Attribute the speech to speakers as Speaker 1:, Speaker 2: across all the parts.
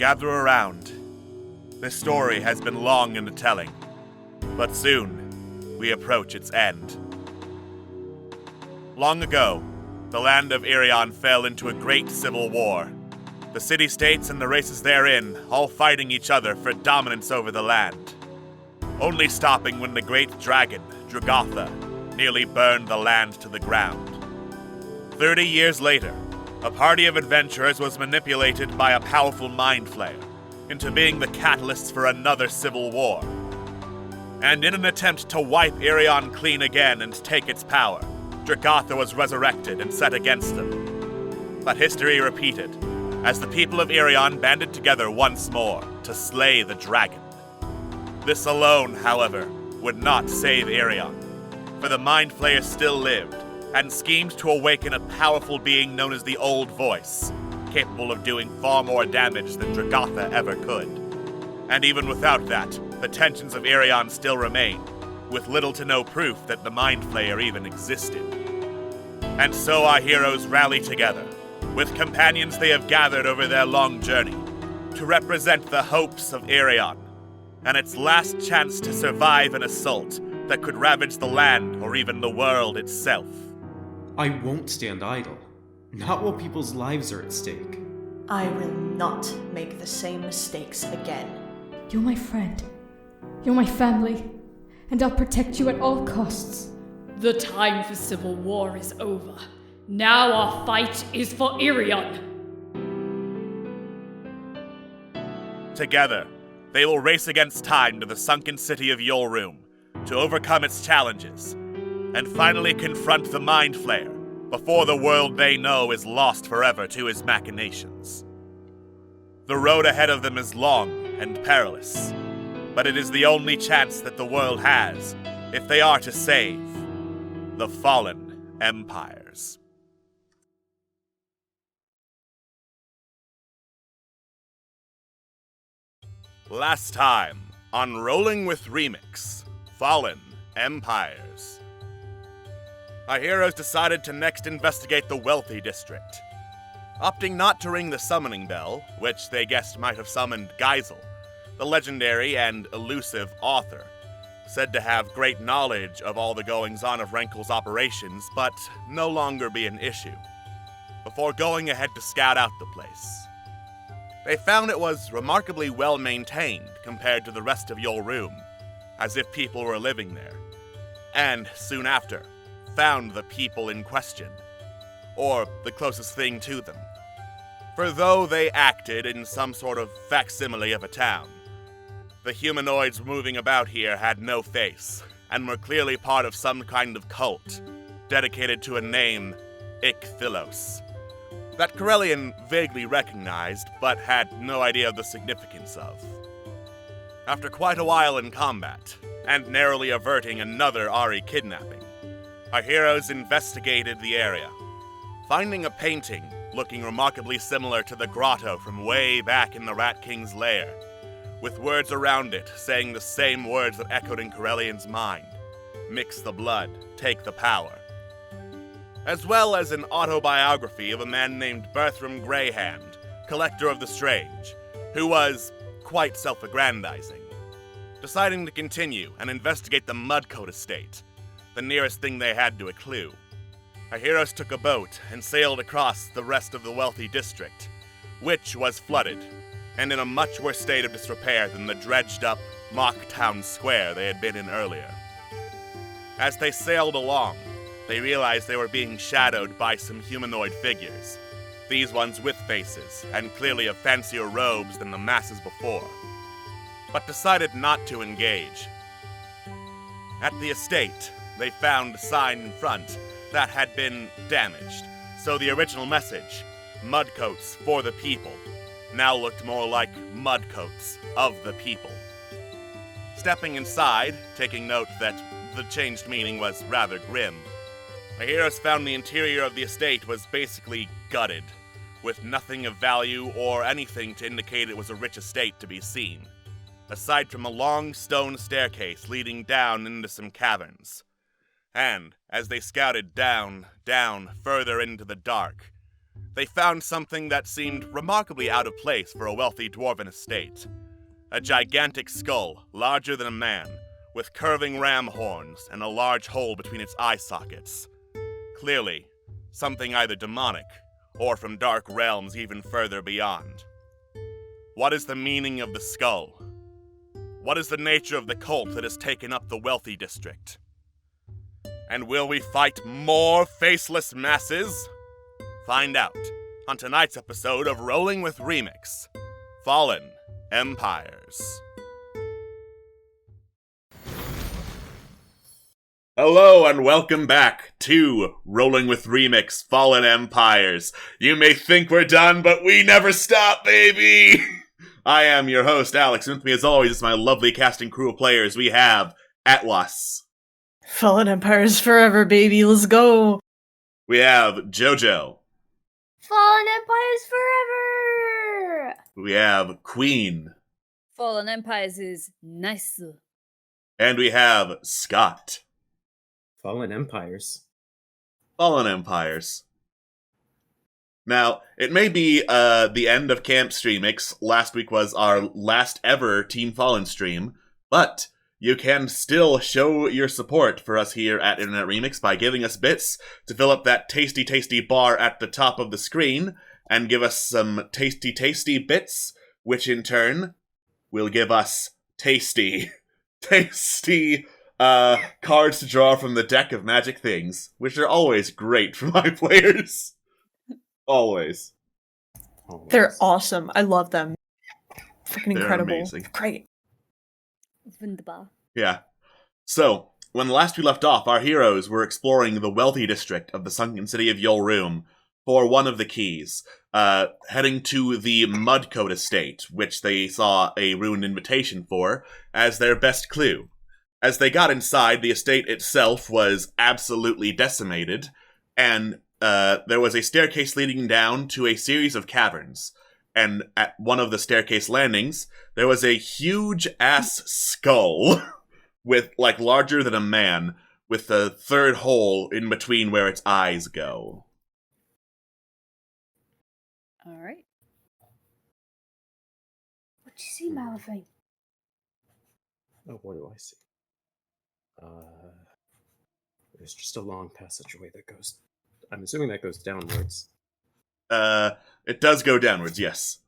Speaker 1: gather around. This story has been long in the telling, but soon we approach its end. Long ago, the land of Irion fell into a great civil war. The city-states and the races therein all fighting each other for dominance over the land, only stopping when the great dragon, Dragatha, nearly burned the land to the ground. 30 years later, a party of adventurers was manipulated by a powerful mind flayer into being the catalysts for another civil war. And in an attempt to wipe Irion clean again and take its power, Dragatha was resurrected and set against them. But history repeated, as the people of Irion banded together once more to slay the dragon. This alone, however, would not save Irion, for the Mind Flayer still lived, and schemed to awaken a powerful being known as the Old Voice, capable of doing far more damage than Dragatha ever could. And even without that, the tensions of Irion still remain, with little to no proof that the Mind Flayer even existed. And so our heroes rally together, with companions they have gathered over their long journey, to represent the hopes of Irion, and its last chance to survive an assault that could ravage the land or even the world itself.
Speaker 2: I won't stand idle. Not while people's lives are at stake.
Speaker 3: I will not make the same mistakes again.
Speaker 4: You're my friend. You're my family. And I'll protect you at all costs.
Speaker 5: The time for civil war is over. Now our fight is for Irion.
Speaker 1: Together, they will race against time to the sunken city of Yolroom to overcome its challenges, and finally confront the Mind Flayer before the world they know is lost forever to his machinations. The road ahead of them is long and perilous, but it is the only chance that the world has if they are to save the fallen empires. Last time on Rolling with Remix, Fallen Empires. Our heroes decided to next investigate the wealthy district, opting not to ring the summoning bell, which they guessed might have summoned Geisel, the legendary and elusive author, said to have great knowledge of all the goings-on of Renkel's operations, but no longer be an issue, before going ahead to scout out the place. They found it was remarkably well-maintained compared to the rest of Yolroom, as if people were living there, and soon after, found the people in question, or the closest thing to them. For though they acted in some sort of facsimile of a town, the humanoids moving about here had no face, and were clearly part of some kind of cult, dedicated to a name, Ichthylos, that Corellian vaguely recognized, but had no idea of the significance of. After quite a while in combat, and narrowly averting another Ari kidnapping, our heroes investigated the area, finding a painting looking remarkably similar to the grotto from way back in the Rat King's lair, with words around it saying the same words that echoed in Corellian's mind: mix the blood, take the power. As well as an autobiography of a man named Bertram Greyhand, collector of the strange, who was quite self-aggrandizing. Deciding to continue and investigate the Mudcoat estate, the nearest thing they had to a clue, our heroes took a boat and sailed across the rest of the wealthy district, which was flooded, and in a much worse state of disrepair than the dredged-up mock town square they had been in earlier. As they sailed along, they realized they were being shadowed by some humanoid figures, these ones with faces, and clearly of fancier robes than the masses before, but decided not to engage. At the estate, they found a sign in front that had been damaged, so the original message, Mudcoats for the people, now looked more like Mudcoats of the people. Stepping inside, taking note that the changed meaning was rather grim, our heroes found the interior of the estate was basically gutted, with nothing of value or anything to indicate it was a rich estate to be seen, aside from a long stone staircase leading down into some caverns. And, as they scouted down, further into the dark, they found something that seemed remarkably out of place for a wealthy dwarven estate. A gigantic skull, larger than a man, with curving ram horns and a large hole between its eye sockets. Clearly, something either demonic or from dark realms even further beyond. What is the meaning of the skull? What is the nature of the cult that has taken up the wealthy district? And will we fight more faceless masses? Find out on tonight's episode of Rolling with Remix, Fallen Empires. Hello and welcome back to Rolling with Remix, Fallen Empires. You may think we're done, but we never stop, baby! I am your host, Alex, and with me as always is my lovely casting crew of players. We have Atlas.
Speaker 3: Fallen Empires forever, baby. Let's go.
Speaker 1: We have Jojo.
Speaker 6: Fallen Empires forever!
Speaker 1: We have Queen.
Speaker 5: Fallen Empires is nice.
Speaker 1: And we have Scott.
Speaker 2: Fallen Empires.
Speaker 1: Fallen Empires. Now, it may be the end of Camp Streamix. Last week was our last ever Team Fallen stream, but you can still show your support for us here at Internet Remix by giving us bits to fill up that tasty, tasty bar at the top of the screen, and give us some tasty, tasty bits, which in turn will give us tasty, tasty cards to draw from the deck of magic things, which are always great for my players. Always.
Speaker 3: They're awesome. I love them. Freaking
Speaker 1: They're
Speaker 3: incredible.
Speaker 1: amazing.
Speaker 3: Great.
Speaker 5: Wunderbar.
Speaker 1: Yeah. So, when last we left off, our heroes were exploring the wealthy district of the sunken city of Yolroom for one of the keys, heading to the Mudcoat estate, which they saw a ruined invitation for, as their best clue. As they got inside, the estate itself was absolutely decimated, and there was a staircase leading down to a series of caverns. And at one of the staircase landings, there was a huge-ass skull, with, larger than a man, with a third hole in between where its eyes go.
Speaker 5: Alright.
Speaker 6: What'd you see, Malifaux?
Speaker 2: Oh, what do I see? There's just a long passageway that goes... I'm assuming that goes downwards.
Speaker 1: It does go downwards, yes.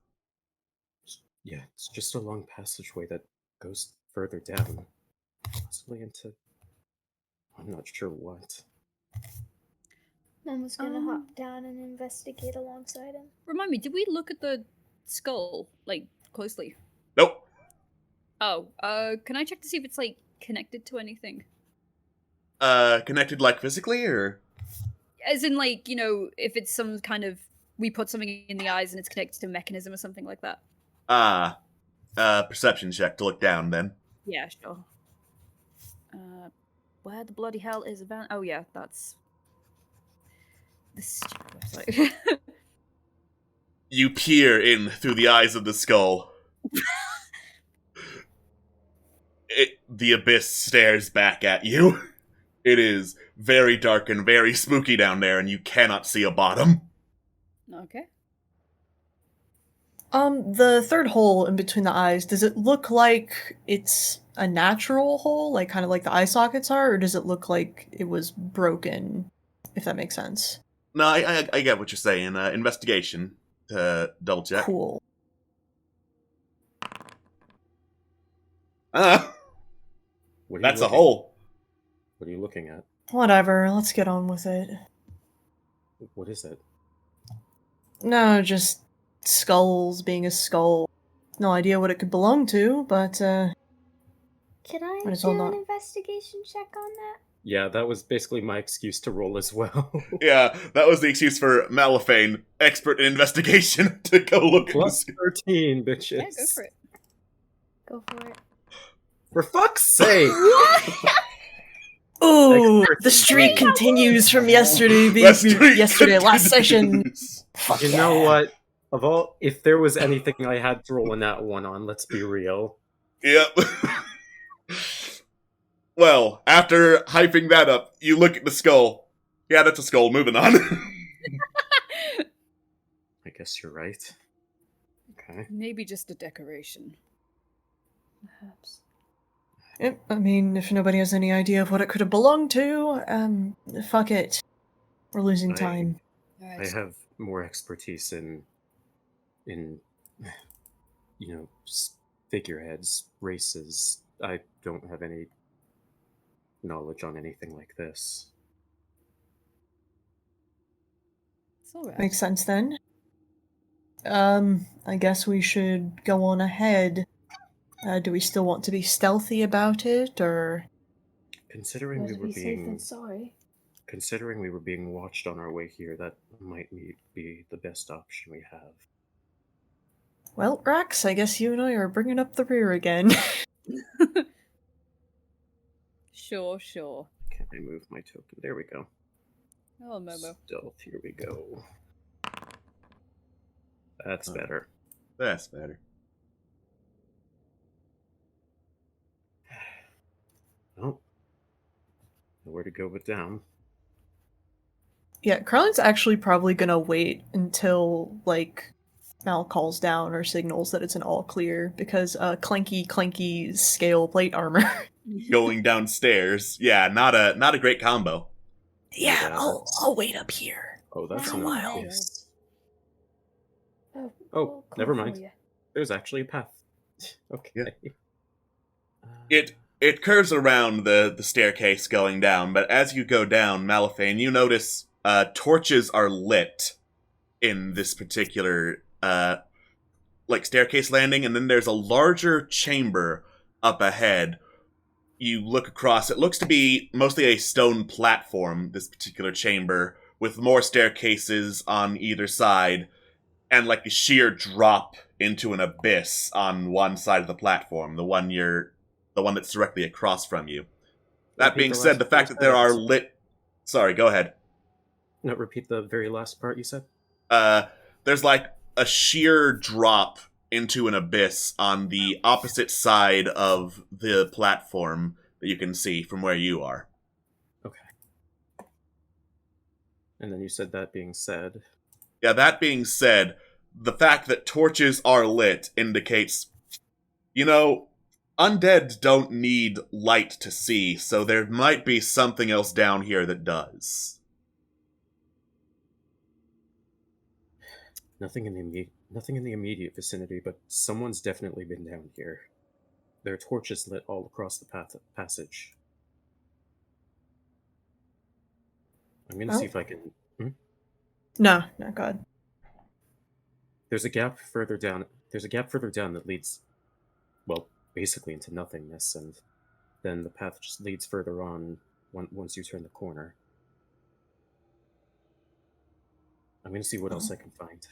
Speaker 2: Yeah, it's just a long passageway that goes further down. Possibly into... I'm not sure what.
Speaker 6: Mama's gonna hop down and investigate alongside him.
Speaker 5: Remind me, did we look at the skull, closely?
Speaker 1: Nope.
Speaker 5: Oh, can I check to see if it's, connected to anything?
Speaker 1: Connected, physically, or?
Speaker 5: As in, if it's some kind of... We put something in the eyes and it's connected to a mechanism or something like that.
Speaker 1: Perception check to look down, then.
Speaker 5: Yeah, sure. Where the bloody hell is Van? Oh, yeah, that's... the stupid website.
Speaker 1: You peer in through the eyes of the skull. The abyss stares back at you. It is very dark and very spooky down there, and you cannot see a bottom.
Speaker 5: Okay.
Speaker 3: The third hole in between the eyes, does it look like it's a natural hole, kind of like the eye sockets are, or does it look like it was broken, if that makes sense?
Speaker 1: No, I get what you're saying. Investigation to double check.
Speaker 3: Cool.
Speaker 1: That's a hole.
Speaker 2: What are you looking at?
Speaker 3: Whatever, let's get on with it.
Speaker 2: What is it?
Speaker 3: No, just skulls being a skull. No idea what it could belong to, but,
Speaker 6: Can I
Speaker 3: Might as
Speaker 6: do
Speaker 3: well
Speaker 6: an
Speaker 3: not.
Speaker 6: investigation check on that?
Speaker 2: Yeah, that was basically my excuse to roll as well.
Speaker 1: Yeah, that was the excuse for Malifane, expert in investigation, to go look at the
Speaker 2: Plus 13, bitches.
Speaker 5: Yeah, go for it.
Speaker 6: Go for it.
Speaker 2: For fuck's sake!
Speaker 3: ooh,
Speaker 2: Expert
Speaker 3: the streak
Speaker 6: in-
Speaker 3: continues from yesterday,
Speaker 1: The streak
Speaker 3: last session.
Speaker 1: continues.
Speaker 3: Fuck
Speaker 2: You
Speaker 3: yeah.
Speaker 2: know what? If there was anything I had to roll in that one on, let's be real.
Speaker 1: Yep. Well, after hyping that up, you look at the skull. Yeah, that's a skull. Moving on.
Speaker 2: guess you're right. Okay.
Speaker 5: Maybe just a decoration.
Speaker 6: Perhaps.
Speaker 3: Yep, I mean, if nobody has any idea of what it could have belonged to, fuck it. We're losing time.
Speaker 2: I have more expertise in figureheads, races. I don't have any knowledge on anything like this.
Speaker 5: It's alright.
Speaker 3: Makes sense then. I guess we should go on ahead. Do we still want to be stealthy about it, or?
Speaker 2: Considering we
Speaker 6: Better
Speaker 2: were
Speaker 6: be safe than
Speaker 2: being
Speaker 6: sorry.
Speaker 2: considering we were being watched on our way here, that might be the best option we have.
Speaker 3: Well, Rax, I guess you and I are bringing up the rear again.
Speaker 5: Sure, sure.
Speaker 2: Can I move my token? There we go.
Speaker 5: Oh, Momo.
Speaker 2: Stealth, here we go. That's better.
Speaker 7: That's better.
Speaker 2: Oh. Nowhere to go but down.
Speaker 3: Yeah, Carlin's actually probably gonna wait until, like, Mal calls down or signals that it's an all clear, because clanky scale plate armor.
Speaker 7: Going downstairs. Yeah, not a great combo.
Speaker 3: Yeah,
Speaker 2: Yeah,
Speaker 3: I'll wait up here.
Speaker 2: Oh, that's
Speaker 3: For a
Speaker 2: an
Speaker 3: while.
Speaker 2: obvious.
Speaker 6: Oh,
Speaker 2: Oh,
Speaker 6: we'll call
Speaker 2: never
Speaker 6: for
Speaker 2: mind.
Speaker 6: ya.
Speaker 2: There's actually a path. Okay.
Speaker 7: Yeah. It curves around the staircase going down, but as you go down, Malifane, you notice torches are lit in this particular staircase landing, and then there's a larger chamber up ahead. You look across, it looks to be mostly a stone platform, this particular chamber, with more staircases on either side, and like a sheer drop into an abyss on one side of the platform, the one that's directly across from you. That
Speaker 2: Repeat
Speaker 7: being
Speaker 2: the
Speaker 7: said,
Speaker 2: last
Speaker 7: the fact
Speaker 2: part
Speaker 7: that there
Speaker 2: you
Speaker 7: are
Speaker 2: said.
Speaker 7: lit... Sorry, go ahead.
Speaker 2: No, repeat the very last part you said.
Speaker 7: There's like a sheer drop into an abyss on the opposite side of the platform that you can see from where you are.
Speaker 2: Okay. And then you said that being said.
Speaker 7: Yeah, that being said, the fact that torches are lit indicates, undead don't need light to see, so there might be something else down here that does.
Speaker 2: Nothing in the immediate vicinity, but someone's definitely been down here. There are torches lit all across the passage. I'm gonna see if I can.
Speaker 3: No, God.
Speaker 2: There's a gap further down. There's a gap further down that leads, well, basically into nothingness, and then the path just leads further on once you turn the corner. I'm gonna see what else I can find.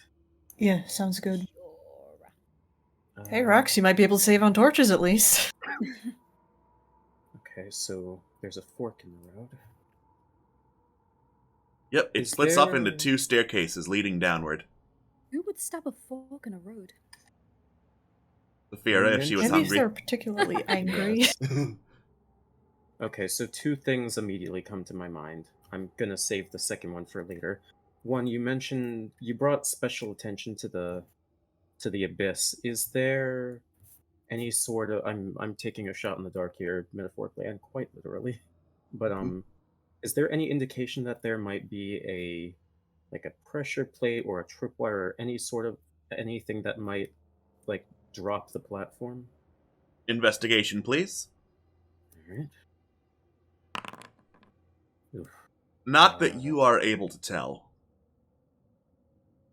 Speaker 3: Yeah, sounds good.
Speaker 5: Sure.
Speaker 3: Hey, Rax, you might be able to save on torches at least.
Speaker 2: Okay, so there's a fork in the road.
Speaker 7: Yep, it
Speaker 2: Is
Speaker 7: splits up into
Speaker 2: there-
Speaker 7: 2 staircases leading downward.
Speaker 5: Who would stab a fork in a road?
Speaker 7: Saphira, if she was
Speaker 3: Maybe if
Speaker 7: hungry.
Speaker 3: they're particularly angry.
Speaker 2: Okay, so 2 things immediately come to my mind. I'm gonna save the second one for later. One, you mentioned you brought special attention to the abyss. Is there any sort of I'm taking a shot in the dark here, metaphorically and quite literally, but is there any indication that there might be a pressure plate or a tripwire or any sort of anything that might drop the platform?
Speaker 7: Investigation, please.
Speaker 2: All right. Oof.
Speaker 7: Not that you are able to tell.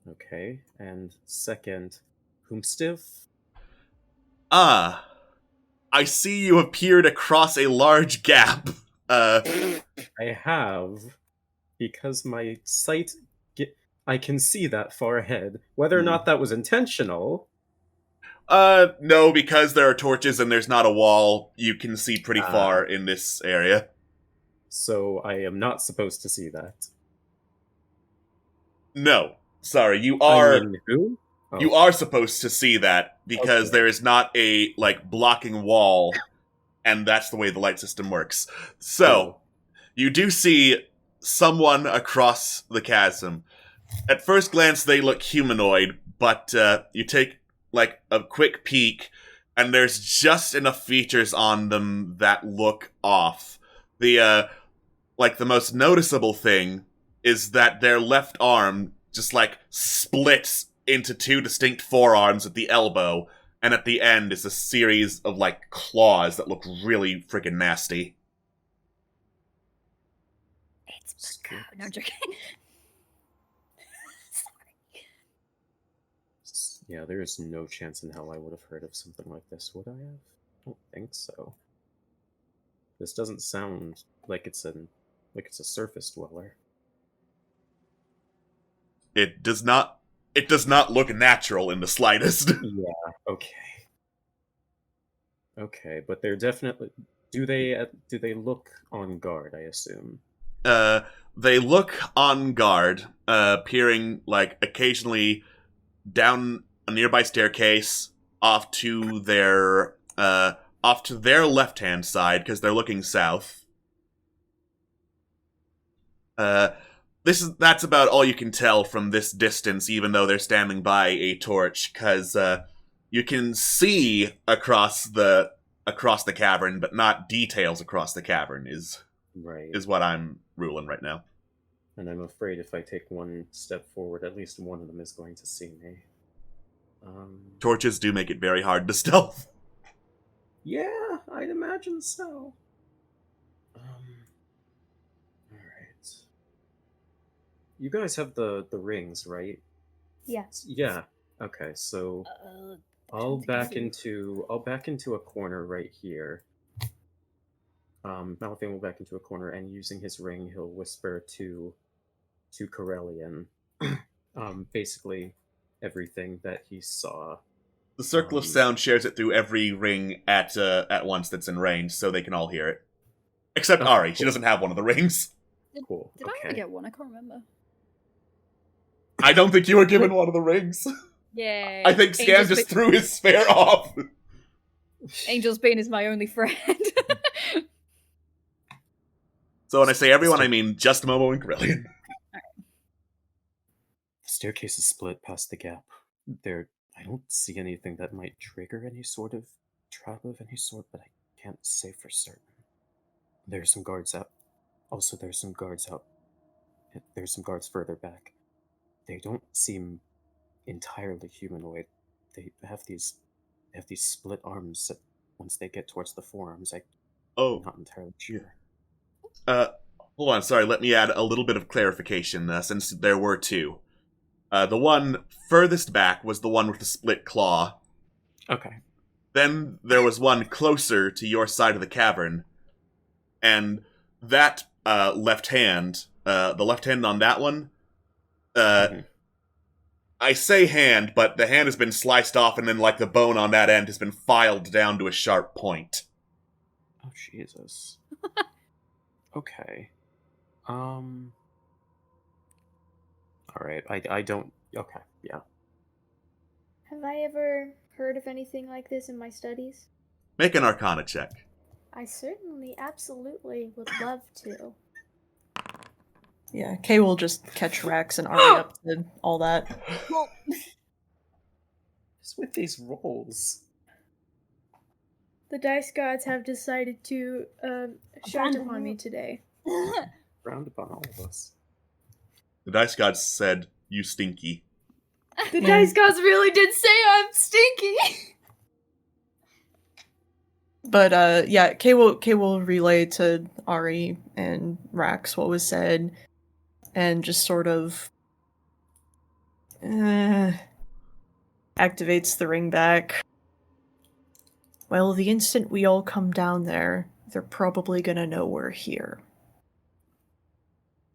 Speaker 2: Okay, and second, whomstiff?
Speaker 7: Ah, I see you appeared across a large gap.
Speaker 2: I have, because my sight, I can see that far ahead. Whether or not that was intentional.
Speaker 7: No, because there are torches and there's not a wall, you can see pretty far in this area.
Speaker 2: So I am not supposed to see that.
Speaker 7: No, sorry, you are.
Speaker 2: I mean, who? Oh.
Speaker 7: You are supposed to see that because
Speaker 2: Okay.
Speaker 7: there is not a blocking wall, and that's the way the light system works. So, you do see someone across the chasm. At first glance, they look humanoid, but you take like a quick peek, and there's just enough features on them that look off. The the most noticeable thing is that their left arm just like splits into two distinct forearms at the elbow, and at the end is a series of like claws that look really freaking nasty.
Speaker 5: It's Marco. No, I'm joking.
Speaker 2: Yeah, there is no chance in hell I would have heard of something like this, would I have? I don't think so. This doesn't sound like it's a surface dweller.
Speaker 7: It does not look natural in the slightest.
Speaker 2: Yeah, okay. Okay, but they're definitely do they look on guard, I assume?
Speaker 7: They look on guard, peering like occasionally down a nearby staircase off to their left-hand side because they're looking south. That's about all you can tell from this distance, even though they're standing by a torch, because you can see across the cavern, but not details across the cavern is what I'm ruling right now.
Speaker 2: And I'm afraid if I take one step forward, at least one of them is going to see me.
Speaker 7: Torches do make it very hard to stealth.
Speaker 2: Yeah, I'd imagine so. Alright. You guys have the rings, right?
Speaker 6: Yeah.
Speaker 2: Yeah. Okay, so I'll back into a corner right here. Malphine will back into a corner, and using his ring, he'll whisper to Corellian, basically everything that he saw.
Speaker 7: The circle of sound shares it through every ring at once that's in range, so they can all hear it. Except Ari, cool. She doesn't have one of the rings.
Speaker 2: Cool.
Speaker 5: Did I ever get one? I can't remember.
Speaker 7: I don't think you were given one of the rings.
Speaker 5: Yeah.
Speaker 7: I think Scam just threw his spare off.
Speaker 5: Angel's Bane is my only friend.
Speaker 7: So when I say everyone, I mean just Momo and Corellian.
Speaker 2: The staircase is split past the gap. I don't see anything that might trigger any sort of trap of any sort, but I can't say for certain. There's some guards out. Also, there's some guards out. There's some guards further back. They don't seem entirely humanoid. They have these split arms that once they get towards the forearms, I'm not entirely sure.
Speaker 7: Hold on, sorry, let me add a little bit of clarification, since there were two. The one furthest back was the one with the split claw.
Speaker 2: Okay.
Speaker 7: Then there was one closer to your side of the cavern, and that left hand, the left hand on that one, I say hand, but the hand has been sliced off, and then like the bone on that end has been filed down to a sharp point.
Speaker 2: Oh, Jesus. Okay. Alright, I don't... Okay, yeah.
Speaker 6: Have I ever heard of anything like this in my studies?
Speaker 7: Make an Arcana check.
Speaker 6: I certainly, absolutely would love to.
Speaker 3: Yeah, Kay will just catch Rax and Ari up to all that.
Speaker 2: Just with these rolls.
Speaker 6: The dice gods have decided to shout upon me today.
Speaker 2: Round upon all of us.
Speaker 7: The dice gods said, "You stinky."
Speaker 6: The dice gods really did say I'm stinky!
Speaker 3: But yeah, Kay will relay to Ari and Rax what was said, and just sort of activates the ring back. Well, the instant we all come down there, they're probably gonna know we're here.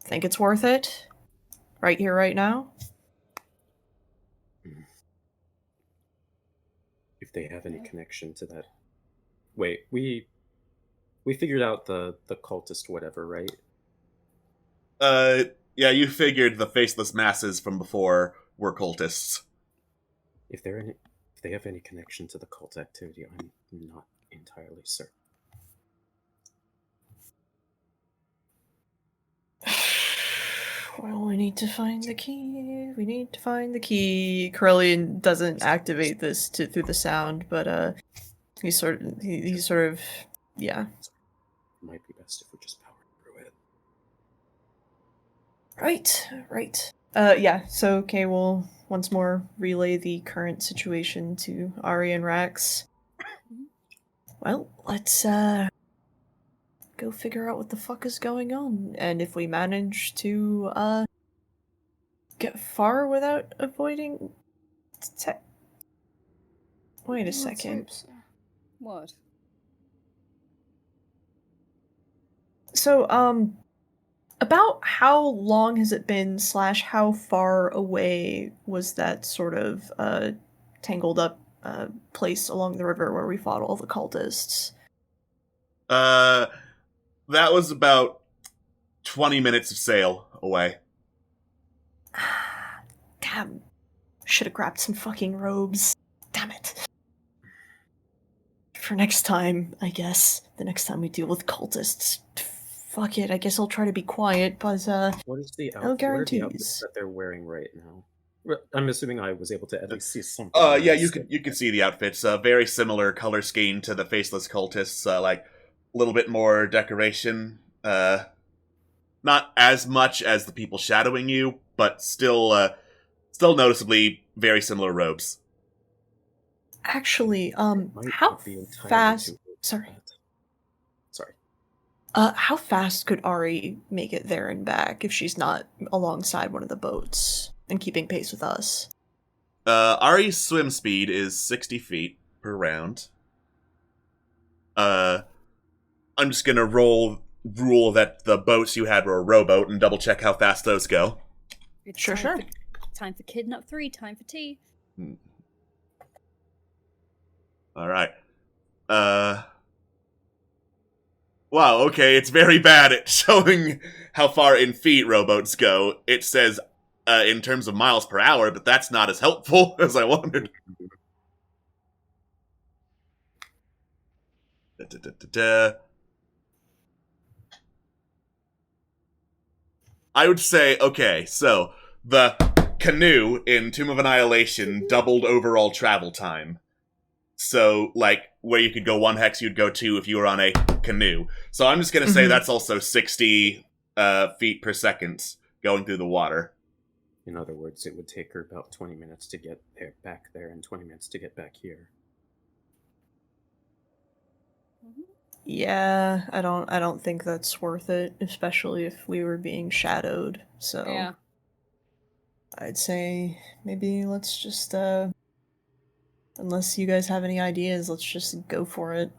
Speaker 3: Think it's worth it? Right here, right now?
Speaker 2: If they have any connection to that. Wait, we figured out the cultist whatever, right?
Speaker 7: Yeah, you figured the faceless masses from before were cultists.
Speaker 2: If they have any connection to the cult activity, I'm not entirely certain.
Speaker 3: Well, we need to find the key. We need to find the key. Corellian doesn't activate this through the sound, but he's sort of yeah.
Speaker 2: It might be best if we just power through it.
Speaker 3: Right. Yeah. So okay, we'll once more relay the current situation to Ari and Rax. Well, let's go figure out what the fuck is going on, and if we manage to get far without avoiding. Wait a second.
Speaker 5: What?
Speaker 3: So, about how long has it been / how far away was that sort of tangled up place along the river where we fought all the cultists?
Speaker 7: That was about 20 minutes of sail away.
Speaker 3: Damn. Should have grabbed some fucking robes. Damn it. For next time, I guess. The next time we deal with cultists. Fuck it, I guess I'll try to be quiet, but
Speaker 2: What is the
Speaker 3: no
Speaker 2: what are the
Speaker 3: guarantees.
Speaker 2: outfits that they're wearing right now? I'm assuming I was able to at least see something.
Speaker 7: Yeah, you could see the outfits. Very similar color scheme to the faceless cultists. Like a little bit more decoration. Not as much as the people shadowing you, but still noticeably very similar robes.
Speaker 3: Actually,
Speaker 2: Might
Speaker 3: how
Speaker 2: not be entirely
Speaker 3: fast?
Speaker 2: too late for
Speaker 3: Sorry.
Speaker 2: that. Sorry.
Speaker 3: How fast could Ari make it there and back if she's not alongside one of the boats and keeping pace with us?
Speaker 7: Ari's swim speed is 60 feet per round. I'm just gonna rule that the boats you had were a rowboat and double check how fast those go.
Speaker 5: It's
Speaker 3: Sure.
Speaker 5: Time for Kidnap 3, time for tea.
Speaker 7: Alright. Wow, okay, it's very bad at showing how far in feet rowboats go. It says in terms of miles per hour, but that's not as helpful as I wanted. I would say, okay, so the canoe in Tomb of Annihilation doubled overall travel time. So, like, where you could go 1 hex, you'd go 2 if you were on a canoe. So I'm just gonna say that's also 60 feet per second going through the water.
Speaker 2: In other words, it would take her about 20 minutes to get back there and 20 minutes to get back here.
Speaker 3: Yeah, I don't think that's worth it, especially if we were being shadowed. So
Speaker 5: Yeah.
Speaker 3: I'd say maybe let's just unless you guys have any ideas, let's just go for it.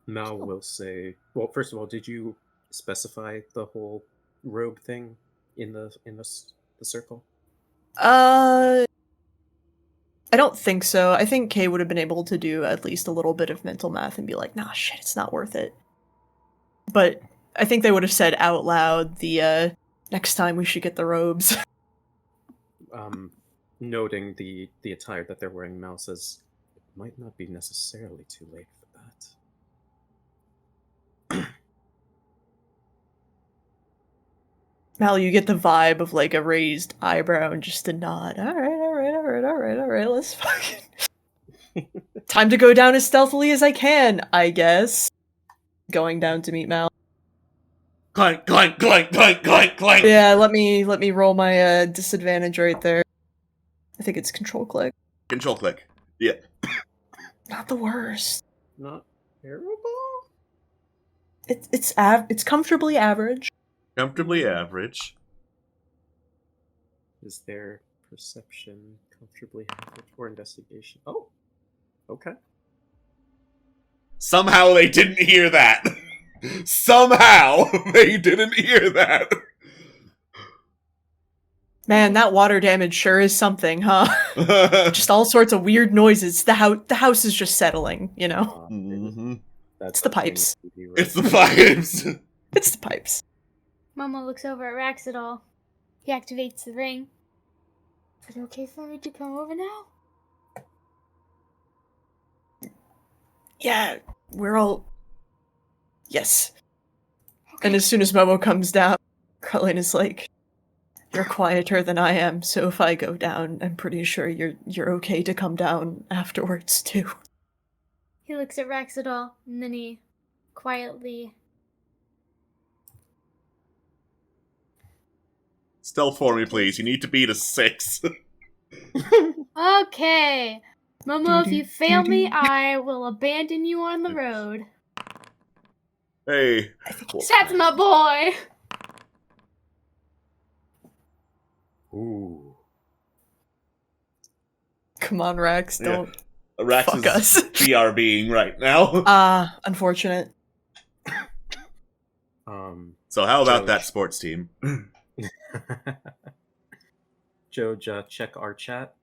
Speaker 2: Mal will say, well, first of all, did you specify the whole robe thing in the circle?
Speaker 3: I don't think so. I think Kay would have been able to do at least a little bit of mental math and be like, nah, shit, it's not worth it. But I think they would have said out loud the next time we should get the robes.
Speaker 2: Noting the attire that they're wearing, Mal says, it might not be necessarily too late for that.
Speaker 3: Mal, you get the vibe of like a raised eyebrow and just a nod. Alright, let's fucking... Time to go down as stealthily as I can, I guess. Going down to meet Mal.
Speaker 7: Clank, clank, clank, clank, clank, clank!
Speaker 3: Yeah, let me roll my disadvantage right there. I think it's control click.
Speaker 7: Control click. Yeah.
Speaker 3: Not the worst.
Speaker 2: Not terrible?
Speaker 3: It's comfortably average.
Speaker 7: Comfortably average.
Speaker 2: Is there perception comfortably average or investigation? Oh, okay.
Speaker 7: Somehow they didn't hear that. Somehow they didn't hear that.
Speaker 3: Man, that water damage sure is something, huh? Just all sorts of weird noises. The house is just settling, you know?
Speaker 2: That's
Speaker 3: It's the pipes.
Speaker 7: It's the pipes.
Speaker 3: It's the pipes.
Speaker 6: Mama looks over at Raxidol. He activates the ring. Is it okay for me to come over now?
Speaker 3: Yeah, we're all... Yes. And as soon as Momo comes down, Carlin is like, You're quieter than I am, so if I go down, I'm pretty sure you're okay to come down afterwards too.
Speaker 6: He looks at Raxidol, and then he quietly...
Speaker 7: Stealth for me, please. You need to beat a 6.
Speaker 6: Okay. Momo, if you fail me, I will abandon you on the road.
Speaker 7: Hey.
Speaker 6: That's my boy!
Speaker 2: Ooh.
Speaker 3: Come on, Rax, don't
Speaker 7: Rax
Speaker 3: fuck
Speaker 7: is
Speaker 3: us.
Speaker 7: BRBing right now.
Speaker 3: Unfortunate.
Speaker 7: So how about
Speaker 2: Joe.
Speaker 7: that sports team?
Speaker 2: Joja, check our chat.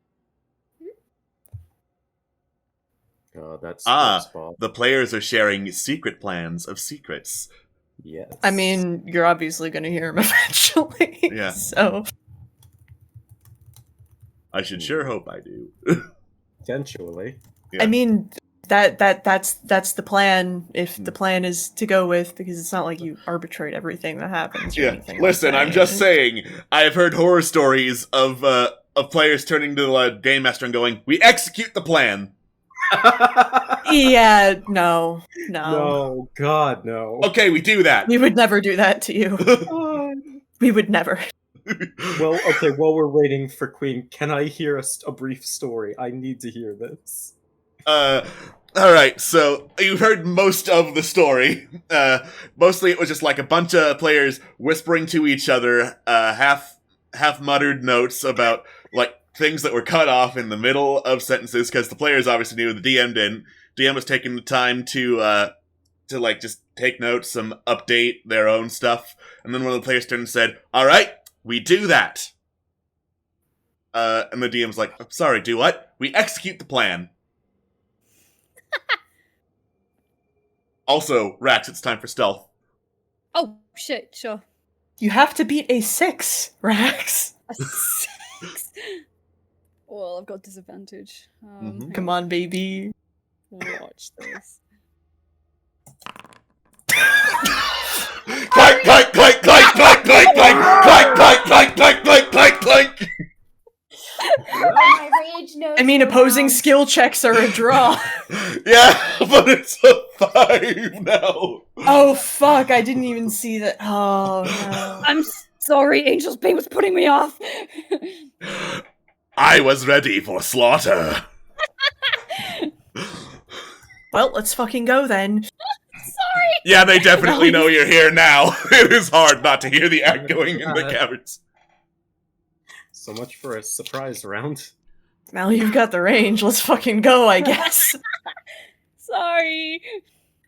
Speaker 2: Oh, that's ball.
Speaker 7: The players are sharing secret plans of secrets.
Speaker 2: Yes.
Speaker 3: I mean, you're obviously gonna hear him eventually.
Speaker 7: Yeah.
Speaker 3: So
Speaker 7: I should sure hope I do.
Speaker 2: Eventually.
Speaker 7: Yeah.
Speaker 3: I mean that's the plan, if the plan is to go with, because it's not like you arbitrate everything that happens or
Speaker 7: Yeah.
Speaker 3: anything.
Speaker 7: Listen,
Speaker 3: like
Speaker 7: I'm
Speaker 3: that.
Speaker 7: just saying, I have heard horror stories of players turning to the game master and going, "We execute the plan."
Speaker 3: Yeah, no.
Speaker 2: No, God, no.
Speaker 7: Okay, we do that.
Speaker 3: We would never do that to you. We would never.
Speaker 2: Well, okay, while we're waiting for Queen, can I hear a brief story? I need to hear this.
Speaker 7: Alright, so you've heard most of the story. Mostly it was just like a bunch of players whispering to each other, half muttered notes about, like, things that were cut off in the middle of sentences, because the players obviously knew, the DM didn't. DM was taking the time to like, just take notes, update their own stuff, and then one of the players turned and said, "Alright, we do that." And the DM's like, "I'm sorry, do what?" "We execute the plan." Also, Rax, it's time for stealth.
Speaker 5: Oh, shit, sure.
Speaker 3: You have to beat a 6, Rax.
Speaker 5: A 6. Well, I've got disadvantage.
Speaker 7: Mhm.
Speaker 3: Come on, baby.
Speaker 5: Watch this.
Speaker 7: Clank, clank, clank, clank, clank, clank, clank, clank, clank, clank, clank, clank, clank.
Speaker 6: My rage knows
Speaker 3: I mean,
Speaker 6: no
Speaker 3: opposing
Speaker 6: bounds.
Speaker 3: skill checks are a draw.
Speaker 7: Yeah, but it's a 5 now.
Speaker 3: Oh, fuck, I didn't even see that. Oh, no.
Speaker 5: I'm sorry, Angel's Bane was putting me off.
Speaker 7: I was ready for slaughter.
Speaker 3: Well, let's fucking go then.
Speaker 5: Sorry.
Speaker 7: Yeah, they definitely know you're here now. It is hard not to hear the act going in the caverns.
Speaker 2: So much for a surprise round.
Speaker 3: Now you've got the range, let's fucking go, I guess.
Speaker 5: Sorry.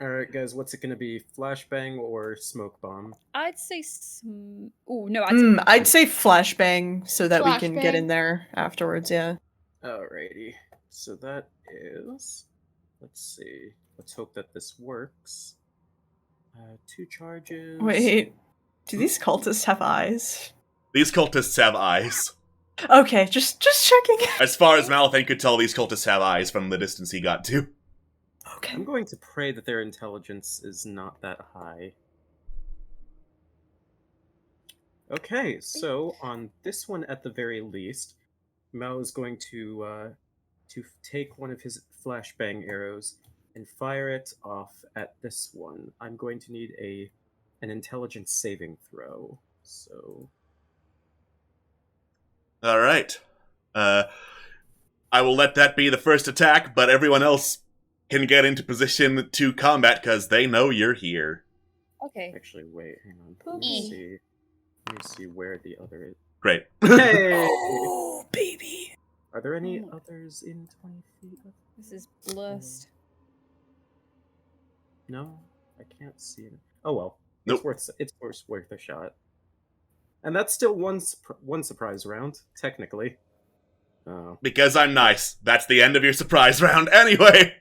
Speaker 2: Alright, guys, what's it gonna be? Flashbang or smoke bomb?
Speaker 5: I'd say oh no,
Speaker 3: I'd say flashbang so that we can get
Speaker 6: Flashbang.
Speaker 3: in there afterwards, yeah.
Speaker 2: Alrighty. So that is... Let's see. Let's hope that this works. 2 charges.
Speaker 3: Wait, do these cultists have eyes?
Speaker 7: These cultists have eyes.
Speaker 3: Okay, just checking.
Speaker 7: As far as Malithane could tell, these cultists have eyes from the distance he got to.
Speaker 3: Okay.
Speaker 2: I'm going to pray that their intelligence is not that high. Okay, so on this one at the very least, Mao is going to take one of his flashbang arrows and fire it off at this one. I'm going to need an intelligence saving throw. So
Speaker 7: Alright. I will let that be the first attack, but everyone else can get into position to combat because they know you're here.
Speaker 5: Okay.
Speaker 2: actually, wait, hang on. Let
Speaker 5: Poopy.
Speaker 2: me see. Let me see where the other is.
Speaker 7: Great.
Speaker 2: Hey!
Speaker 3: Oh, baby.
Speaker 2: Are there any others in 20 feet?
Speaker 5: This is blessed.
Speaker 2: No, I can't see it. Oh well,
Speaker 7: Nope.
Speaker 2: it's worth a shot. And that's still one surprise round, technically.
Speaker 7: Because I'm nice. That's the end of your surprise round anyway.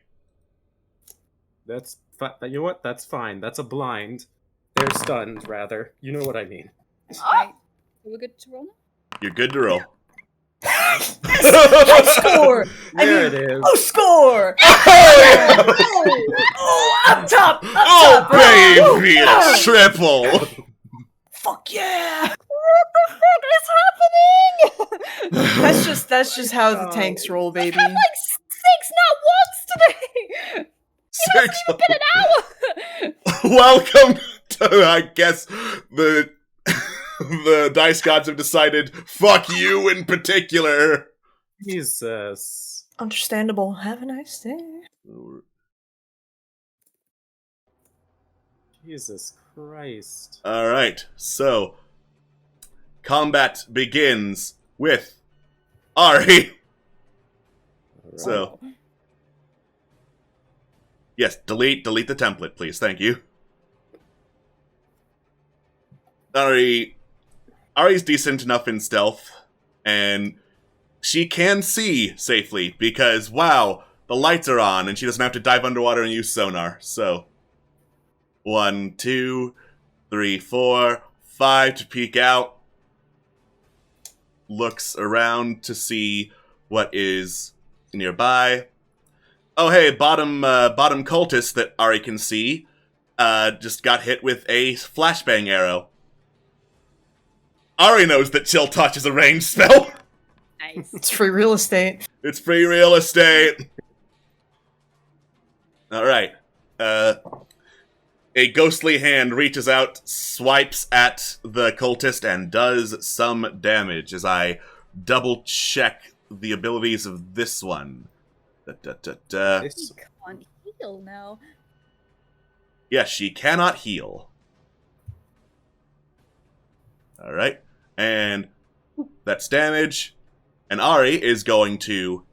Speaker 2: That's you know what? That's fine. That's a blind. They're stunned, rather. You know what I mean.
Speaker 5: Right. We're good to roll now?
Speaker 7: You're good to roll.
Speaker 3: High score! I
Speaker 2: There
Speaker 3: mean,
Speaker 2: it is.
Speaker 3: oh, score!
Speaker 7: Oh,
Speaker 3: Oh, up top! Up
Speaker 7: oh
Speaker 3: top! bro.
Speaker 7: baby,
Speaker 3: Woo!
Speaker 7: a triple.
Speaker 3: Fuck yeah!
Speaker 5: What the fuck is
Speaker 3: That's just how the tanks roll, baby.
Speaker 5: I've had like 6 not once today.
Speaker 7: Six.
Speaker 5: It's been an hour.
Speaker 7: Welcome to, I guess, the the dice gods have decided, fuck you in particular.
Speaker 2: Jesus.
Speaker 3: Understandable. Have a nice day.
Speaker 2: Jesus Christ.
Speaker 7: Alright, so combat begins with Ari. So yes, delete the template, please. Thank you. Ari's decent enough in stealth, and she can see safely because, wow, the lights are on and she doesn't have to dive underwater and use sonar. So 1, 2, 3, 4, 5 to peek out. Looks around to see what is nearby. Oh, hey, bottom cultist that Ari can see just got hit with a flashbang arrow. Ari knows that Chill Touch is a ranged spell.
Speaker 5: Nice.
Speaker 3: It's free real estate.
Speaker 7: It's free real estate. Alright. A ghostly hand reaches out, swipes at the cultist, and does some damage as I double check the abilities of this one.
Speaker 2: This-
Speaker 5: Can't heal now.
Speaker 7: Yes, she cannot heal. Alright. And that's damage. And Ari is going to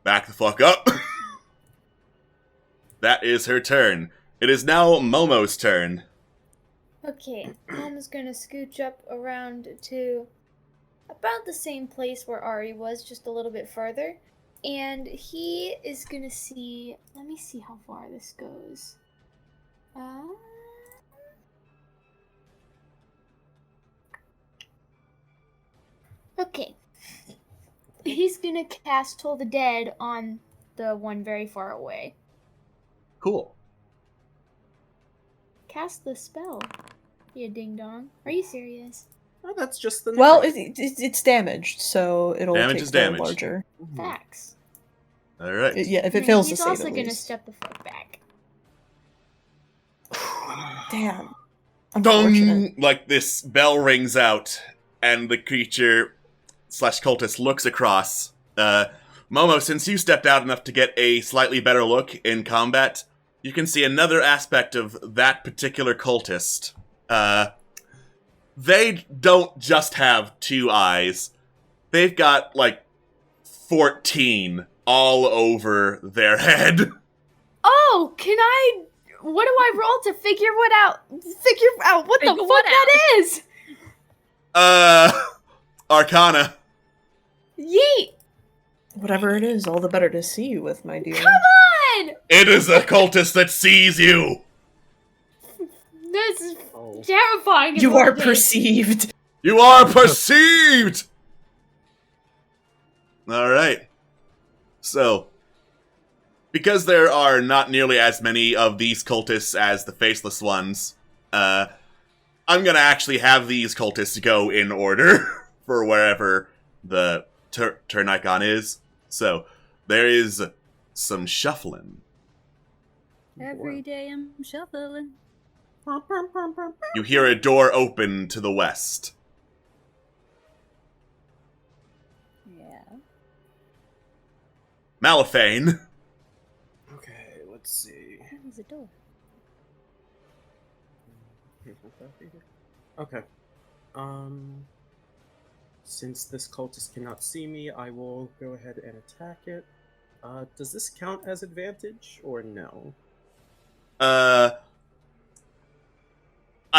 Speaker 7: back the fuck up. That is her turn. It is now Momo's turn.
Speaker 6: Okay, Mom's gonna scooch up around to about the same place where Ari was, just a little bit further. And he is gonna see. Let me see how far this goes. Okay. He's gonna cast Toll the Dead on the one very far away.
Speaker 7: Cool.
Speaker 6: Cast the spell. You ding dong. Are you serious?
Speaker 2: Oh, that's just the
Speaker 3: Well,
Speaker 2: necro-
Speaker 3: it's damaged, so it'll
Speaker 7: Damage
Speaker 3: take
Speaker 7: is
Speaker 3: the
Speaker 7: damage.
Speaker 3: larger.
Speaker 6: Facts.
Speaker 7: Alright.
Speaker 3: Yeah, if it
Speaker 6: And
Speaker 3: fails to
Speaker 6: he's
Speaker 3: save
Speaker 6: also
Speaker 3: at
Speaker 6: gonna
Speaker 3: least.
Speaker 6: step the fuck back.
Speaker 3: Damn. Unfortunate.
Speaker 7: Dong! Like this bell rings out, and the creature / cultist looks across. Momo, since you stepped out enough to get a slightly better look in combat, you can see another aspect of that particular cultist. They don't just have 2 eyes. They've got, like, 14 all over their head.
Speaker 6: Oh, can I? What do I roll to figure out what the
Speaker 5: Figure
Speaker 6: fuck
Speaker 5: what
Speaker 6: that is?
Speaker 7: Arcana.
Speaker 6: Yeet!
Speaker 3: Whatever it is, all the better to see you with, my dear.
Speaker 6: Come on!
Speaker 7: It is a cultist that sees you!
Speaker 6: This is
Speaker 2: Oh.
Speaker 6: terrifying. is
Speaker 3: You
Speaker 6: what
Speaker 3: are
Speaker 6: it is.
Speaker 3: perceived.
Speaker 7: You are perceived! Alright. So, because there are not nearly as many of these cultists as the faceless ones, I'm gonna actually have these cultists go in order for wherever the turn icon is. So, there is some shuffling.
Speaker 5: Every day I'm shuffling.
Speaker 7: You hear a door open to the west.
Speaker 5: Yeah.
Speaker 7: Malifane.
Speaker 2: Okay, let's see.
Speaker 5: There's a door.
Speaker 2: Okay. Since this cultist cannot see me, I will go ahead and attack it. Does this count as advantage or no?
Speaker 7: I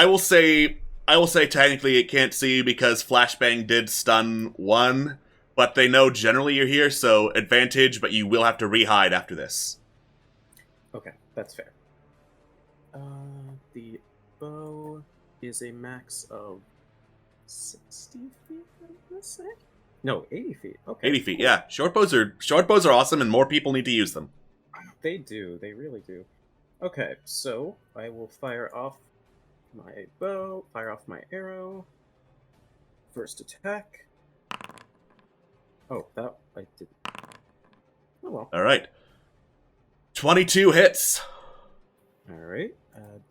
Speaker 7: will say technically it can't see because Flashbang did stun 1, but they know generally you're here, so advantage, but you will have to re-hide after this.
Speaker 2: Okay, that's fair. The bow is a max of 60 feet, I'm gonna say? No, 80 feet. Okay.
Speaker 7: 80 feet,
Speaker 2: cool.
Speaker 7: yeah. Short bows are awesome, and more people need to use them.
Speaker 2: They do, they really do. Okay, so I will fire off my bow, fire off my arrow. First attack. Oh, that I did. Oh well.
Speaker 7: All right. 22 hits.
Speaker 2: All right.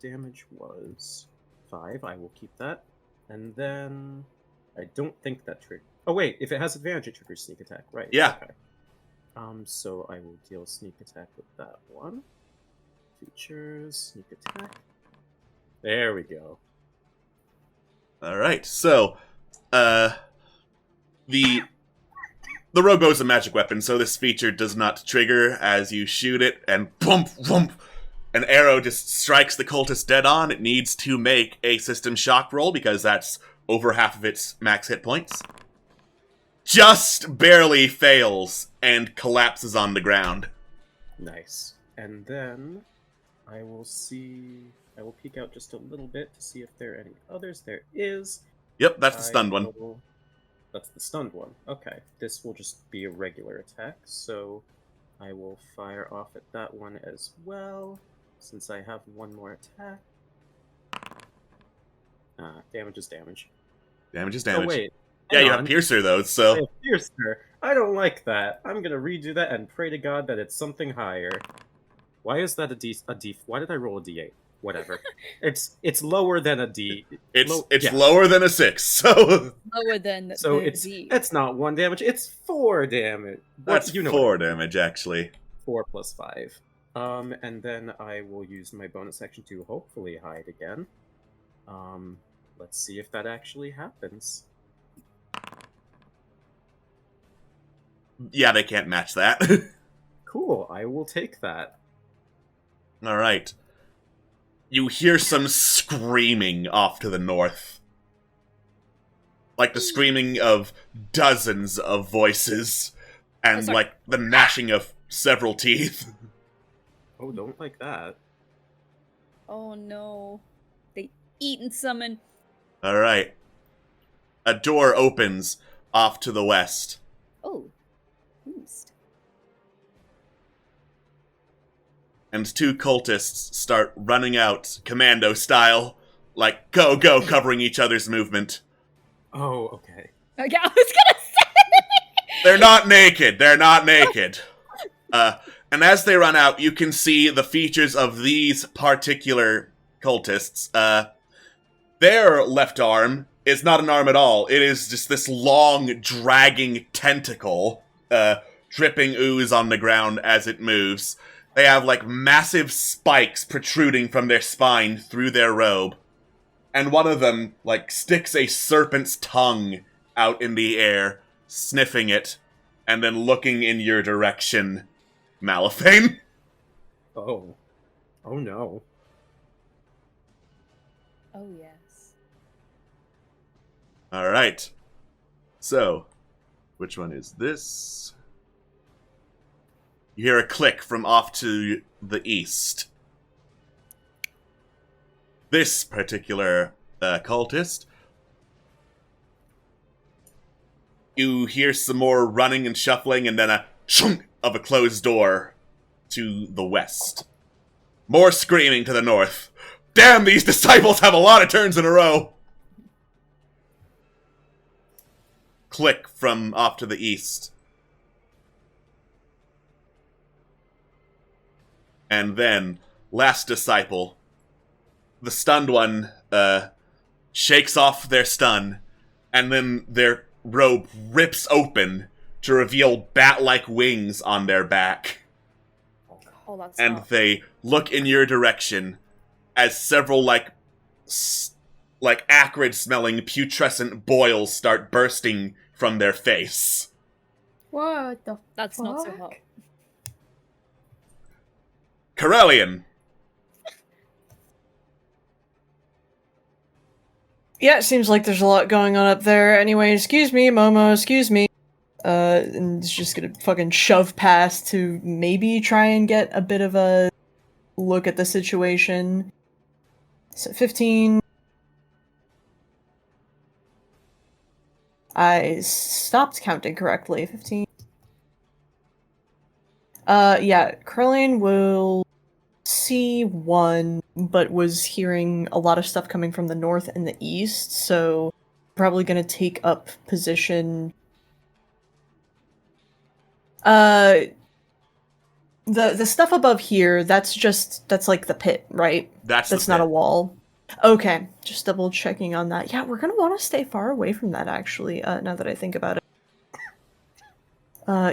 Speaker 2: Damage was 5. I will keep that. And then I don't think that trigger. Oh wait, if it has advantage, it triggers sneak attack. Right.
Speaker 7: Yeah.
Speaker 2: Okay. So I will deal sneak attack with that one. Features, sneak attack. There we go.
Speaker 7: All right. So, the Robo is a magic weapon, so this feature does not trigger as you shoot it, and bump, bump, an arrow just strikes the cultist dead on. It needs to make a system shock roll because that's over half of its max hit points. Just barely fails and collapses on the ground.
Speaker 2: Nice. And then I will peek out just a little bit to see if there are any others. There is.
Speaker 7: Yep, that's the stunned one.
Speaker 2: That's the stunned one. Okay. This will just be a regular attack, so I will fire off at that one as well, since I have one more attack. Damage is damage.
Speaker 7: Damage is damage.
Speaker 2: Oh, wait.
Speaker 7: Yeah,
Speaker 2: Hang
Speaker 7: you
Speaker 2: on.
Speaker 7: have Piercer, though,
Speaker 2: I
Speaker 7: so...
Speaker 2: have Piercer. I don't like that. I'm gonna redo that and pray to God that it's something higher. Why is that a D? Why did I roll a D8? Whatever. it's lower than a D.
Speaker 7: It's
Speaker 2: yeah.
Speaker 7: lower than a 6, so...
Speaker 5: Lower than
Speaker 2: So
Speaker 5: the D.
Speaker 2: it's not 1 damage. It's 4 damage.
Speaker 7: That's
Speaker 2: What- you know
Speaker 7: 4
Speaker 2: what-
Speaker 7: damage, actually.
Speaker 2: 4 plus 5. And then I will use my bonus action to hopefully hide again. Let's see if that actually happens.
Speaker 7: Yeah, they can't match that.
Speaker 2: Cool. I will take that.
Speaker 7: All right. You hear some screaming off to the north. Like the screaming of dozens of voices, and
Speaker 5: sorry.
Speaker 7: like the gnashing of several teeth.
Speaker 2: Oh, don't like that.
Speaker 5: Oh no. They eaten someone.
Speaker 7: All right. A door opens off to the west.
Speaker 5: Oh. Boost.
Speaker 7: And 2 cultists start running out, commando style, like go, go, covering each other's movement.
Speaker 2: Oh, okay.
Speaker 5: Okay, I was gonna say.
Speaker 7: They're not naked. They're not naked. And as they run out, you can see the features of these particular cultists. Their left arm is not an arm at all. It is just this long, dragging tentacle, dripping ooze on the ground as it moves. They have, like, massive spikes protruding from their spine through their robe. And one of them, like, sticks a serpent's tongue out in the air, sniffing it, and then looking in your direction, Malifane.
Speaker 2: Oh. Oh no.
Speaker 5: Oh yes.
Speaker 7: Alright. So, which one is this? You hear a click from off to the east. This particular cultist, you hear some more running and shuffling, and then a chunk of a closed door to the west. More screaming to the north. Damn, these disciples have a lot of turns in a row! Click from off to the east. And then, last disciple, the stunned one, shakes off their stun, and then their robe rips open to reveal bat-like wings on their back.
Speaker 5: Oh, that's
Speaker 7: And
Speaker 5: not...
Speaker 7: they look in your direction as several, like acrid-smelling putrescent boils start bursting from their face.
Speaker 6: What the
Speaker 5: That's not so
Speaker 6: fuck?
Speaker 5: hot.
Speaker 7: Corellian.
Speaker 3: Yeah, it seems like there's a lot going on up there. Anyway, excuse me, Momo, excuse me. And it's just gonna fucking shove past to maybe try and get a bit of a look at the situation. So 15. I stopped counting correctly. 15. Yeah, Curlian will see one, but was hearing a lot of stuff coming from the north and the east, so probably gonna take up position The stuff above here, that's like the pit, right?
Speaker 1: That's
Speaker 3: not a wall. Okay, just double checking on that. Yeah, we're gonna want to stay far away from that, actually, now that I think about it.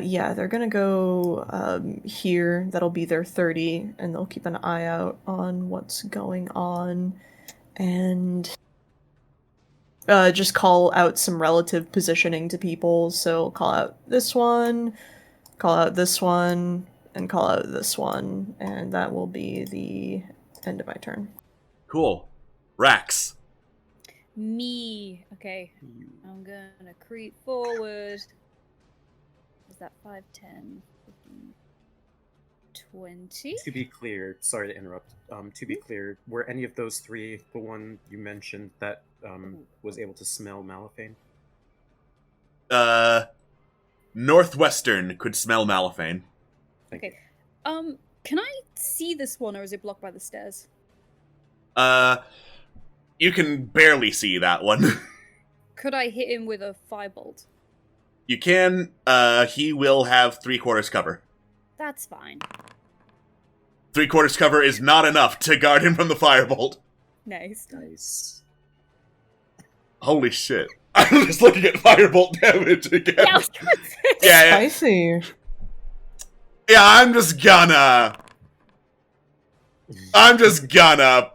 Speaker 3: Yeah, they're gonna go here. That'll be their 30, and they'll keep an eye out on what's going on. And just call out some relative positioning to people. So call out this one, call out this one, and call out this one. And that will be the end of my turn.
Speaker 1: Cool. Rax.
Speaker 5: Me. Okay. I'm gonna creep forward. Is that 5, 10, 15, 20?
Speaker 2: To be clear, sorry to interrupt. To be clear, were any of those three the one you mentioned that was able to smell Malifane?
Speaker 1: Northwestern could smell Malifane.
Speaker 2: Thank you.
Speaker 5: Okay. Can I see this one, or is it blocked by the stairs?
Speaker 1: You can barely see that one.
Speaker 5: Could I hit him with a firebolt?
Speaker 1: You can, he will have 3/4 cover.
Speaker 5: That's fine.
Speaker 1: 3/4 cover is not enough to guard him from the firebolt.
Speaker 5: Nice.
Speaker 2: Nice.
Speaker 1: Holy shit. I'm just looking at firebolt damage again.
Speaker 5: Yeah, I was gonna say.
Speaker 1: Yeah,
Speaker 3: Spicy.
Speaker 1: yeah, I'm just gonna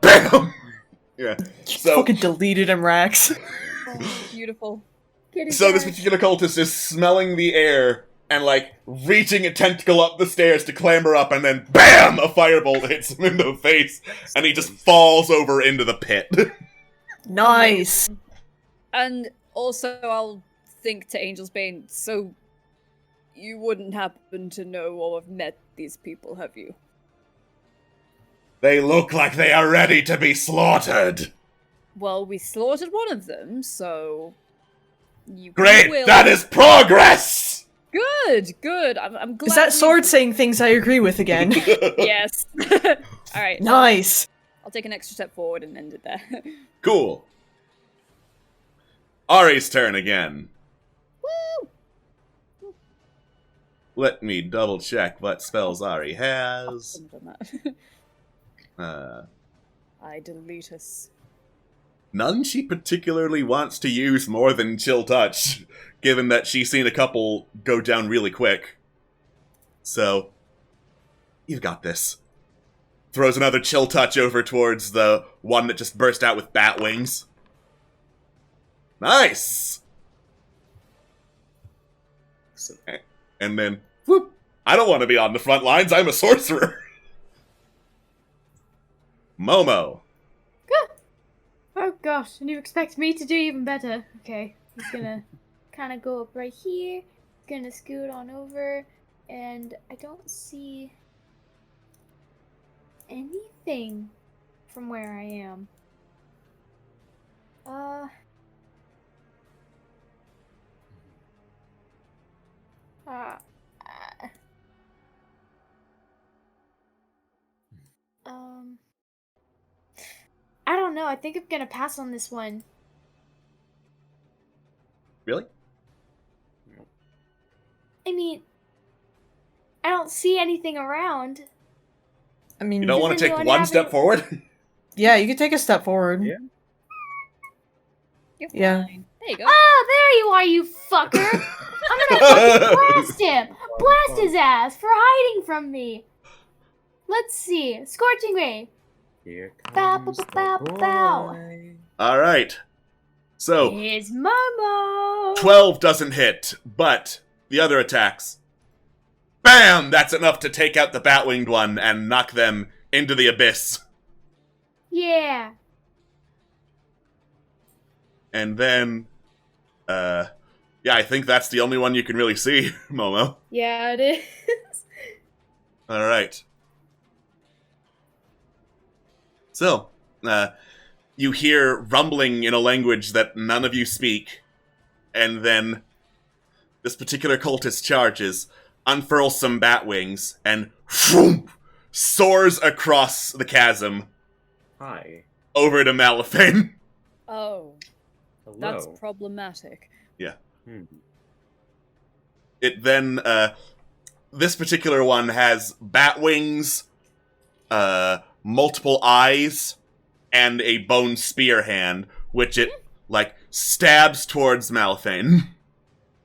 Speaker 1: bam! Yeah. So,
Speaker 3: Fucking deleted him, Rax.
Speaker 5: Oh, beautiful.
Speaker 1: so this particular cultist is smelling the air and, like, reaching a tentacle up the stairs to clamber up, and then BAM! A firebolt hits him in the face, and he just falls over into the pit.
Speaker 3: Nice.
Speaker 5: And also, I'll think to Angel's Bane, so you wouldn't happen to know or have met these people, have you?
Speaker 1: They look like they are ready to be slaughtered.
Speaker 5: Well, we slaughtered one of them, so... You
Speaker 1: Great,
Speaker 5: will.
Speaker 1: that is progress!
Speaker 5: Good. I'm glad.
Speaker 3: Is that sword saying things I agree with again?
Speaker 5: Yes. Alright.
Speaker 3: Nice.
Speaker 5: I'll take an extra step forward and end it there.
Speaker 1: Cool. Ari's turn again.
Speaker 5: Woo!
Speaker 1: Let me double check what spells Ari has.
Speaker 5: I've done that. I delete us.
Speaker 1: None she particularly wants to use more than Chill Touch, given that she's seen a couple go down really quick. So, you've got this. Throws another Chill Touch over towards the one that just burst out with bat wings. Nice! And then, whoop! I don't want to be on the front lines, I'm a sorcerer! Momo.
Speaker 6: Oh gosh, and you expect me to do even better? Okay, he's gonna kind of go up right here. Gonna scoot on over, and I don't see anything from where I am. I don't know. I think I'm gonna pass on this one.
Speaker 1: Really?
Speaker 6: I mean, I don't see anything around.
Speaker 3: I mean,
Speaker 1: You don't want to take one step forward?
Speaker 3: yeah, you could take a step forward.
Speaker 2: Yeah.
Speaker 5: You're
Speaker 3: Yeah.
Speaker 5: fine. There you go.
Speaker 6: Oh, there you are, you fucker! I'm gonna fucking blast him! Blast his ass for hiding from me! Let's see. Scorching Ray.
Speaker 2: Here
Speaker 6: Bow,
Speaker 2: comes
Speaker 6: bow,
Speaker 2: the
Speaker 6: bow, bow.
Speaker 2: boy.
Speaker 1: Alright. So,
Speaker 6: Here's Momo!
Speaker 1: 12 doesn't hit, but the other attacks. BAM! That's enough to take out the bat-winged one and knock them into the abyss.
Speaker 6: Yeah.
Speaker 1: And then, yeah, I think that's the only one you can really see, Momo.
Speaker 6: Yeah, it is.
Speaker 1: Alright. So, you hear rumbling in a language that none of you speak, and then this particular cultist charges, unfurls some bat wings, and whoomp, soars across the chasm
Speaker 2: Hi.
Speaker 1: over to Malifane.
Speaker 5: Oh,
Speaker 2: Hello.
Speaker 5: that's problematic.
Speaker 1: Yeah.
Speaker 2: Hmm.
Speaker 1: It then
Speaker 7: this particular one has bat wings, multiple eyes, and a bone spear hand, which it, like, stabs towards Malphane.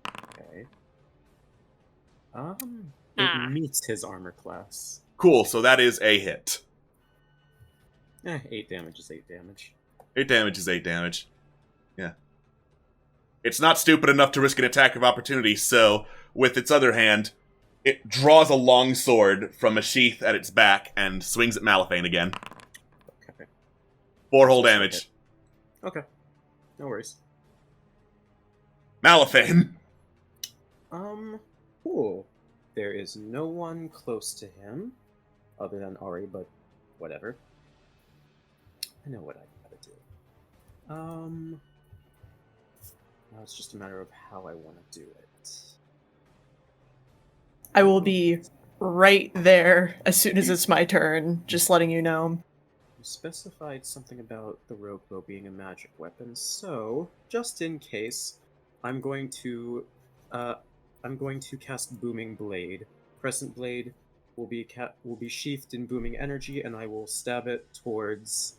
Speaker 2: Okay. It meets his armor class.
Speaker 7: Cool, so that is a hit.
Speaker 2: 8 damage is 8 damage.
Speaker 7: 8 damage is 8 damage. Yeah. It's not stupid enough to risk an attack of opportunity, so, with its other hand, it draws a long sword from a sheath at its back and swings at Malphane again.
Speaker 2: Okay.
Speaker 7: 4 whole damage.
Speaker 2: Okay. No worries.
Speaker 7: Malphane!
Speaker 2: Cool. There is no one close to him, other than Ari, but whatever. I know what I gotta do. Now it's just a matter of how I want to do it.
Speaker 3: I will be right there as soon as it's my turn, just letting you know.
Speaker 2: You specified something about the rogue bow being a magic weapon, so just in case, I'm going to cast Booming Blade. Crescent Blade will be sheathed in booming energy, and I will stab it towards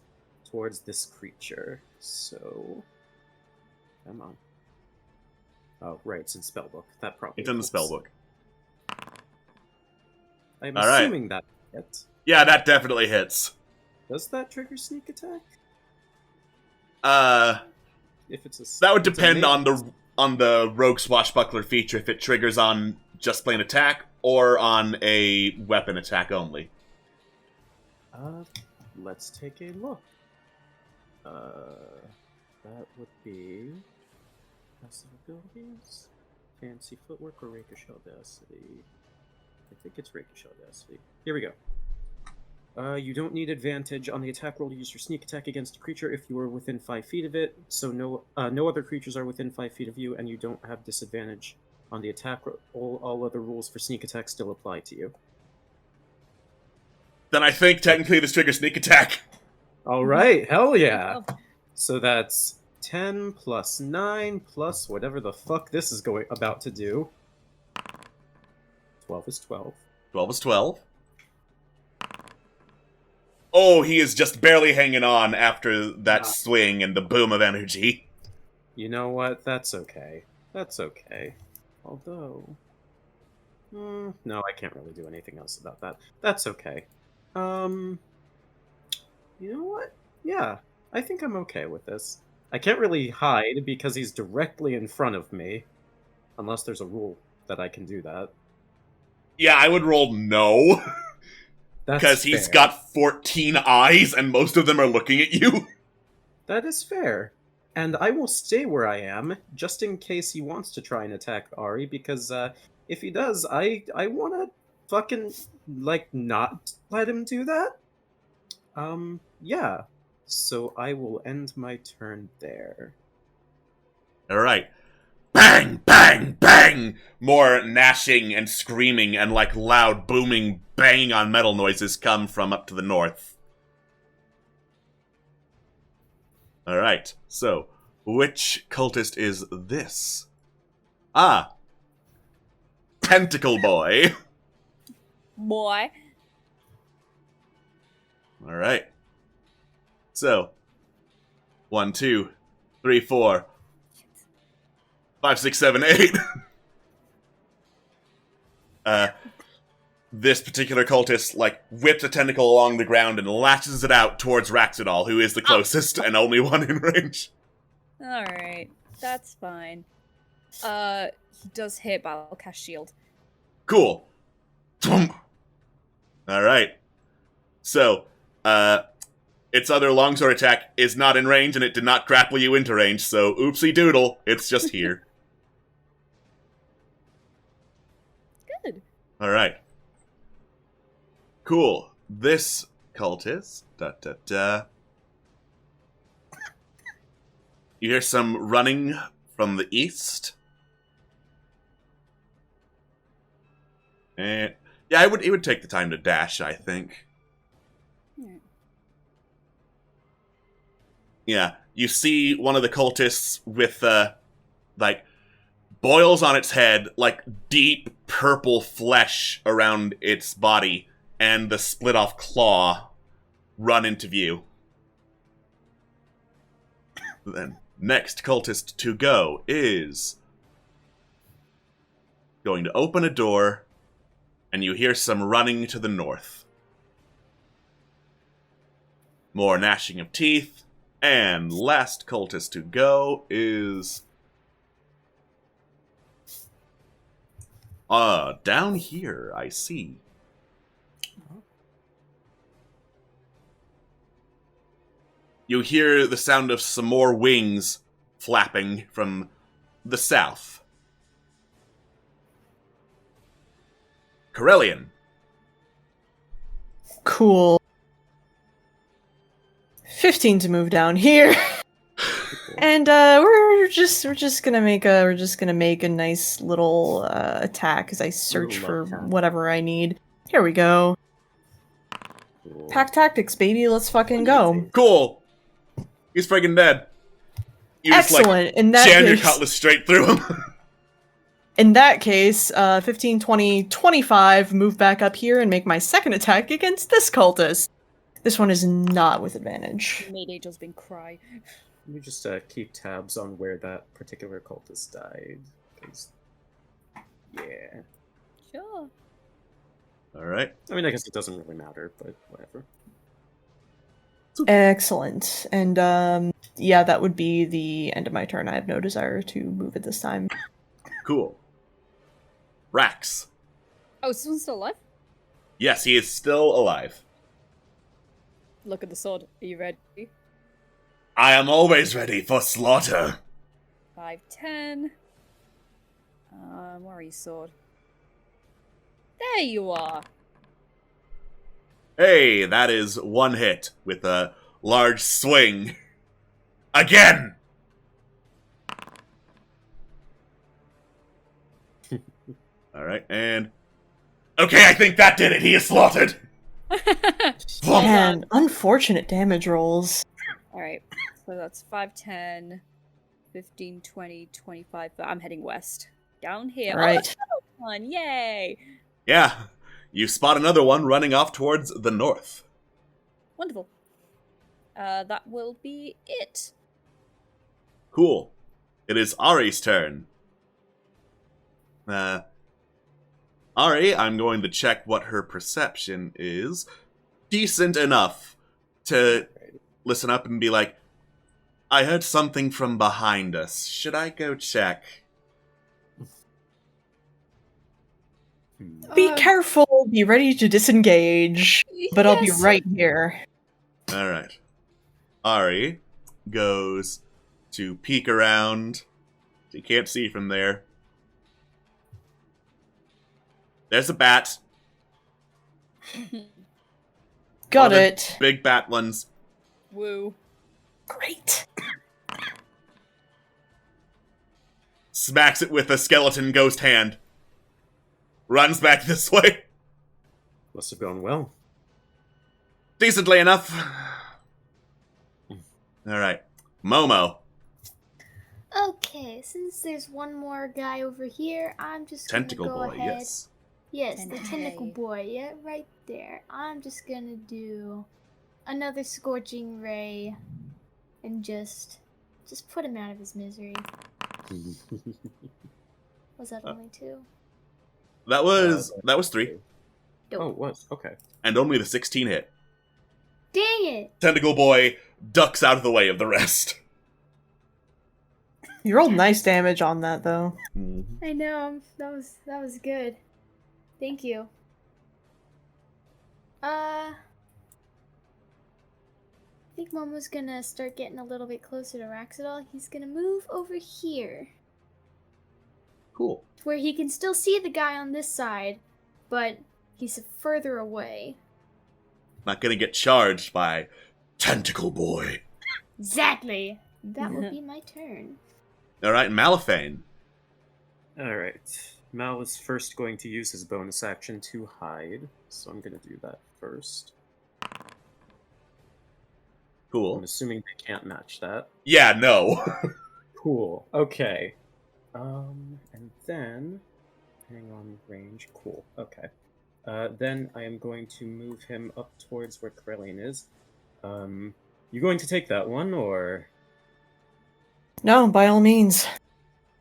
Speaker 2: this creature. So, come on. Oh, right, it's in spellbook. That probably
Speaker 7: It's in the
Speaker 2: helps.
Speaker 7: spellbook.
Speaker 2: I'm
Speaker 7: All right.
Speaker 2: assuming that hits.
Speaker 7: Yeah, that definitely hits.
Speaker 2: Does that trigger sneak attack? If it's a
Speaker 7: That would
Speaker 2: it's a
Speaker 7: depend
Speaker 2: melee-
Speaker 7: on the Rogue Swashbuckler feature, if it triggers on just plain attack, or on a weapon attack only.
Speaker 2: Let's take a look. That would be passive abilities, fancy footwork, or rakish audacity. I think it's rakish audacity. Here we go. You don't need advantage on the attack roll to use your sneak attack against a creature if you are within 5 feet of it, so no other creatures are within 5 feet of you, and you don't have disadvantage on the attack roll. All other rules for sneak attack still apply to you.
Speaker 7: Then I think technically this triggers sneak attack.
Speaker 2: Alright, hell yeah! So that's 10 plus 9 plus whatever the fuck this is about to do. 12 is 12.
Speaker 7: 12 is 12. Oh, he is just barely hanging on after that swing and the boom of energy.
Speaker 2: You know what? That's okay. That's okay. Although... no, I can't really do anything else about that. That's okay. You know what? Yeah, I think I'm okay with this. I can't really hide because he's directly in front of me. Unless there's a rule that I can do that.
Speaker 7: Yeah, I would roll no.
Speaker 2: That's
Speaker 7: Because he's
Speaker 2: fair.
Speaker 7: got 14 eyes and most of them are looking at you.
Speaker 2: That is fair. And I will stay where I am, just in case he wants to try and attack Ari, because if he does, I want to fucking, not let him do that. Yeah. So I will end my turn there.
Speaker 7: Alright. Bang, bang, bang! More gnashing and screaming and loud booming banging on metal noises come from up to the north. Alright, so, which cultist is this? Ah! Tentacle Boy!
Speaker 5: Boy.
Speaker 7: Alright. So, 1, 2, 3, 4, 5, 6, 7, 8. This particular cultist, whips a tentacle along the ground and lashes it out towards Raxidal, who is the closest and only one in range.
Speaker 5: Alright, that's fine. He does hit, but I'll cast shield.
Speaker 7: Cool. Alright. So, its other longsword attack is not in range, and it did not grapple you into range, so oopsie doodle, it's just here.
Speaker 5: Good.
Speaker 7: Alright. Cool. This cultist... You hear some running from the east. And yeah, it would take the time to dash, I think. Yeah, you see one of the cultists with boils on its head, deep purple flesh around its body and the split off claw run into view. Then, next cultist to go is going to open a door, and you hear some running to the north. More gnashing of teeth, and last cultist to go is down here, I see. You hear the sound of some more wings flapping from the south. Corellian.
Speaker 3: Cool. 15 to move down here. And we're just gonna make a nice little attack as I search for whatever I need. Here we go.
Speaker 2: Cool.
Speaker 3: Pack tactics, baby. Let's fucking go.
Speaker 7: Cool. He's freaking dead. You
Speaker 3: Excellent.
Speaker 7: Just,
Speaker 3: in that
Speaker 7: jam your
Speaker 3: case,
Speaker 7: cutlass straight through him.
Speaker 3: in that case, 15, 20, 25. Move back up here and make my second attack against this cultist. This one is not with advantage.
Speaker 5: Made Angel's been cry.
Speaker 2: Let me just keep tabs on where that particular cultist died. 'Cause, yeah.
Speaker 5: Sure.
Speaker 7: All right.
Speaker 2: I mean, I guess it doesn't really matter, but whatever.
Speaker 3: Excellent. And yeah, that would be the end of my turn. I have no desire to move at this time.
Speaker 7: Cool. Rax.
Speaker 5: Oh, is this one still alive?
Speaker 7: Yes, he is still alive.
Speaker 5: Look at the sword. Are you ready?
Speaker 7: I am always ready for slaughter.
Speaker 5: 5, 10. Where are you, sword? There you are.
Speaker 7: Hey, that is one hit with a large swing. Again! Alright, and... Okay, I think that did it! He is slaughtered!
Speaker 3: Man, unfortunate damage rolls.
Speaker 5: Alright, so that's 5, 10, 15, 20, 25. I'm heading west. Down here.
Speaker 3: Right.
Speaker 5: Oh, one! Yay!
Speaker 7: Yeah, you spot another one running off towards the north.
Speaker 5: Wonderful. That will be it.
Speaker 7: Cool. It is Ari's turn. Ari, I'm going to check what her perception is. Decent enough to listen up and be like, I heard something from behind us. Should I go check?
Speaker 3: Be careful, be ready to disengage, but I'll be
Speaker 5: Yes.
Speaker 3: right here.
Speaker 7: Alright. Ari goes to peek around. You can't see from there. There's a bat.
Speaker 3: Got
Speaker 7: One of the
Speaker 3: it.
Speaker 7: Big bat ones.
Speaker 5: Woo.
Speaker 3: Great.
Speaker 7: Smacks it with a skeleton ghost hand. Runs back this way.
Speaker 2: Must have gone well.
Speaker 7: Decently enough. Alright. Momo.
Speaker 6: Okay, since there's one more guy over here, I'm just
Speaker 7: Tentacle
Speaker 6: gonna go
Speaker 7: boy,
Speaker 6: ahead.
Speaker 7: yes.
Speaker 6: Yes, the tentacle
Speaker 5: Hey.
Speaker 6: boy, yeah, right there. I'm just gonna do another scorching ray and just put him out of his misery. Was that only 2?
Speaker 7: That was 3.
Speaker 2: Oh, it was. Okay.
Speaker 7: And only the 16 hit.
Speaker 6: Dang it!
Speaker 7: Tentacle boy ducks out of the way of the rest.
Speaker 3: You rolled nice damage on that, though.
Speaker 6: I know, that was good. Thank you. I think Momo's gonna start getting a little bit closer to Raxidol. He's gonna move over here,
Speaker 7: Cool.
Speaker 6: where he can still see the guy on this side, but he's further away.
Speaker 7: Not gonna get charged by Tentacle boy.
Speaker 6: Exactly! That will be my turn.
Speaker 7: Alright, Malifane.
Speaker 2: Alright. Mal is first going to use his bonus action to hide, so I'm going to do that first. I'm
Speaker 7: Cool.
Speaker 2: assuming they can't match that.
Speaker 7: Yeah, no.
Speaker 2: Cool. Okay. And then Hang on range. Cool. Okay. Then I am going to move him up towards where Corellian is. You going to take that one, or...?
Speaker 3: No, by all means.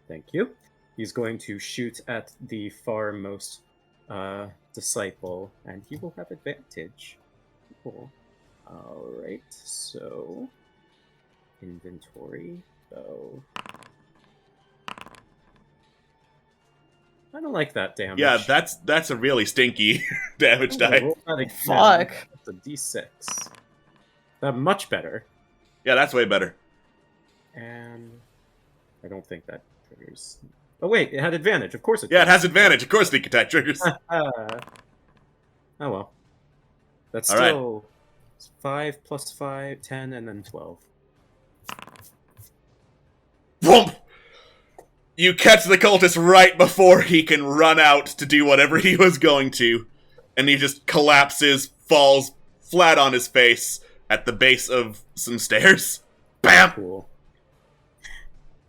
Speaker 2: Thank you. He's going to shoot at the farmost disciple, and he will have advantage. Cool. Alright, so... Inventory, so... I don't like that damage.
Speaker 7: Yeah, that's a really stinky damage
Speaker 2: I'm gonna
Speaker 7: die.
Speaker 2: roll that again.
Speaker 3: Fuck.
Speaker 2: That's a d6. Much better.
Speaker 7: Yeah, that's way better.
Speaker 2: And I don't think that triggers. Oh wait, it had advantage. Of course it.
Speaker 7: Yeah, it
Speaker 2: does.
Speaker 7: has advantage. Of course, sneak attack triggers.
Speaker 2: Oh well. That's
Speaker 7: All right.
Speaker 2: still 5 plus 5, 10, and then 12.
Speaker 7: Whoomp! You catch the cultist right before he can run out to do whatever he was going to, and he just collapses, falls flat on his face at the base of some stairs. Bam!
Speaker 2: Cool.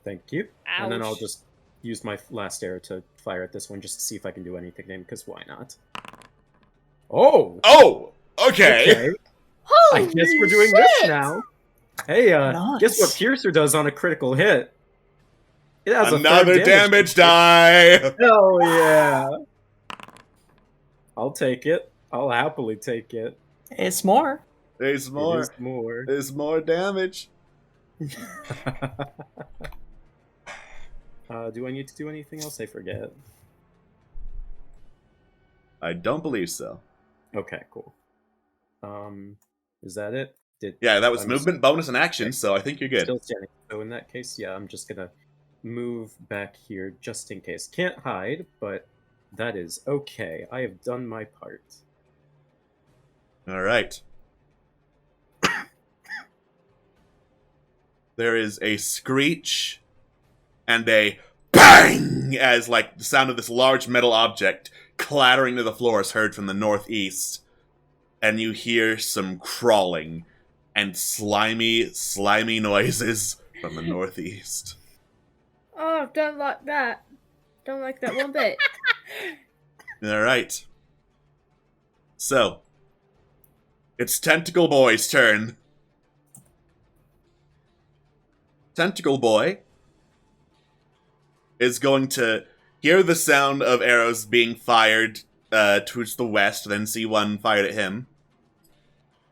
Speaker 2: Thank you. And then I'll
Speaker 5: Ouch.
Speaker 2: just use my last arrow to fire at this one just to see if I can do anything to him, because why not? Oh!
Speaker 7: Oh! Okay!
Speaker 2: I guess we're doing this now. Hey,
Speaker 3: Nice.
Speaker 2: guess what Piercer does on a critical hit? It has
Speaker 7: Another
Speaker 2: a third
Speaker 7: damage die!
Speaker 2: Hell yeah! I'll take it. I'll happily take it.
Speaker 3: It's more.
Speaker 7: There's
Speaker 2: It
Speaker 7: more.
Speaker 2: is more.
Speaker 7: There's more damage.
Speaker 2: Do I need to do anything else? I forget.
Speaker 7: I don't believe so.
Speaker 2: Okay, cool. Is that it?
Speaker 7: Yeah, that was
Speaker 2: I'm
Speaker 7: movement, bonus, and action, so I think you're good.
Speaker 2: Still standing. So in that case, yeah, I'm just gonna move back here just in case. Can't hide, but that is okay. I have done my part.
Speaker 7: Alright. There is a screech and a bang as, like, the sound of this large metal object clattering to the floor is heard from the northeast. And you hear some crawling and slimy noises from the northeast.
Speaker 6: Oh, don't like that. Don't like that one bit.
Speaker 7: Alright. So, it's Tentacle Boy's turn. Tentacle Boy is going to hear the sound of arrows being fired towards the west, then see one fired at him.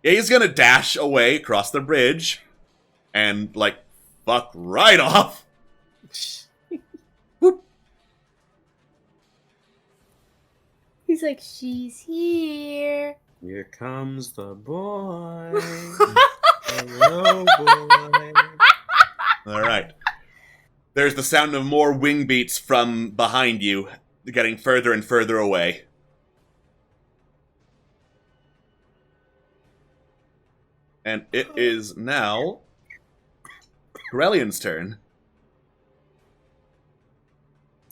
Speaker 7: Yeah, he's gonna dash away across the bridge and, like, fuck right off. Whoop.
Speaker 6: He's like, she's here.
Speaker 2: Here comes the boy. Hello, boy.
Speaker 7: Alright. There's the sound of more wing beats from behind you, getting further and further away. And it is now Corellian's turn.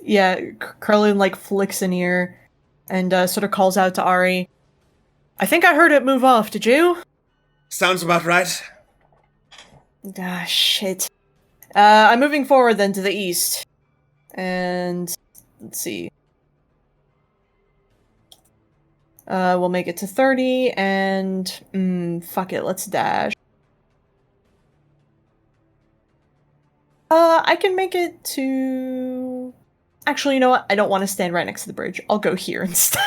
Speaker 3: Yeah, Curlin like flicks an ear and sort of calls out to Ari. I think I heard it move off, did you?
Speaker 7: Sounds about right.
Speaker 3: Ah, shit. I'm moving forward then to the east. And let's see. We'll make it to 30 and fuck it, let's dash. I can make it to actually, you know what? I don't want to stand right next to the bridge. I'll go here instead.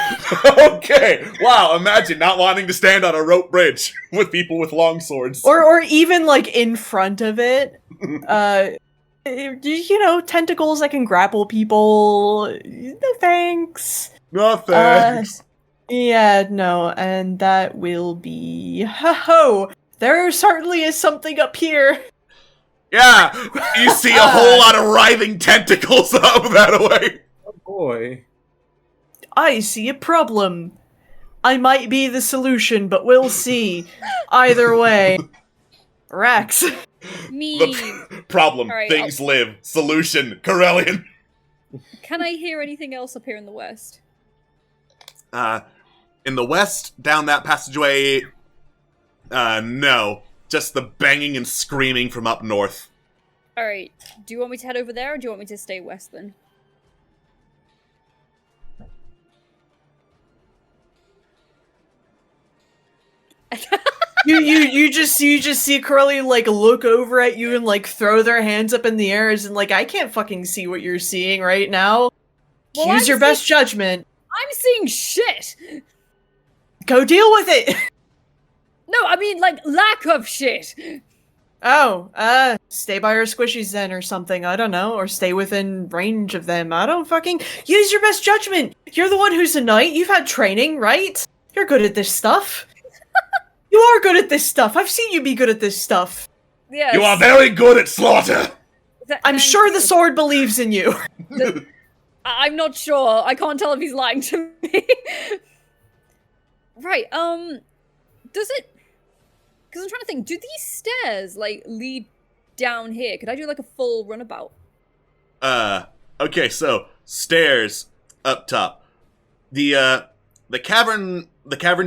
Speaker 7: Okay. Wow, imagine not wanting to stand on a rope bridge with people with long swords.
Speaker 3: or even like in front of it. You know, tentacles that can grapple people. No thanks.
Speaker 7: No thanks.
Speaker 3: Yeah, no, and that will be ho. There certainly is something up here.
Speaker 7: Yeah, you see a whole lot of writhing tentacles up that way.
Speaker 2: Oh boy.
Speaker 3: I see a problem. I might be the solution, but we'll see. Either way. Rex.
Speaker 5: Me.
Speaker 7: The problem,
Speaker 5: All right,
Speaker 7: things live. Solution, Corellian.
Speaker 5: Can I hear anything else up here in the west?
Speaker 7: In the west, down that passageway, no. Just the banging and screaming from up north.
Speaker 5: Alright, do you want me to head over there, or do you want me to stay west then?
Speaker 3: You just see Curly like look over at you and like throw their hands up in the air and like, I can't fucking see what you're seeing right now.
Speaker 5: Well,
Speaker 3: Use your best judgment.
Speaker 5: I'm seeing shit.
Speaker 3: Go deal with it.
Speaker 5: No, I mean like lack of shit.
Speaker 3: Oh, stay by your squishies then or something, I don't know, or stay within range of them. I don't fucking use your best judgment. You're the one who's a knight. You've had training, right? You're good at this stuff. You are good at this stuff. I've seen you be good at this stuff.
Speaker 5: Yes.
Speaker 7: You are very good at slaughter.
Speaker 3: I'm sure the sword believes in you.
Speaker 5: I'm not sure. I can't tell if he's lying to me. Right, does it... Because I'm trying to think, do these stairs, like, lead down here? Could I do, like, a full runabout?
Speaker 7: Okay, so, stairs up top. The cavern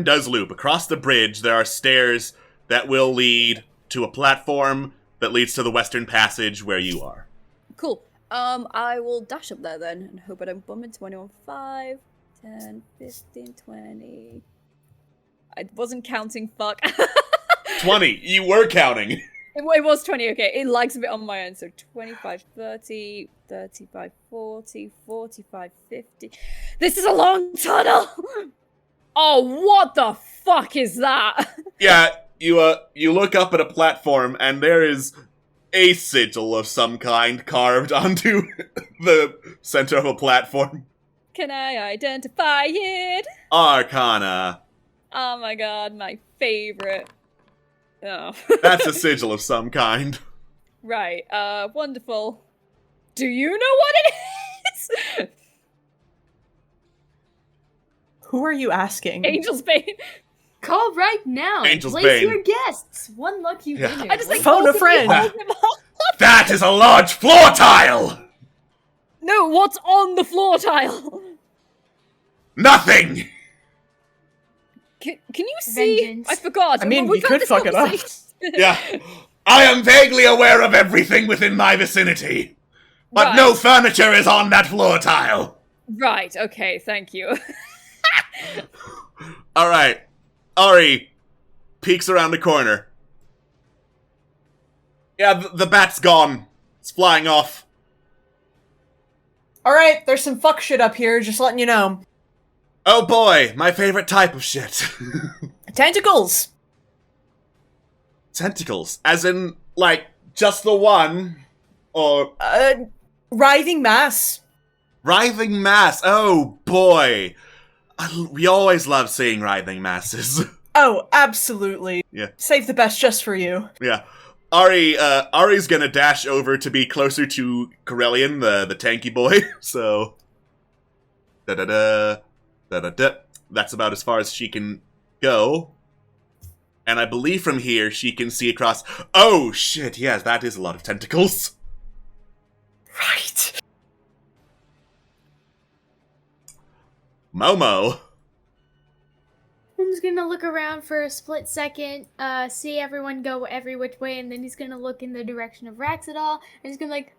Speaker 7: does loop. Across the bridge, there are stairs that will lead to a platform that leads to the western passage where you are.
Speaker 5: Cool. I will dash up there then, and hope I don't bump into anyone. 5, 10, 15, 20... I wasn't counting, fuck.
Speaker 7: 20, you were counting.
Speaker 5: It was 20, okay. It lags a bit on my end, so 25, 30, 35, 40, 45, 50. This is a long tunnel! Oh, what the fuck is that?
Speaker 7: Yeah, you look up at a platform, and there is a sigil of some kind carved onto the center of a platform.
Speaker 5: Can I identify it?
Speaker 7: Arcana.
Speaker 5: Oh my god, my favorite. Oh.
Speaker 7: That's a sigil of some kind.
Speaker 5: Right, wonderful. Do you know what it is?
Speaker 3: Who are you asking?
Speaker 5: Angel's Bane.
Speaker 8: Call right now.
Speaker 7: Angel's
Speaker 8: Place
Speaker 7: Bane.
Speaker 8: your guests. One lucky
Speaker 7: Yeah.
Speaker 8: winner.
Speaker 5: I just like
Speaker 3: Phone a
Speaker 5: openly
Speaker 3: friend.
Speaker 5: hold him up.
Speaker 7: That is a large floor tile!
Speaker 5: No, what's on the floor tile?
Speaker 7: Nothing!
Speaker 5: Can you see?
Speaker 8: Vengeance.
Speaker 5: I forgot.
Speaker 3: I mean,
Speaker 5: We've
Speaker 3: you
Speaker 5: had
Speaker 3: could
Speaker 5: this
Speaker 3: fuck it up.
Speaker 5: conversation.
Speaker 7: Yeah. I am vaguely aware of everything within my vicinity. But
Speaker 5: Right.
Speaker 7: no furniture is on that floor tile.
Speaker 5: Right, okay, thank you.
Speaker 7: Alright. Ari peeks around the corner. Yeah, the bat's gone. It's flying off.
Speaker 3: Alright, there's some fuck shit up here, just letting you know.
Speaker 7: Oh boy, my favorite type of shit.
Speaker 3: Tentacles!
Speaker 7: Tentacles. As in, like, just the one? Or
Speaker 3: Writhing mass.
Speaker 7: writhing mass? Oh boy. We always love seeing writhing masses.
Speaker 3: Oh, absolutely.
Speaker 7: Yeah.
Speaker 3: Save the best just for you.
Speaker 7: Yeah. Ari's gonna dash over to be closer to Corellian, the tanky boy, so... Da-da-da. Da-da-da. That's about as far as she can go. And I believe from here she can see across... Oh, shit, yes, that is a lot of tentacles.
Speaker 3: Right.
Speaker 7: Momo.
Speaker 6: Holmes gonna look around for a split second, see everyone go every which way, and then he's gonna look in the direction of Raxidal, and he's gonna like,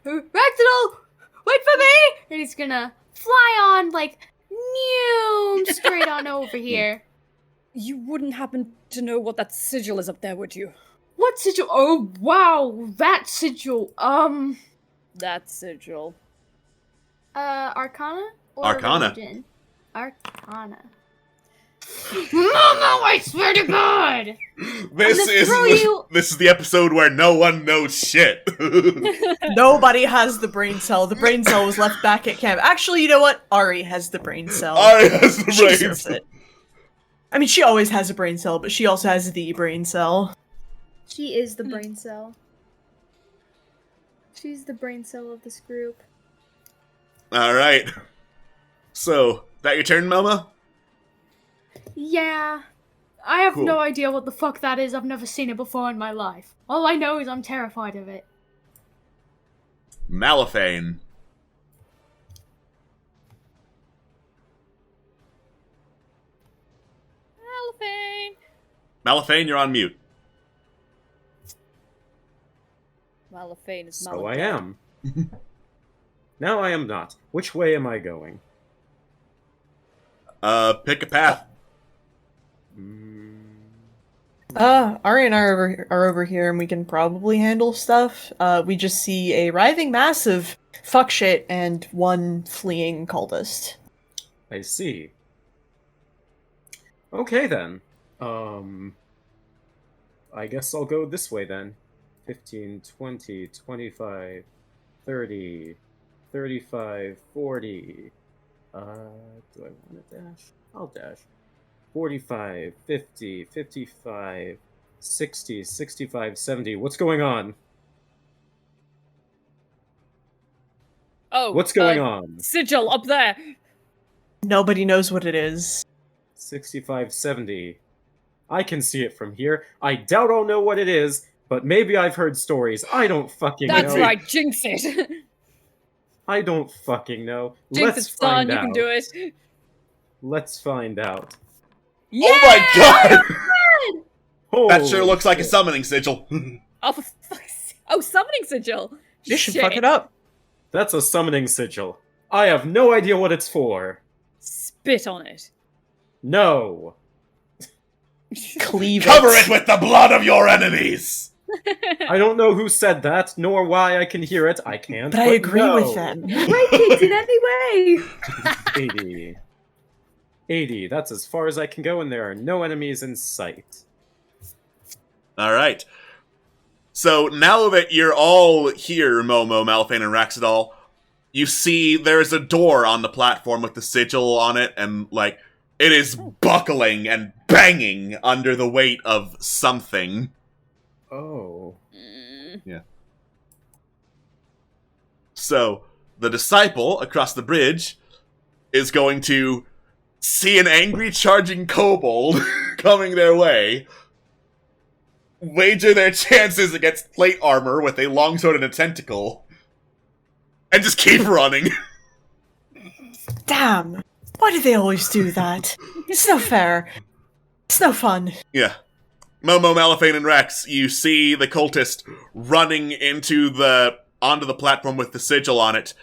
Speaker 6: Raxidal, wait for me! And he's gonna fly on, like, straight on over here.
Speaker 5: You wouldn't happen to know what that sigil is up there, would you?
Speaker 8: What sigil? Oh, wow. That sigil.
Speaker 5: That sigil.
Speaker 6: Arcana? Or
Speaker 7: Arcana.
Speaker 6: Religion? Arcana.
Speaker 8: No, I swear to God.
Speaker 7: This is the episode where no one knows shit.
Speaker 3: Nobody has the brain cell. The brain cell was left back at camp. Actually, you know what? Ari has the brain cell.
Speaker 7: Ari has the
Speaker 3: She
Speaker 7: brain
Speaker 3: deserves
Speaker 7: cell.
Speaker 3: it. I mean, she always has a brain cell, but she also has the brain cell.
Speaker 6: She is the brain cell. She's the brain cell of this group.
Speaker 7: Alright. So, that your turn, Momo?
Speaker 8: Yeah. I have
Speaker 7: Cool.
Speaker 8: no idea what the fuck that is. I've never seen it before in my life. All I know is I'm terrified of it.
Speaker 7: Malifane.
Speaker 5: Malifane!
Speaker 7: Malifane, you're on mute.
Speaker 5: Malifane is
Speaker 2: So I am. Now I am not. Which way am I going?
Speaker 7: Pick a path.
Speaker 3: Ari and I are over here, and we can probably handle stuff. We just see a writhing mass of fuck shit and one fleeing cultist.
Speaker 2: I see. Okay then. I guess I'll go this way then. 15, 20, 25, 30, 35, 40. Do I want to dash? I'll dash. 45, 50, 55, 60, 65, 70. What's going on?
Speaker 5: Oh,
Speaker 2: What's going on?
Speaker 5: Sigil up there.
Speaker 3: Nobody knows what it is.
Speaker 2: 65, 70. I can see it from here. I doubt I'll know what it is, but maybe I've heard stories. I don't fucking know.
Speaker 5: That's right, jinx it.
Speaker 2: I don't fucking know.
Speaker 5: Jinx
Speaker 2: Let's
Speaker 5: it, son,
Speaker 2: find
Speaker 5: you
Speaker 2: out.
Speaker 5: can do it.
Speaker 2: Let's find out.
Speaker 5: Yeah!
Speaker 7: Oh my god! That sure
Speaker 2: Holy
Speaker 7: looks like a
Speaker 2: shit.
Speaker 7: summoning sigil.
Speaker 5: Oh, for fuck's sake. Oh, summoning sigil.
Speaker 3: You should
Speaker 5: Shit.
Speaker 3: fuck it up.
Speaker 2: That's a summoning sigil. I have no idea what it's for.
Speaker 5: Spit on it.
Speaker 2: No.
Speaker 3: Cleave
Speaker 7: Cover it with the blood of your enemies!
Speaker 2: I don't know who said that, nor why I can hear it. I can't.
Speaker 3: But I agree
Speaker 2: no.
Speaker 3: with them.
Speaker 5: Break it in any way.
Speaker 2: 80. 80. That's as far as I can go, and there are no enemies in sight.
Speaker 7: Alright. So now that you're all here, Momo, Malphane, and Raxidal, you see there's a door on the platform with the sigil on it, and, like, it is buckling and banging under the weight of something.
Speaker 2: Oh.
Speaker 7: So, the disciple across the bridge is going to see an angry charging kobold coming their way, wager their chances against plate armor with a longsword and a tentacle, and just keep running.
Speaker 3: Damn. Why do they always do that? It's no fair. It's no fun.
Speaker 7: Yeah. Momo, Malphane, and Rex, you see the cultist running onto the platform with the sigil on it,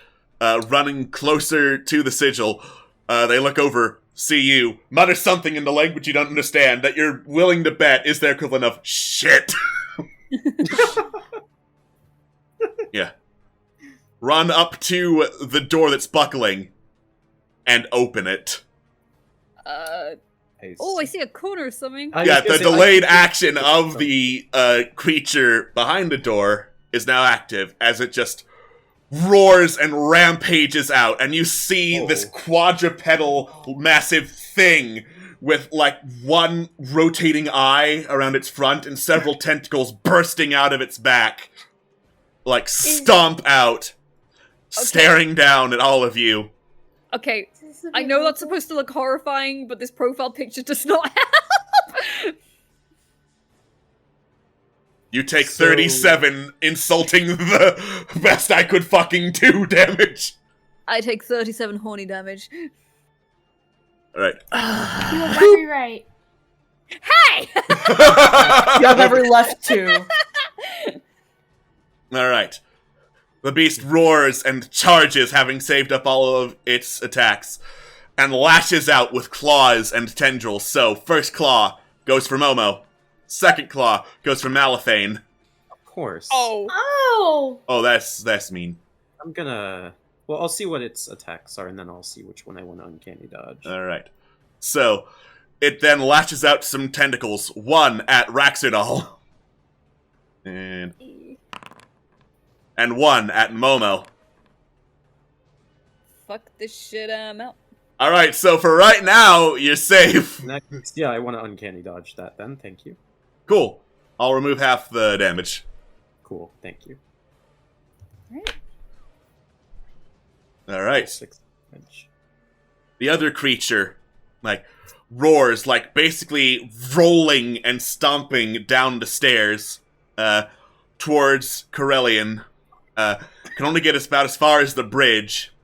Speaker 7: running closer to the sigil. They look over, see you, mutter something in the language you don't understand that you're willing to bet is their equivalent of shit. Yeah. Run up to the door that's buckling and open it.
Speaker 5: Oh, I see a corner or something.
Speaker 7: Yeah, the delayed action of the creature behind the door is now active as it just roars and rampages out, and you see this quadrupedal massive thing with, like, one rotating eye around its front and several tentacles bursting out of its back, like, stomp out, staring down at all of you.
Speaker 5: Okay, I know that's supposed to look horrifying, but this profile picture does not help.
Speaker 7: You take 37 insulting the best I could fucking do damage.
Speaker 5: I take 37 horny damage.
Speaker 7: Alright.
Speaker 8: You were very right.
Speaker 5: Hey!
Speaker 3: Y'all never left to.
Speaker 7: Alright. The beast roars and charges, having saved up all of its attacks, and lashes out with claws and tendrils. So, first claw goes for Momo. Second claw goes for Malphane.
Speaker 2: Of course.
Speaker 6: Oh!
Speaker 7: Oh, that's mean.
Speaker 2: I'm gonna... Well, I'll see what its attacks are, and then I'll see which one I want to uncanny dodge.
Speaker 7: Alright. So, it then lashes out some tentacles. One at Raxidal. And one at Momo.
Speaker 5: Fuck this shit, I'm out.
Speaker 7: Alright, so for right now, you're safe.
Speaker 2: Next, yeah, I want to uncanny dodge that then, thank you.
Speaker 7: Cool. I'll remove half the damage.
Speaker 2: Cool, thank you.
Speaker 7: Alright.
Speaker 2: 6 damage.
Speaker 7: The other creature, like, roars, like, basically rolling and stomping down the stairs, towards Corellian. Can only get us about as far as the bridge.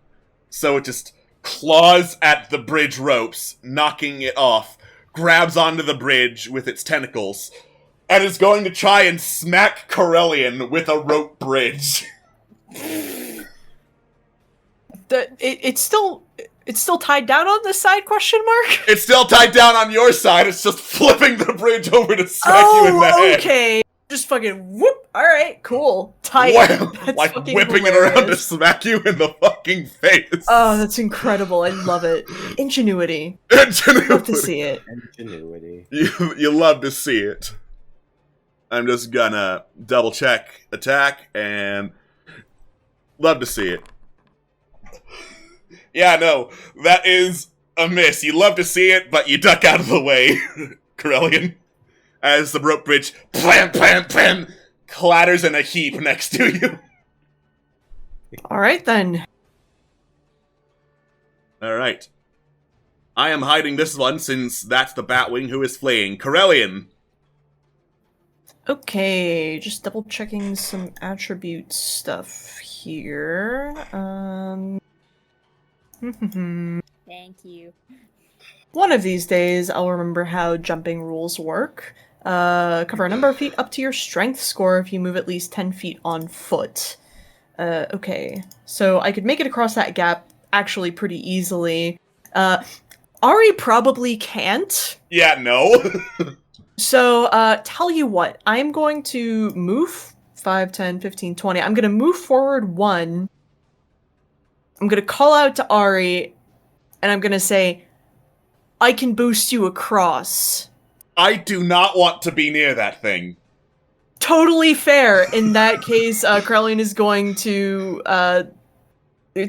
Speaker 7: So it just claws at the bridge ropes, knocking it off, grabs onto the bridge with its tentacles, and is going to try and smack Corellian with a rope bridge.
Speaker 3: It's still... It's still tied down on this side, question mark?
Speaker 7: It's still tied down on your side, it's just flipping the bridge over to smack you in the head.
Speaker 3: Okay. Just fucking whoop. Alright, cool. Tight.
Speaker 7: Wow,
Speaker 3: That's
Speaker 7: like
Speaker 3: fucking
Speaker 7: whipping it around to
Speaker 3: hilarious.
Speaker 7: smack you in the fucking face.
Speaker 3: Oh, that's incredible. I love it. Ingenuity.
Speaker 7: Ingenuity.
Speaker 3: Love to see it.
Speaker 2: Ingenuity.
Speaker 7: You love to see it. I'm just gonna double check attack and love to see it. Yeah, no, that is a miss. You love to see it, but you duck out of the way, Corellian. As the rope bridge, plam, plam, plam, clatters in a heap next to you.
Speaker 3: Alright then.
Speaker 7: Alright. I am hiding this one since that's the Batwing who is fleeing. Corellian.
Speaker 3: Okay, just double checking some attribute stuff here.
Speaker 5: Thank you.
Speaker 3: One of these days, I'll remember how jumping rules work. Cover a number of feet up to your strength score if you move at least 10 feet on foot. Okay. So I could make it across that gap actually pretty easily. Ari probably can't.
Speaker 7: Yeah, no.
Speaker 3: So, tell you what. I'm going to move 5, 10, 15, 20. I'm going to move forward 1. I'm going to call out to Ari, and I'm going to say, I can boost you across.
Speaker 7: I do not want to be near that thing.
Speaker 3: Totally fair. In that case, Krellian is going to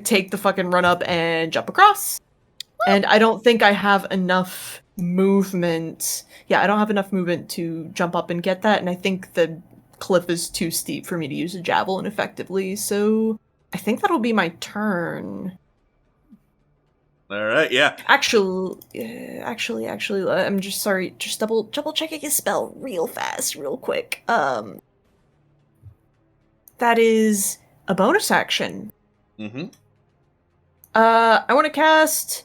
Speaker 3: take the fucking run up and jump across. And I don't think I have enough movement. Yeah, I don't have enough movement to jump up and get that, and I think the cliff is too steep for me to use a javelin effectively, so I think that'll be my turn.
Speaker 7: Alright, yeah.
Speaker 3: Actually, I'm just sorry, just double checking his spell real fast, real quick. That is a bonus action.
Speaker 7: Mm-hmm.
Speaker 3: I want to cast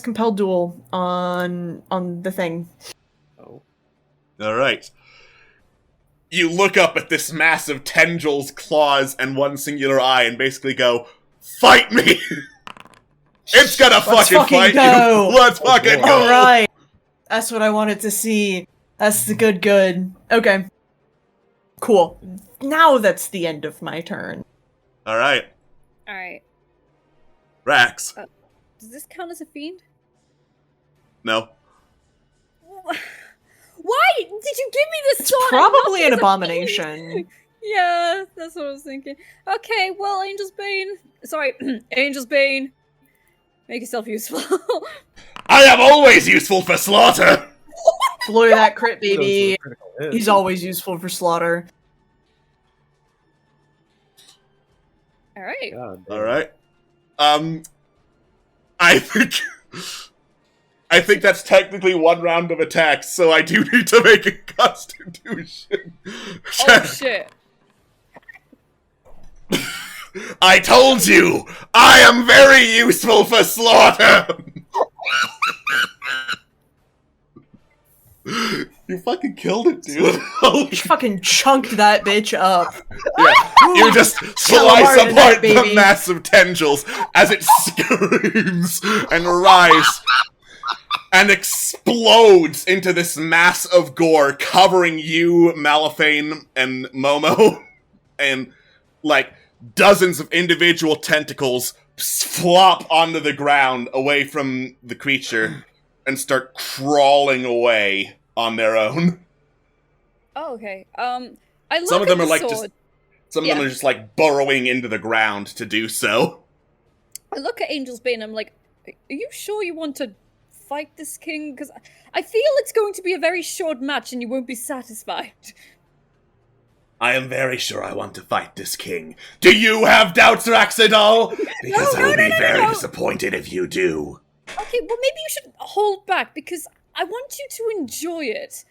Speaker 3: Compel Duel on the thing.
Speaker 2: Oh.
Speaker 7: Alright. You look up at this massive tendrils, claws, and one singular eye and basically go, fight me! It's gonna fucking fight
Speaker 3: go.
Speaker 7: you! Let's fucking go!
Speaker 3: Alright! That's what I wanted to see. That's the good. Okay. Cool. Now that's the end of my turn.
Speaker 7: Alright.
Speaker 5: Alright.
Speaker 7: Rax.
Speaker 5: Does this count as a fiend?
Speaker 7: No.
Speaker 5: Why did you give me this
Speaker 3: It's
Speaker 5: sword?
Speaker 3: probably an
Speaker 5: As a
Speaker 3: abomination.
Speaker 5: fiend? Yeah, that's what I was thinking. Okay, well, Angel's Bane. Sorry, Angel's Bane. Make yourself useful.
Speaker 7: I am always useful for slaughter!
Speaker 3: Floor that crit, baby.
Speaker 2: Critical hit.
Speaker 3: He's always useful for slaughter.
Speaker 5: Alright.
Speaker 2: God damn.
Speaker 7: Alright. I think that's technically one round of attacks, so I do need to make a Constitution
Speaker 5: Oh
Speaker 7: check.
Speaker 5: shit.
Speaker 7: I told you! I am very useful for slaughter! You fucking killed it, dude. Holy
Speaker 3: You fucking chunked that bitch up.
Speaker 7: yeah. You just
Speaker 3: Calamari
Speaker 7: slice
Speaker 3: to that,
Speaker 7: apart the
Speaker 3: baby.
Speaker 7: massive tendrils as it screams and writhes and explodes into this mass of gore, covering you, Malifane, and Momo, and like dozens of individual tentacles flop onto the ground away from the creature and start crawling away on their own.
Speaker 5: Oh, okay. I look
Speaker 7: Some of
Speaker 5: at
Speaker 7: them are
Speaker 5: the
Speaker 7: like
Speaker 5: sword.
Speaker 7: just some of them are just like burrowing into the ground to do so.
Speaker 5: I look at Angel's Bane and I'm like, are you sure you want to fight this king? Because I feel it's going to be a very short match and you won't be satisfied.
Speaker 7: I am very sure I want to fight this king. Do you have doubts, Raxidal? Because I will be very disappointed if you do.
Speaker 5: Okay, well maybe you should hold back because I want you to enjoy it.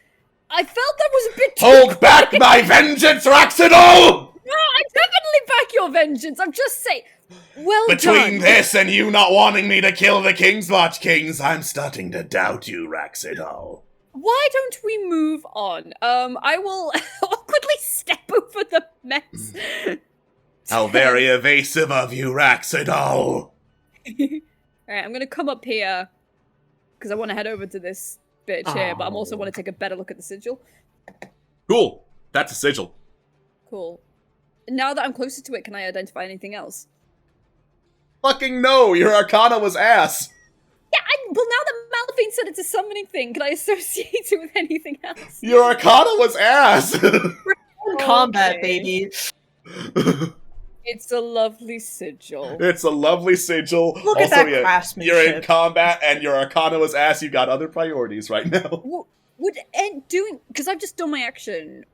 Speaker 5: I felt that was a bit too
Speaker 7: Hold back
Speaker 5: quick.
Speaker 7: my vengeance, Raxidal!
Speaker 5: No, I definitely back your vengeance. I'm just saying, well
Speaker 7: Between
Speaker 5: done.
Speaker 7: this and you not wanting me to kill the King's Watch Kings, I'm starting to doubt you, Raxidal.
Speaker 5: Why don't we move on? I will awkwardly step over the mess.
Speaker 7: How very evasive of you, Raxidol!
Speaker 5: Alright, I'm gonna come up here, because I want to head over to this bitch here, but I also want to take a better look at the sigil.
Speaker 7: Cool. That's a sigil.
Speaker 5: Cool. Now that I'm closer to it, can I identify anything else?
Speaker 7: Fucking no! Your Arcana was ass!
Speaker 5: Yeah, well, now that Malphine said it's a summoning thing, can I associate it with anything else?
Speaker 7: Your Arcana was ass!
Speaker 3: Combat, baby.
Speaker 5: It's a lovely sigil.
Speaker 7: It's a lovely sigil.
Speaker 3: Look at that craftsmanship.
Speaker 7: You're in combat and your Arcana was ass. You got other priorities right now.
Speaker 5: Because I've just done my action,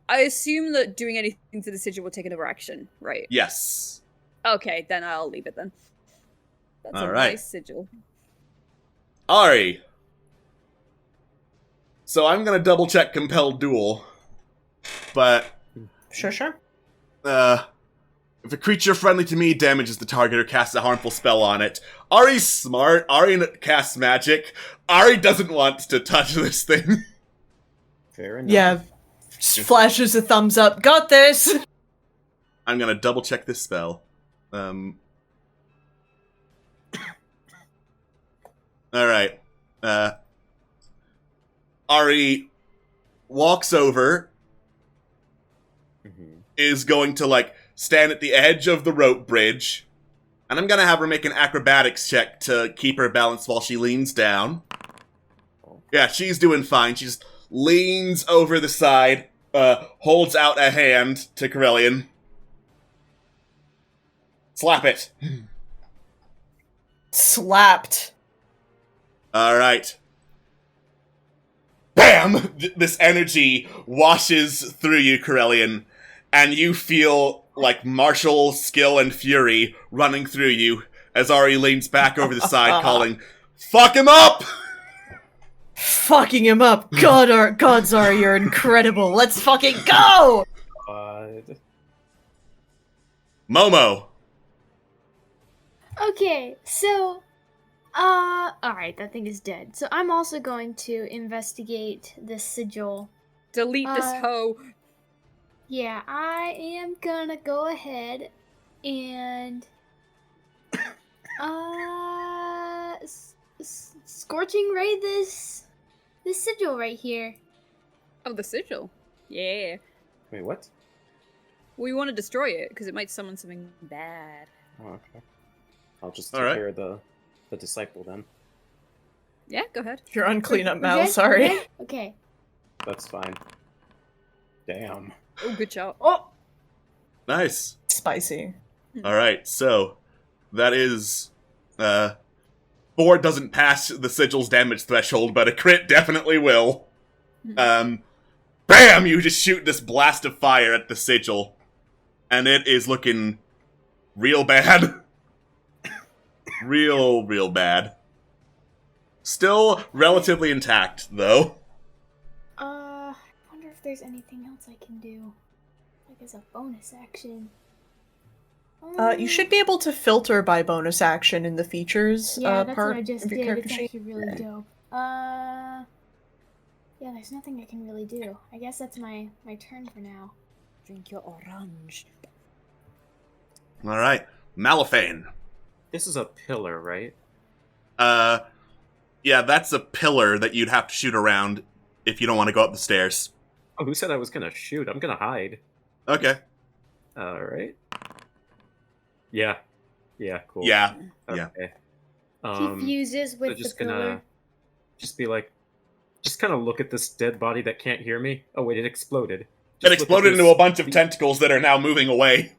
Speaker 5: I assume that doing anything to the sigil will take another action, right?
Speaker 7: Yes.
Speaker 5: Okay, then I'll leave it then. That's
Speaker 7: All
Speaker 5: a
Speaker 7: right.
Speaker 5: nice sigil.
Speaker 7: Ari. So I'm gonna double check Compelled Duel. But,
Speaker 3: Sure.
Speaker 7: if a creature friendly to me damages the target or casts a harmful spell on it, Ari's smart. Ari casts magic. Ari doesn't want to touch this thing.
Speaker 2: Fair enough.
Speaker 3: Yeah. Just flashes a thumbs up. Got this!
Speaker 7: I'm gonna double check this spell. Alright. Ari walks over, is going to, like, stand at the edge of the rope bridge, and I'm gonna have her make an acrobatics check to keep her balanced while she leans down. Yeah, she's doing fine. She just leans over the side, holds out a hand to Corellian. Slap it.
Speaker 3: Slapped.
Speaker 7: Alright. BAM! This energy washes through you, Corellian, and you feel like martial skill and fury running through you as Ari leans back over the side calling, "Fuck him up!"
Speaker 3: Fucking him up. God, Zara, you're incredible. Let's fucking go!
Speaker 7: Momo.
Speaker 6: Okay, so, alright, that thing is dead. So I'm also going to investigate this sigil.
Speaker 5: Delete this hoe.
Speaker 6: Yeah, I am gonna go ahead and, scorching ray this sigil right here.
Speaker 5: Oh, the sigil? Yeah.
Speaker 2: Wait, what?
Speaker 5: We want to destroy it, because it might summon something bad.
Speaker 2: Oh, okay. I'll just
Speaker 7: All
Speaker 2: take
Speaker 7: right.
Speaker 2: care of the disciple then.
Speaker 5: Yeah, go ahead.
Speaker 3: You're on cleanup,
Speaker 6: You
Speaker 3: Mal,
Speaker 6: guys
Speaker 3: sorry.
Speaker 6: okay? Okay.
Speaker 2: That's fine. Damn.
Speaker 5: Oh, good shot.
Speaker 6: Oh!
Speaker 7: Nice.
Speaker 3: Spicy.
Speaker 7: Alright, so that is 4 doesn't pass the sigil's damage threshold, but a crit definitely will. BAM! You just shoot this blast of fire at the sigil, and it is looking real bad. real bad. Still relatively intact, though.
Speaker 6: I wonder if there's anything else I can do. Like as a bonus action.
Speaker 3: You should be able to filter by bonus action in the features
Speaker 6: Yeah, that's
Speaker 3: part
Speaker 6: what I just
Speaker 3: of your
Speaker 6: did.
Speaker 3: character
Speaker 6: It's
Speaker 3: sheet.
Speaker 6: actually really dope. Yeah, there's nothing I can really do. I guess that's my turn for now.
Speaker 5: Drink your orange.
Speaker 7: Alright, Malifane.
Speaker 2: This is a pillar, right?
Speaker 7: Yeah, that's a pillar that you'd have to shoot around if you don't want to go up the stairs.
Speaker 2: Oh, who said I was gonna shoot? I'm gonna hide.
Speaker 7: Okay.
Speaker 2: Alright. Yeah. Yeah, cool.
Speaker 7: Yeah.
Speaker 2: Okay.
Speaker 6: He fuses with
Speaker 2: so just
Speaker 6: the pillar.
Speaker 2: gonna just be like, just kind of look at this dead body that can't hear me. Oh wait, it exploded.
Speaker 7: It
Speaker 2: Just look at
Speaker 7: exploded
Speaker 2: this-
Speaker 7: into a bunch of tentacles that are now moving away.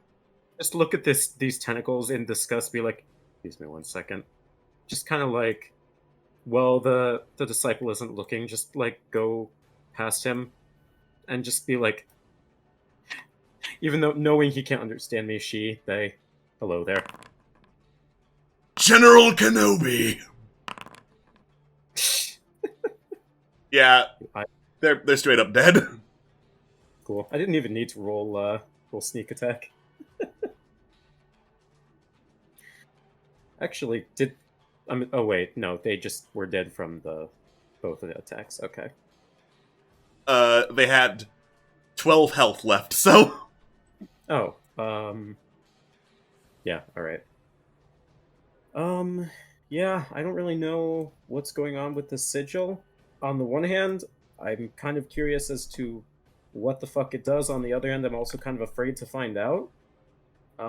Speaker 2: Just look at these tentacles in disgust. Be like, excuse me one second. Just kind of like, well, the disciple isn't looking. Just like go past him, and just be like, even though knowing he can't understand me, they, hello there.
Speaker 7: General Kenobi. Yeah, they're straight up dead.
Speaker 2: Cool. I didn't even need to roll sneak attack. Actually, oh wait, no, they just were dead from both of the attacks. Okay.
Speaker 7: They had 12 health left, so
Speaker 2: Oh, Yeah, alright. Yeah, I don't really know what's going on with the sigil. On the one hand, I'm kind of curious as to what the fuck it does. On the other hand, I'm also kind of afraid to find out. I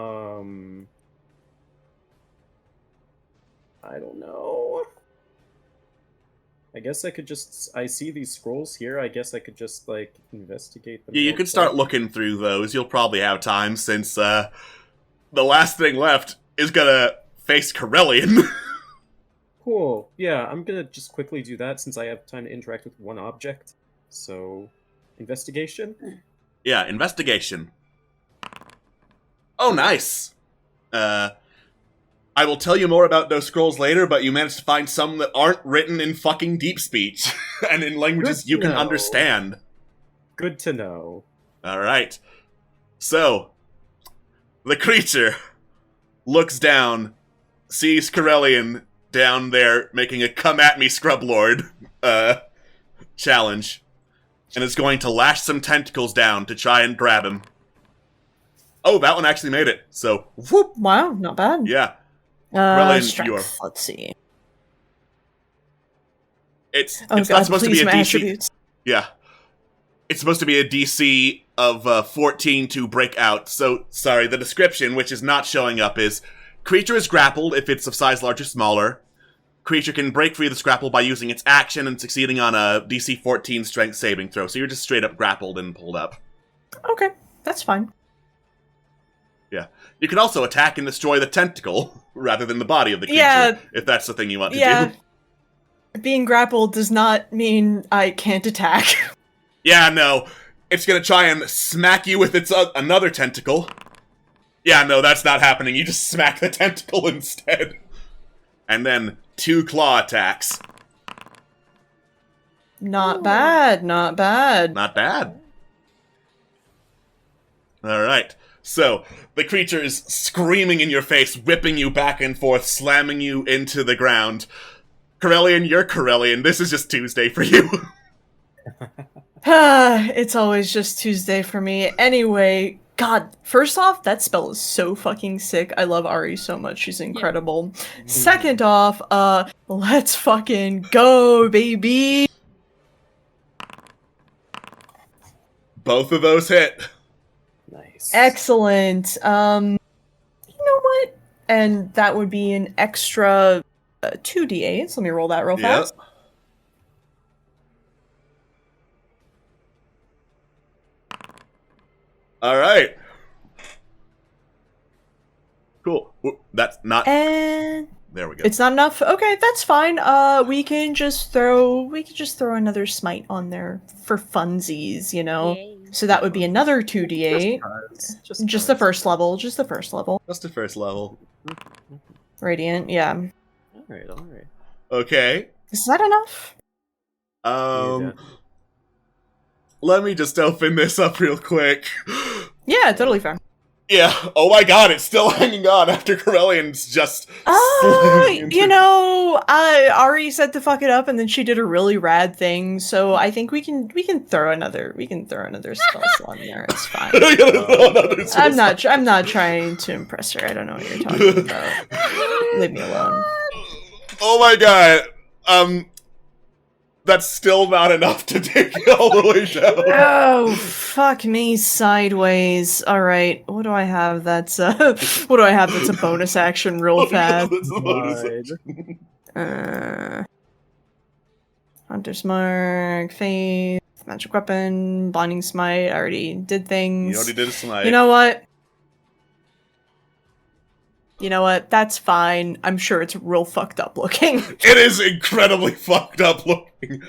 Speaker 2: don't know. I guess I could just... I see these scrolls here, I guess I could just, like, investigate them.
Speaker 7: Yeah, you
Speaker 2: real
Speaker 7: could start
Speaker 2: quick.
Speaker 7: looking through those. You'll probably have time, since the last thing left is gonna face Corellian.
Speaker 2: Cool. Yeah, I'm gonna just quickly do that since I have time to interact with one object. So, investigation?
Speaker 7: Yeah, investigation. Oh, nice. I will tell you more about those scrolls later, but you managed to find some that aren't written in fucking deep speech and in languages
Speaker 2: Good
Speaker 7: you
Speaker 2: to
Speaker 7: can
Speaker 2: know.
Speaker 7: understand.
Speaker 2: Good to know.
Speaker 7: Alright. So, the creature looks down, sees Corellian down there making a come at me scrub lord challenge, and is going to lash some tentacles down to try and grab him. Oh, that one actually made it. So, whoop!
Speaker 3: Wow, not bad.
Speaker 7: Yeah. Corellian,
Speaker 3: Strength.
Speaker 7: you are.
Speaker 3: Let's see.
Speaker 7: It's
Speaker 3: Oh
Speaker 7: not
Speaker 3: god,
Speaker 7: supposed to
Speaker 3: please,
Speaker 7: be a
Speaker 3: my
Speaker 7: DC.
Speaker 3: attributes.
Speaker 7: Yeah. It's supposed to be a DC of 14 to break out. So, sorry, the description, which is not showing up, is creature is grappled if it's of size large or smaller. Creature can break free of this grapple by using its action and succeeding on a DC 14 strength saving throw. So you're just straight up grappled and pulled up.
Speaker 3: Okay, that's fine.
Speaker 7: Yeah. You can also attack and destroy the tentacle rather than the body of the creature,
Speaker 3: Yeah.
Speaker 7: if that's the thing you want to
Speaker 3: Yeah.
Speaker 7: do.
Speaker 3: Being grappled does not mean I can't attack.
Speaker 7: Yeah, no. It's gonna try and smack you with its another tentacle. Yeah, no, that's not happening. You just smack the tentacle instead. And then 2 claw attacks.
Speaker 3: Not bad, not bad.
Speaker 7: Not bad. Alright. So, the creature is screaming in your face, whipping you back and forth, slamming you into the ground. Corellian, you're Corellian. This is just Tuesday for you.
Speaker 3: It's always just Tuesday for me. Anyway, God, first off, that spell is so fucking sick. I love Ari so much. She's incredible. Second off, let's fucking go, baby.
Speaker 7: Both of those hit.
Speaker 2: Nice.
Speaker 3: Excellent. You know what? And that would be an extra 2d8s. Let me roll that real
Speaker 7: Yep.
Speaker 3: fast.
Speaker 7: Alright. Cool. That's not...
Speaker 3: And
Speaker 7: There we go.
Speaker 3: it's not enough. Okay, that's fine. We can just throw another smite on there for funsies, you know.
Speaker 5: Yay.
Speaker 3: So that would be another 2d8. Just the
Speaker 2: cause.
Speaker 3: first level. Just the first level.
Speaker 7: That's the first level.
Speaker 3: Radiant. Yeah.
Speaker 2: Alright, alright.
Speaker 7: Okay.
Speaker 3: Is that enough?
Speaker 2: Yeah.
Speaker 7: Let me just open this up real quick.
Speaker 3: Yeah, totally fair.
Speaker 7: Yeah. Oh my god, it's still hanging on after Corellian's just... slamming into-
Speaker 3: You know, Ari said to fuck it up, and then she did a really rad thing. So I think we can throw another spell slot in there. It's fine. I'm not trying to impress her. I don't know what you're talking about. Leave me alone.
Speaker 7: Oh my god. That's still not enough to take it all the way down.
Speaker 3: Oh, fuck me sideways. All right, what do I have? That's what do I have? That's a bonus action, real fast.
Speaker 7: That's the bonus action.
Speaker 3: Hunter's Mark, Faith, Magic Weapon, Blinding Smite. I already did things.
Speaker 7: You already did a smite.
Speaker 3: You know what? That's fine. I'm sure it's real fucked up looking.
Speaker 7: It is incredibly fucked up looking.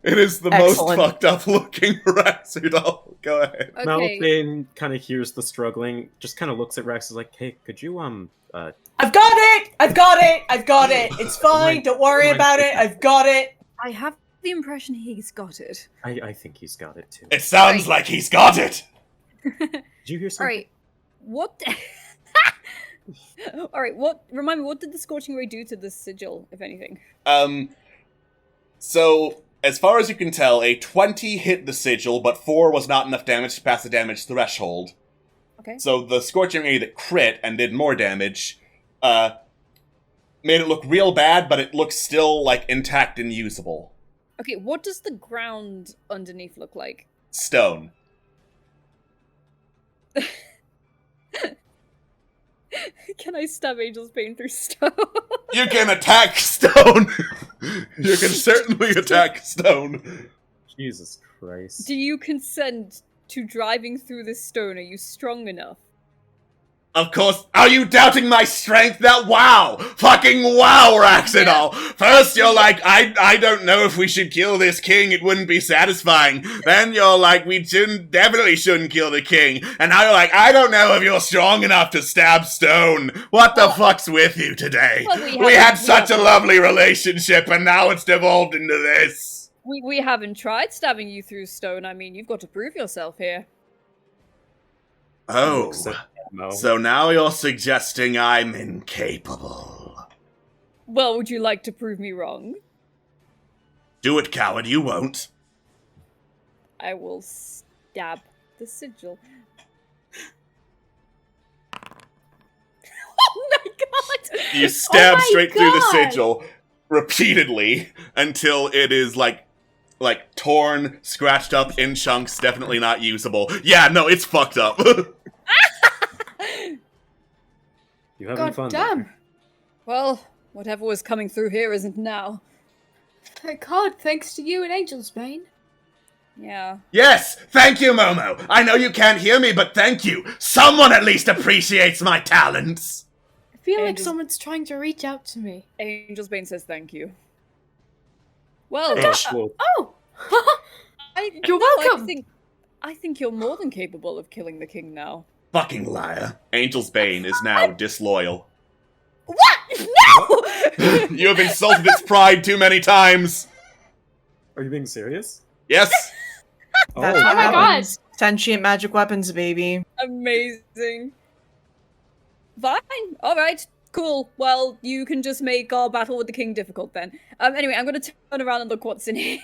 Speaker 7: It is the
Speaker 3: Excellent.
Speaker 7: most fucked up looking Raxodol. Go ahead.
Speaker 5: Okay.
Speaker 2: Malphane kind of hears the struggling, just kind of looks at Rex, is like, hey, could you,
Speaker 3: I've got it! It's fine. Don't worry about it. I've got it.
Speaker 5: I have the impression he's got it.
Speaker 2: I think he's got it too.
Speaker 7: It sounds like he's got it.
Speaker 2: Did you hear something?
Speaker 5: Alright. What? Alright, remind me, what did the Scorching Ray do to the sigil, if anything?
Speaker 7: So, as far as you can tell, a 20 hit the sigil, but 4 was not enough damage to pass the damage threshold.
Speaker 5: Okay.
Speaker 7: So the Scorching Ray that crit and did more damage made it look real bad, but it looks still, like, intact and usable.
Speaker 5: Okay, what does the ground underneath look like?
Speaker 7: Stone.
Speaker 5: Can I stab Angel's Bane through stone?
Speaker 7: You can attack stone! You can certainly attack stone.
Speaker 2: Jesus Christ.
Speaker 5: Do you consent to driving through this stone? Are you strong enough?
Speaker 7: Of course, are you doubting my strength? That wow! Fucking wow, Raxidol! First you're like, I don't know if we should kill this king, it wouldn't be satisfying. Then you're like, we definitely shouldn't kill the king. And now you're like, I don't know if you're strong enough to stab stone. What the fuck's with you today?
Speaker 5: Well,
Speaker 7: we had such a lovely relationship and now it's devolved into this.
Speaker 5: We haven't tried stabbing you through stone. I mean, you've got to prove yourself here.
Speaker 7: Oh.
Speaker 2: No.
Speaker 7: So now you're suggesting I'm incapable.
Speaker 5: Well, would you like to prove me wrong?
Speaker 7: Do it, coward, you won't.
Speaker 5: I will stab the sigil. Oh my god!
Speaker 7: You stab
Speaker 8: my
Speaker 7: straight through the
Speaker 8: God!
Speaker 7: sigil repeatedly until it is like torn, scratched up in chunks, definitely not usable. Yeah, no, it's fucked up.
Speaker 2: You having fun?
Speaker 8: God damn.
Speaker 2: there?
Speaker 5: Well, whatever was coming through here isn't now.
Speaker 8: Thank God, thanks to you and Angel's Bane.
Speaker 5: Yeah.
Speaker 7: Yes, thank you, Momo. I know you can't hear me, but thank you. Someone at least appreciates my talents.
Speaker 8: I feel like
Speaker 5: Angel's-
Speaker 8: someone's trying to reach out to me.
Speaker 5: Angel's Bane says thank you. Well,
Speaker 2: Well,
Speaker 8: Oh! You're welcome!
Speaker 5: I think you're more than capable of killing the king now.
Speaker 7: Fucking liar. Angel's Bane is now disloyal.
Speaker 5: What? No!
Speaker 7: You have insulted its pride too many times.
Speaker 2: are you being serious?
Speaker 7: Yes.
Speaker 3: That's
Speaker 2: Oh,
Speaker 3: what
Speaker 8: my God.
Speaker 3: happens. Sentient magic weapons, baby.
Speaker 5: Amazing. Fine. Alright. Cool. Well, you can just make our battle with the king difficult then. Anyway, I'm gonna turn around and look what's in here.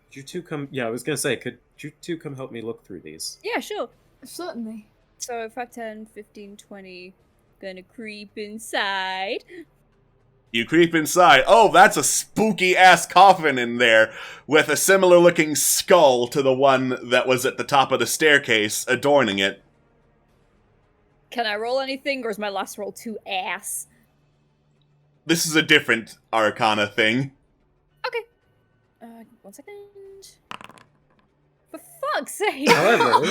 Speaker 2: Could you two come? Yeah, I was gonna say, could you two come help me look through these?
Speaker 5: Yeah, sure.
Speaker 8: Certainly.
Speaker 5: So 5, 10, 15, 20. Gonna creep inside.
Speaker 7: You creep inside. Oh, that's a spooky-ass coffin in there, with a similar-looking skull to the one that was at the top of the staircase, adorning it.
Speaker 5: Can I roll anything, or is my last roll too ass?
Speaker 7: This is a different Arcana thing.
Speaker 5: Okay. 1 second. For fuck's sake!
Speaker 2: However,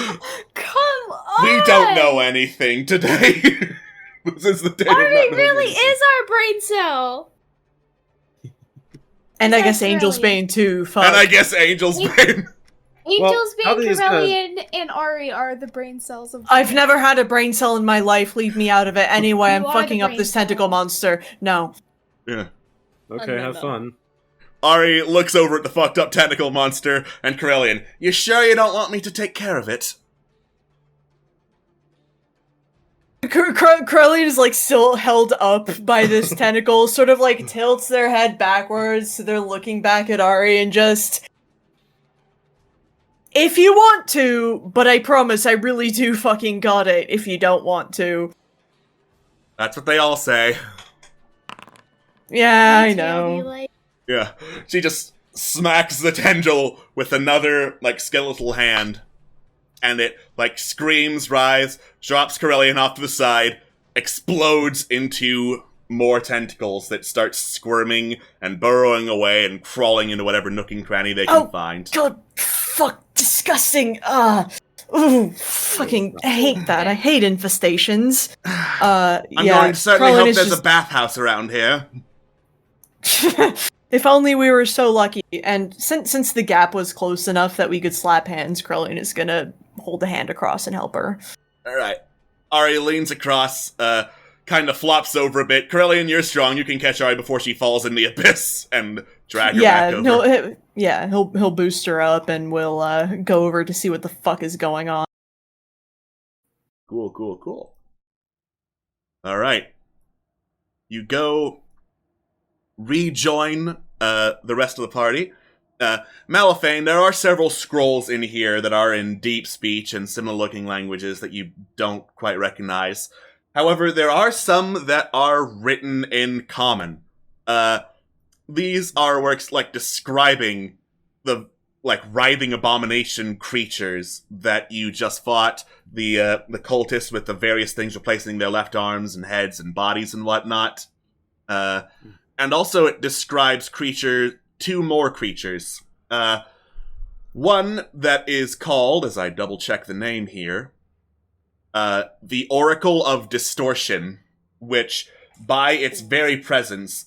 Speaker 8: Come on!
Speaker 7: We don't know anything today. This is the day of
Speaker 8: Ari
Speaker 7: not knowing
Speaker 8: really
Speaker 7: anything.
Speaker 8: is our brain cell!
Speaker 3: And I
Speaker 8: That's
Speaker 3: guess Angel's
Speaker 8: brilliant.
Speaker 3: Bane too. Fuck.
Speaker 7: And I guess Angel's Bane.
Speaker 8: Angel's
Speaker 2: how
Speaker 8: Bane,
Speaker 2: these
Speaker 8: Corellian, and Ari are the brain cells of
Speaker 3: I've never had a brain cell in my life. Leave me out of it. Anyway,
Speaker 8: You
Speaker 3: I'm
Speaker 8: are the
Speaker 3: fucking up
Speaker 8: brain
Speaker 3: this tentacle
Speaker 8: cell.
Speaker 3: monster. No.
Speaker 7: Yeah.
Speaker 2: okay, have
Speaker 5: no.
Speaker 2: fun.
Speaker 7: Ari looks over at the fucked up tentacle monster, and Corellian, you sure you don't want me to take care of it?
Speaker 3: Crowley is like still held up by this tentacle, sort of like tilts their head backwards so they're looking back at Ari and just. If you want to, but I promise I really do fucking got it if you don't want to.
Speaker 7: That's what they all say.
Speaker 3: Yeah, I
Speaker 8: Be
Speaker 3: know.
Speaker 8: like,
Speaker 7: Yeah. She just smacks the tendril with another, like, skeletal hand. And it, like, screams, writhes, drops Corellian off to the side, explodes into more tentacles that start squirming and burrowing away and crawling into whatever nook and cranny they can find.
Speaker 3: God, fuck, disgusting. Ooh, fucking, I hate that. I hate infestations.
Speaker 7: I'm
Speaker 3: yeah,
Speaker 7: going to certainly
Speaker 3: Crowley
Speaker 7: hope
Speaker 3: is
Speaker 7: there's
Speaker 3: just-
Speaker 7: a bathhouse around here.
Speaker 3: If only we were so lucky. And since the gap was close enough that we could slap hands, Krillin is gonna hold a hand across and help her.
Speaker 7: Alright. Ari leans across, kind of flops over a bit. Corellian, you're strong. You can catch Ari before she falls in the abyss and drag her back over.
Speaker 3: He'll boost her up and we'll go over to see what the fuck is going on.
Speaker 7: Cool. Alright. You go rejoin the rest of the party, Malifane, there are several scrolls in here that are in deep speech and similar-looking languages that you don't quite recognize. However, there are some that are written in common. These are works like describing the writhing abomination creatures that you just fought, the cultists with the various things replacing their left arms and heads and bodies and whatnot. And also it describes two more creatures. One that is called, as I double check the name here, the Oracle of Distortion, which, by its very presence,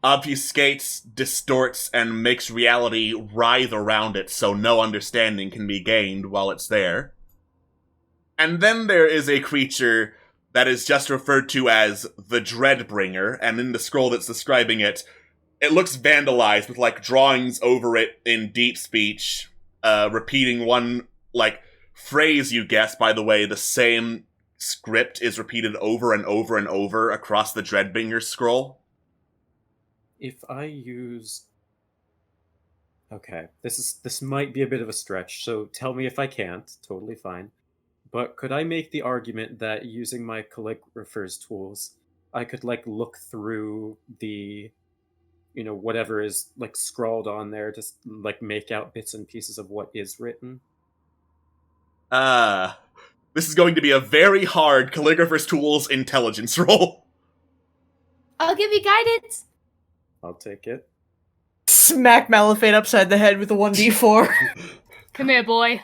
Speaker 7: obfuscates, distorts, and makes reality writhe around it so no understanding can be gained while it's there. And then there is a creature that is just referred to as the Dreadbringer, and in the scroll that's describing it, it looks vandalized with, drawings over it in deep speech, repeating one, phrase you guess, by the way, the same script is repeated over and over and over across the Dreadbringer scroll.
Speaker 2: If I use... Okay, this might be a bit of a stretch, so tell me if I can't. Totally fine. But could I make the argument that using my calligrapher's tools, I could, look through the, whatever is, scrawled on there to, make out bits and pieces of what is written?
Speaker 7: This is going to be a very hard calligrapher's tools intelligence roll.
Speaker 6: I'll give you guidance.
Speaker 2: I'll take it.
Speaker 3: Smack Malifate upside the head with a 1d4.
Speaker 8: Come here, boy.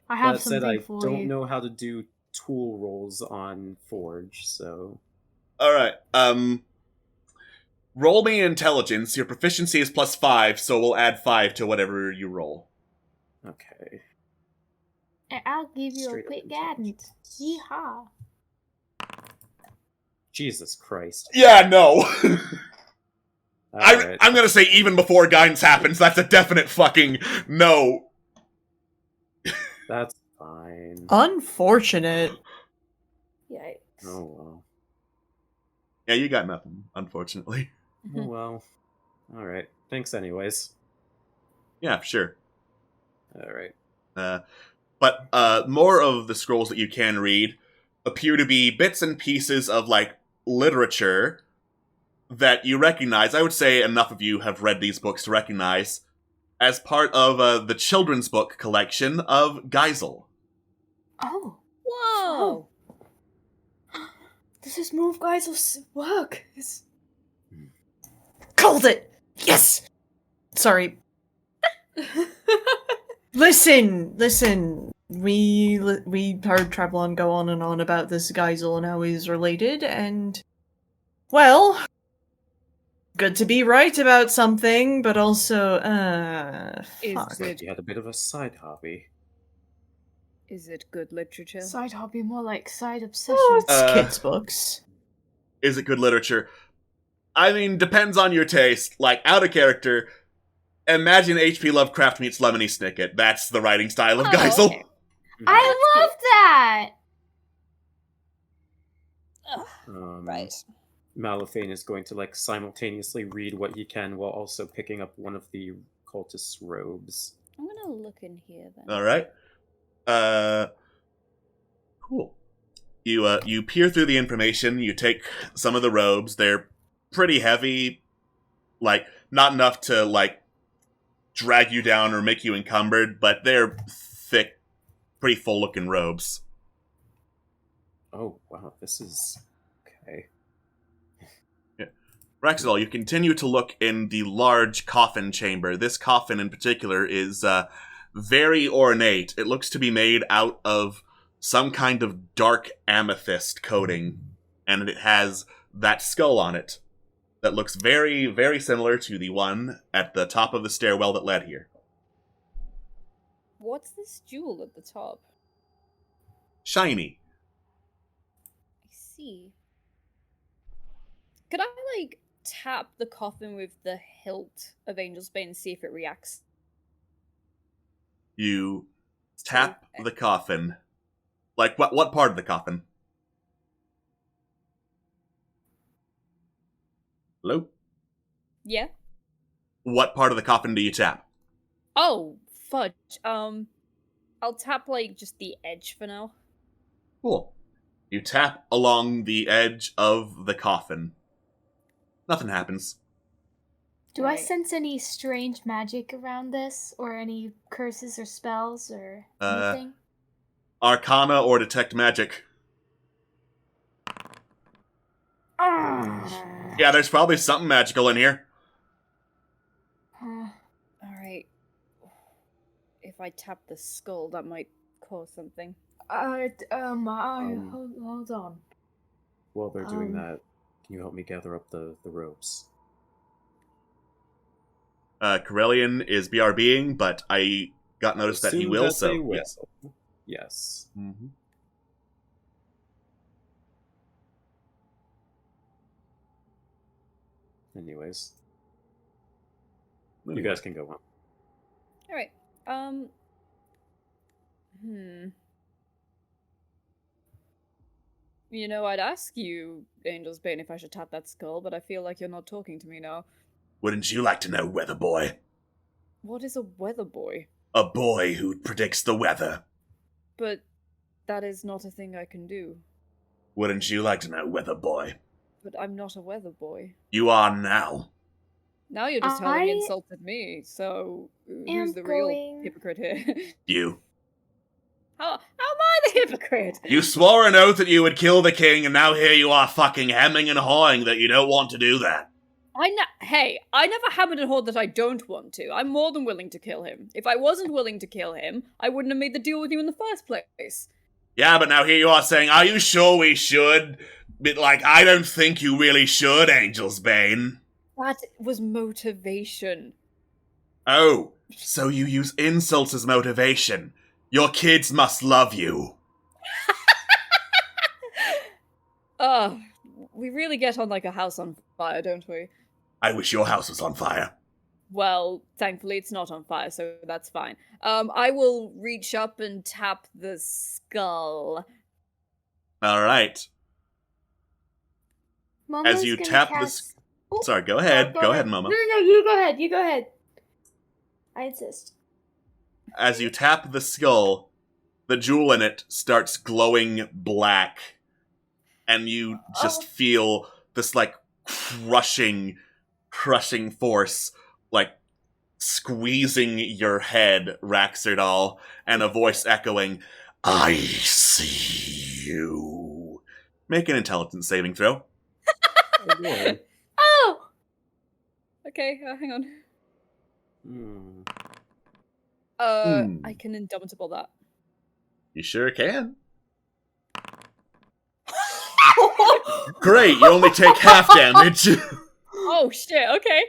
Speaker 8: I have
Speaker 2: That said,
Speaker 8: something
Speaker 2: I
Speaker 8: for
Speaker 2: don't
Speaker 8: you.
Speaker 2: know how to do tool rolls on Forge, so...
Speaker 7: Alright, roll me intelligence. Your proficiency is +5, so we'll add 5 to whatever you roll.
Speaker 2: Okay.
Speaker 6: And I'll give you
Speaker 2: Straight
Speaker 6: a
Speaker 2: up
Speaker 6: quick
Speaker 2: intelligence.
Speaker 6: guidance. Yeehaw.
Speaker 2: Jesus Christ.
Speaker 7: Yeah, no.
Speaker 2: Alright.
Speaker 7: I'm gonna say even before guidance happens, that's a definite fucking no.
Speaker 2: That's fine.
Speaker 3: Unfortunate.
Speaker 6: Yikes.
Speaker 2: Oh well.
Speaker 7: Yeah, you got nothing, unfortunately.
Speaker 2: Oh well. Alright. Thanks anyways.
Speaker 7: Yeah, sure.
Speaker 2: Alright.
Speaker 7: But more of the scrolls that you can read appear to be bits and pieces of, literature that you recognize. I would say enough of you have read these books to recognize as part of the children's book collection of Geisel.
Speaker 6: Oh.
Speaker 5: Whoa!
Speaker 6: This is more of Geisel's work. It's...
Speaker 3: Called it! Yes! Sorry. Listen. We heard Travelon go on and on about this Geisel and how he's related, and... Well... Good to be right about something, but also, fuck.
Speaker 5: Is
Speaker 2: You had a bit of a side hobby.
Speaker 5: it good literature?
Speaker 8: Side hobby, more like side obsession.
Speaker 3: Oh, it's kids' books.
Speaker 7: Is it good literature? I mean, depends on your taste. Out of character, imagine H.P. Lovecraft meets Lemony Snicket. That's the writing style of
Speaker 5: Oh,
Speaker 7: Geisel.
Speaker 5: okay.
Speaker 6: I love that!
Speaker 5: Right.
Speaker 2: Malifane is going to simultaneously read what he can while also picking up one of the cultist's robes.
Speaker 5: I'm gonna look in here then.
Speaker 7: Alright. Cool. You peer through the information, you take some of the robes, they're pretty heavy, not enough to, drag you down or make you encumbered, but they're thick, pretty full-looking robes.
Speaker 2: Oh, wow, this is... okay.
Speaker 7: Raxidol, you continue to look in the large coffin chamber. This coffin in particular is very ornate. It looks to be made out of some kind of dark amethyst coating, and it has that skull on it that looks very, very similar to the one at the top of the stairwell that led here.
Speaker 5: What's this jewel at the top?
Speaker 7: Shiny.
Speaker 5: I see. Could I, tap the coffin with the hilt of Angel's Bane and see if it reacts?
Speaker 7: You tap the coffin. What part of the coffin? Hello?
Speaker 5: Yeah?
Speaker 7: what part of the coffin do you tap?
Speaker 5: Oh, fudge. I'll tap, like, just the edge for now.
Speaker 7: Cool. You tap along the edge of the coffin. Nothing happens.
Speaker 8: Do I
Speaker 5: Right.
Speaker 8: sense any strange magic around this? Or any curses or spells or anything?
Speaker 7: Arcana or detect magic. Yeah, there's probably something magical in here.
Speaker 5: Alright. If I tap the skull, that might cause something.
Speaker 8: Hold on.
Speaker 2: While they're doing that, can you help me gather up the ropes?
Speaker 7: Corellian is BRBing, but I got notice that he
Speaker 2: Assume
Speaker 7: will,
Speaker 2: that
Speaker 7: so
Speaker 2: they will.
Speaker 7: yes.
Speaker 2: Yes.
Speaker 7: Mm-hmm.
Speaker 2: Anyways, you guys can go on.
Speaker 5: Alright. You know, I'd ask you, Angel's Bane, if I should tap that skull, but I feel like you're not talking to me now.
Speaker 7: Wouldn't you like to know, Weather Boy?
Speaker 5: What is a weather boy?
Speaker 7: A boy who predicts the weather.
Speaker 5: But that is not a thing I can do.
Speaker 7: Wouldn't you like to know, Weather Boy?
Speaker 5: But I'm not a weather boy.
Speaker 7: You are now.
Speaker 5: Now you're just telling
Speaker 8: I
Speaker 5: insulted me, so who's the real hypocrite here?
Speaker 7: You.
Speaker 5: How am I the hypocrite?
Speaker 7: You swore an oath that you would kill the king, and now here you are fucking hemming and hawing that you don't want to do that.
Speaker 5: Hey, I never hammered and hawed that I don't want to. I'm more than willing to kill him. If I wasn't willing to kill him, I wouldn't have made the deal with you in the first place.
Speaker 7: Yeah, but now here you are saying, are you sure we should? But, like, I don't think you really should, Angel's Bane.
Speaker 5: That was motivation.
Speaker 7: Oh, so you use insults as motivation. Your kids must love you.
Speaker 5: We really get on like a house on fire, don't we?
Speaker 7: I wish your house was on fire.
Speaker 5: Well, thankfully it's not on fire, so that's fine. I will reach up and tap the skull.
Speaker 7: Alright.
Speaker 8: Momo's
Speaker 7: As you
Speaker 8: gonna
Speaker 7: tap
Speaker 8: cast...
Speaker 7: the... Sorry, go ahead. Go ahead, Momo.
Speaker 8: No, you go ahead. You go ahead. I insist.
Speaker 7: As you tap the skull, the jewel in it starts glowing black. And you just feel this, like, crushing force, like, squeezing your head, Raxerdal, and a voice echoing, I see you. Make an intelligence saving throw.
Speaker 5: Oh! Okay, hang on. I can indomitable that.
Speaker 7: You sure can. Great, you only take half damage.
Speaker 5: Oh shit, okay.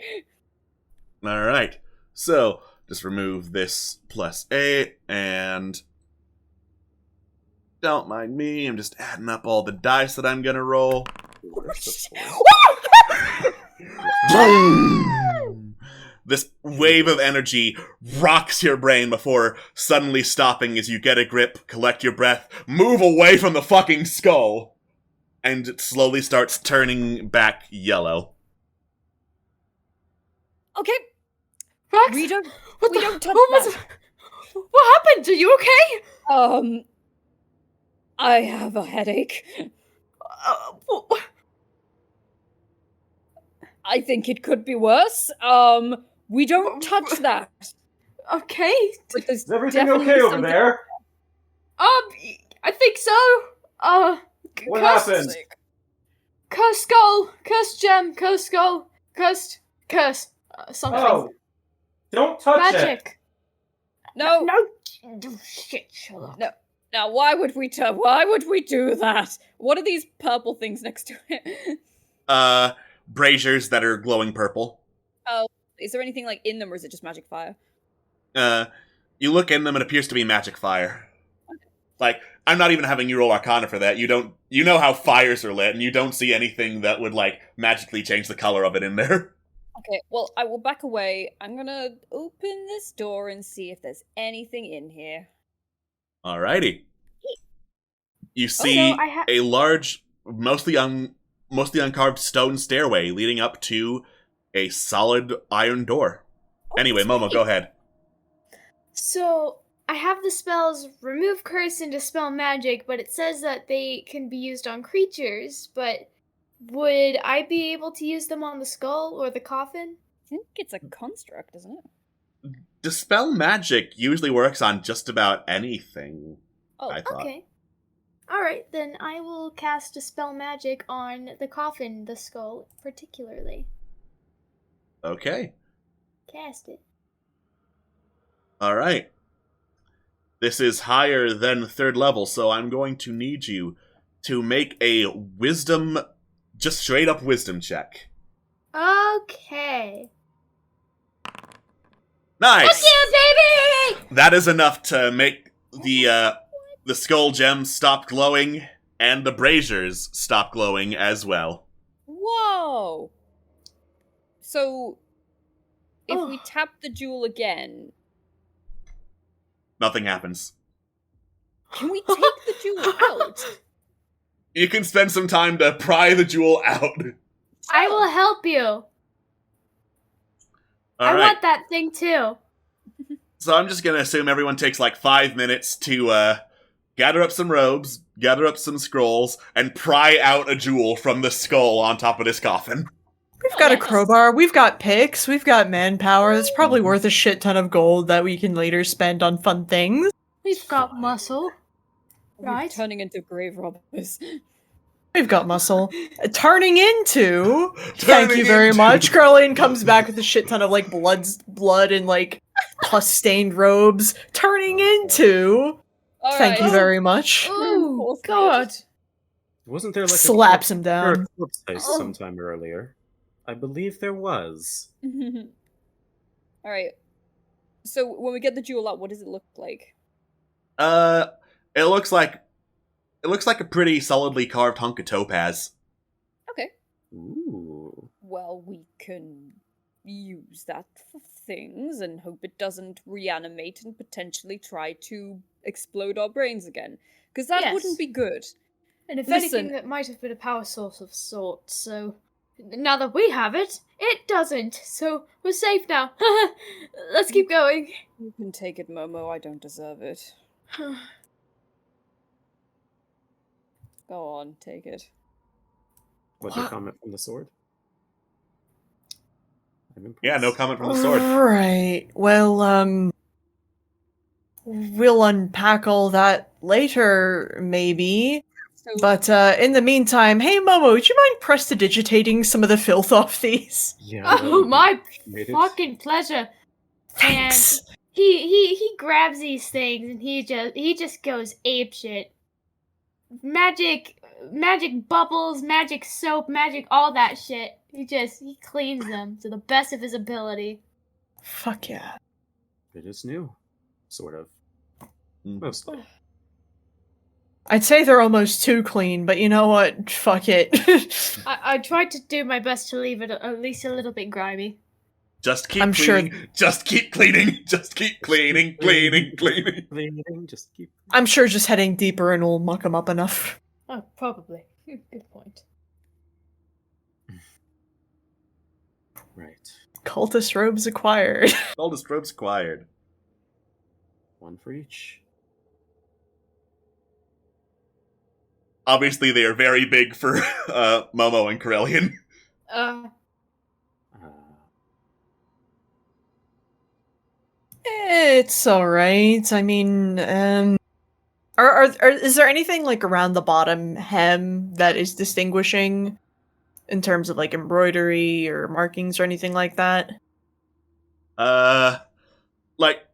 Speaker 7: Alright, so just remove this +8, and don't mind me, I'm just adding up all the dice that I'm gonna roll. Boom! This wave of energy rocks your brain before suddenly stopping as you get a grip, collect your breath, move away from the fucking skull, and it slowly starts turning back yellow.
Speaker 5: Okay,
Speaker 8: Rax,
Speaker 5: we don't touch
Speaker 8: what
Speaker 5: that.
Speaker 8: What happened? Are you okay?
Speaker 5: I have a headache. I think it could be worse. We don't touch that.
Speaker 8: Okay.
Speaker 5: But there's
Speaker 2: Is everything
Speaker 5: definitely
Speaker 2: okay over
Speaker 5: something-
Speaker 2: there?
Speaker 8: I think so.
Speaker 2: What
Speaker 8: cursed-
Speaker 2: happened?
Speaker 8: Cursed skull, cursed gem, cursed skull, cursed curse. Something.
Speaker 2: Oh, don't touch it.
Speaker 8: Magic.
Speaker 5: No,
Speaker 8: No. Shit. Shut up.
Speaker 5: No. Now, why would we do that? What are these purple things next to it?
Speaker 7: Braziers that are glowing purple.
Speaker 5: Is there anything like in them, or is it just magic fire?
Speaker 7: You look in them, it appears to be magic fire. Like, I'm not even having you roll Arcana for that. You know how fires are lit, and you don't see anything that would, like, magically change the color of it in there.
Speaker 5: Okay, well, I will back away. I'm gonna open this door and see if there's anything in here.
Speaker 7: Alrighty. You see
Speaker 8: So
Speaker 7: a large, mostly uncarved stone stairway leading up to a solid iron door. Anyway, Momo, go ahead.
Speaker 6: So, I have the spells Remove Curse and Dispel Magic, but it says that they can be used on creatures, but would I be able to use them on the skull or the coffin?
Speaker 5: I think it's a construct, isn't it?
Speaker 7: Dispel magic usually works on just about anything,
Speaker 5: Oh,
Speaker 7: I thought.
Speaker 6: Okay. Alright, then I will cast Dispel Magic on the coffin, the skull, particularly.
Speaker 7: Okay.
Speaker 6: Cast it.
Speaker 7: Alright. This is higher than 3rd level, so I'm going to need you to make a wisdom, just straight up wisdom check.
Speaker 6: Okay.
Speaker 7: Nice!
Speaker 6: Yeah, baby!
Speaker 7: That is enough to make the skull gems stop glowing, and the braziers stop glowing as well.
Speaker 5: Whoa! So, if we
Speaker 6: Oh.
Speaker 5: tap the jewel again,
Speaker 7: Nothing happens.
Speaker 5: can we take the jewel out?
Speaker 7: You can spend some time to pry the jewel out.
Speaker 6: I will help you. I
Speaker 7: Alright,
Speaker 6: want that thing too.
Speaker 7: so I'm just gonna assume everyone takes like 5 minutes to gather up some robes, gather up some scrolls, and pry out a jewel from the skull on top of this coffin.
Speaker 3: We've got a
Speaker 5: yes.
Speaker 3: crowbar, we've got picks, we've got manpower. That's probably worth a shit ton of gold that we can later spend on fun things.
Speaker 6: We've got muscle.
Speaker 5: We're
Speaker 6: Right?
Speaker 5: turning into grave robbers.
Speaker 3: We've got muscle. Turning into. Thank you very
Speaker 7: into-
Speaker 3: much. Carlin comes back with a shit ton of like blood and like pus-stained robes. Turning into. Thank you
Speaker 5: Alright.
Speaker 3: very much.
Speaker 6: Oh, God.
Speaker 2: Wasn't there like
Speaker 3: Slaps
Speaker 2: a
Speaker 3: him
Speaker 2: corpse,
Speaker 3: down.
Speaker 2: a corpse heist
Speaker 6: Oh.
Speaker 2: sometime earlier? I believe there was.
Speaker 5: Alright. So, when we get the jewel out, what does it look like?
Speaker 7: It looks like a pretty solidly carved hunk of topaz.
Speaker 5: Okay.
Speaker 2: Ooh.
Speaker 5: Well, we can use that for things and hope it doesn't reanimate and potentially try to explode our brains again. Because that
Speaker 6: Yes.
Speaker 5: wouldn't be good.
Speaker 6: And if
Speaker 5: Listen.
Speaker 6: anything, that might have been a power source of sorts, so... Now that we have it, it doesn't, so we're safe now. Let's keep going.
Speaker 5: You can take it, Momo. I don't deserve it. Go on, take it.
Speaker 2: What's your comment from the sword? I'm impressed.
Speaker 7: Yeah, no comment from the sword.
Speaker 3: Right. Well, we'll unpack all that later, maybe.
Speaker 5: So,
Speaker 3: But in the meantime, hey Momo, would you mind prestidigitating some of the filth off these?
Speaker 2: Yeah.
Speaker 6: Oh, my
Speaker 2: made it.
Speaker 6: fucking pleasure.
Speaker 3: Thanks.
Speaker 6: He grabs these things and he just goes apeshit. Magic bubbles, magic soap, magic all that shit. He cleans them to the best of his ability.
Speaker 3: Fuck yeah.
Speaker 2: It is new. Sort of.
Speaker 7: Mm.
Speaker 2: Mostly.
Speaker 3: I'd say they're almost too clean, but you know what? Fuck it.
Speaker 6: I tried to do my best to leave it at least a little bit grimy.
Speaker 7: Just keep
Speaker 3: I'm sure-
Speaker 7: cleaning. Just keep cleaning. Just keep cleaning. Cleaning.
Speaker 2: Just keep.
Speaker 3: I'm sure just heading deeper and will muck them up enough.
Speaker 6: Oh, probably. Good point.
Speaker 2: Right.
Speaker 3: Cultist robes acquired.
Speaker 7: Oldest robes acquired.
Speaker 2: One for each.
Speaker 7: Obviously, they are very big for Momo and Corellian.
Speaker 2: Uh,
Speaker 3: It's alright. I mean, is there anything like around the bottom hem that is distinguishing in terms of like embroidery or markings or anything like that?
Speaker 7: Like,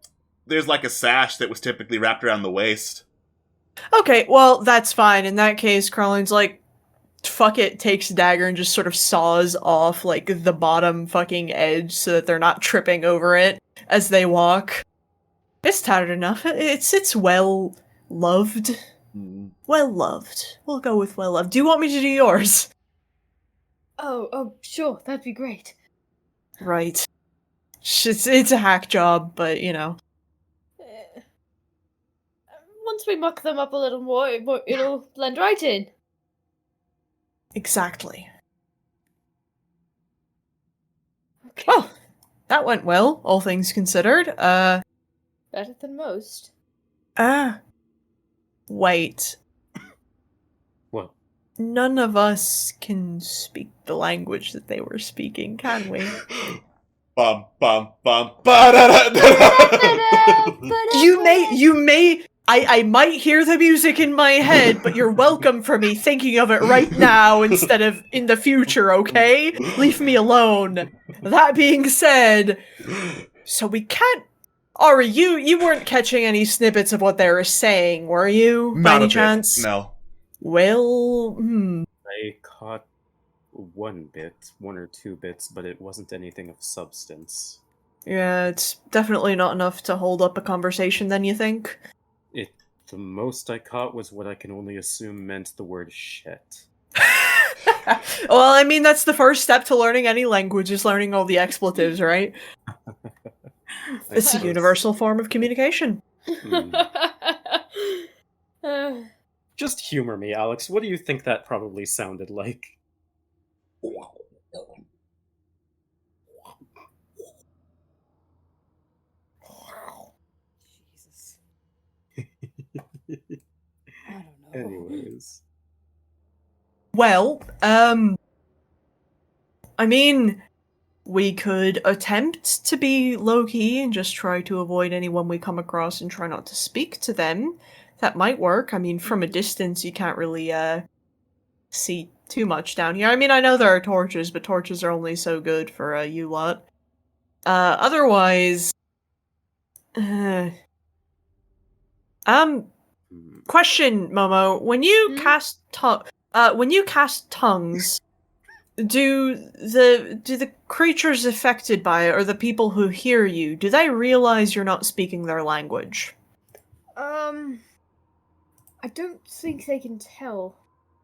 Speaker 7: there's like a sash that was typically wrapped around the waist.
Speaker 3: Okay, well, that's fine. In that case, Carline's like, fuck it, takes a dagger and just sort of saws off like the bottom fucking edge so that they're not tripping over it as they walk. It's tattered enough. It's well loved.
Speaker 7: Mm.
Speaker 3: Well loved. We'll go with well loved. Do you want me to do yours?
Speaker 6: Oh, sure, that'd be great.
Speaker 3: Right. It's a hack job, but you know.
Speaker 6: Once we muck them up a little more, it'll blend right in.
Speaker 3: Exactly.
Speaker 6: Okay.
Speaker 3: Well, that went well, all things considered.
Speaker 8: Better than most.
Speaker 3: Wait.
Speaker 2: What?
Speaker 3: None of us can speak the language that they were speaking, can we?
Speaker 7: Bum bum bum ba-da-da-da-da.
Speaker 3: You may, I might hear the music in my head, but you're welcome for me thinking of it right now instead of in the future, okay? Leave me alone. That being said, so we can't... Ari, you weren't catching any snippets of what they were saying, were you? By
Speaker 7: Not
Speaker 3: any
Speaker 7: a bit.
Speaker 3: chance?
Speaker 7: No.
Speaker 3: Well,
Speaker 2: I caught one or two bits, but it wasn't anything of substance.
Speaker 3: Yeah, it's definitely not enough to hold up a conversation, then, you think?
Speaker 2: The most I caught was what I can only assume meant the word shit.
Speaker 3: Well, I mean, that's the first step to learning any language, is learning all the expletives, right? It's a
Speaker 2: suppose.
Speaker 3: universal form of communication.
Speaker 2: Just humor me, Alex. What do you think that probably sounded like?
Speaker 5: Jesus. I don't know.
Speaker 2: Anyways.
Speaker 3: Well, I mean, we could attempt to be low-key and just try to avoid anyone we come across and try not to speak to them. That might work. I mean, from a distance, you can't really, see too much down here. I mean, I know there are torches, but torches are only so good for, you lot. Otherwise... Question, Momo. When you cast tongues, do the creatures affected by it, or the people who hear you, do they realize you're not speaking their language?
Speaker 8: I don't think they can tell.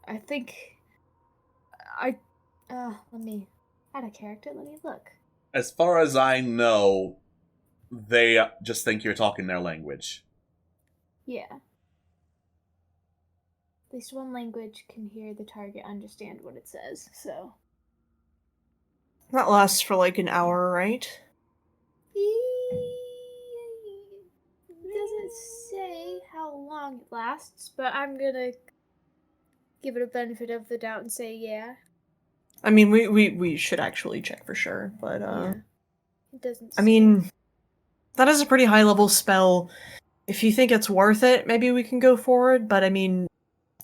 Speaker 8: I think let me add a character, let me look.
Speaker 7: As far as I know, they just think you're talking their language.
Speaker 6: Yeah. At least one language can hear the target understand what it says, so.
Speaker 3: That lasts for like an hour, right?
Speaker 6: It doesn't say how long it lasts, but I'm gonna give it a benefit of the doubt and say yeah.
Speaker 3: I mean, we should actually check for sure, but
Speaker 6: Yeah. It doesn't
Speaker 3: I
Speaker 6: say.
Speaker 3: mean, that is a pretty high level spell. If you think it's worth it, maybe we can go forward, but I mean,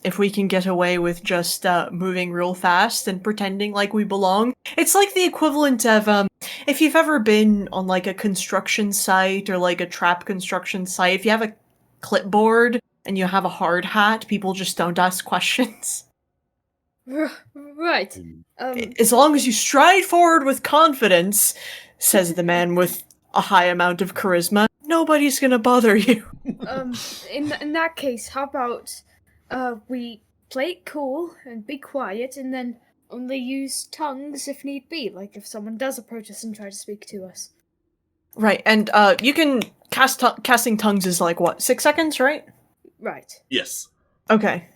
Speaker 3: if we can get away with just moving real fast and pretending like we belong, it's like the equivalent of if you've ever been on like a construction site or like a trap construction site, if you have a clipboard and you have a hard hat, people just don't ask questions.
Speaker 8: Right.
Speaker 3: As long as you stride forward with confidence, says the man with a high amount of charisma, nobody's gonna bother you.
Speaker 8: In that case, how about we play it cool and be quiet, and then only use tongues if need be, like if someone does approach us and try to speak to us.
Speaker 3: Right, and you can casting tongues is like what, 6 seconds, right?
Speaker 8: Right.
Speaker 7: Yes.
Speaker 3: Okay.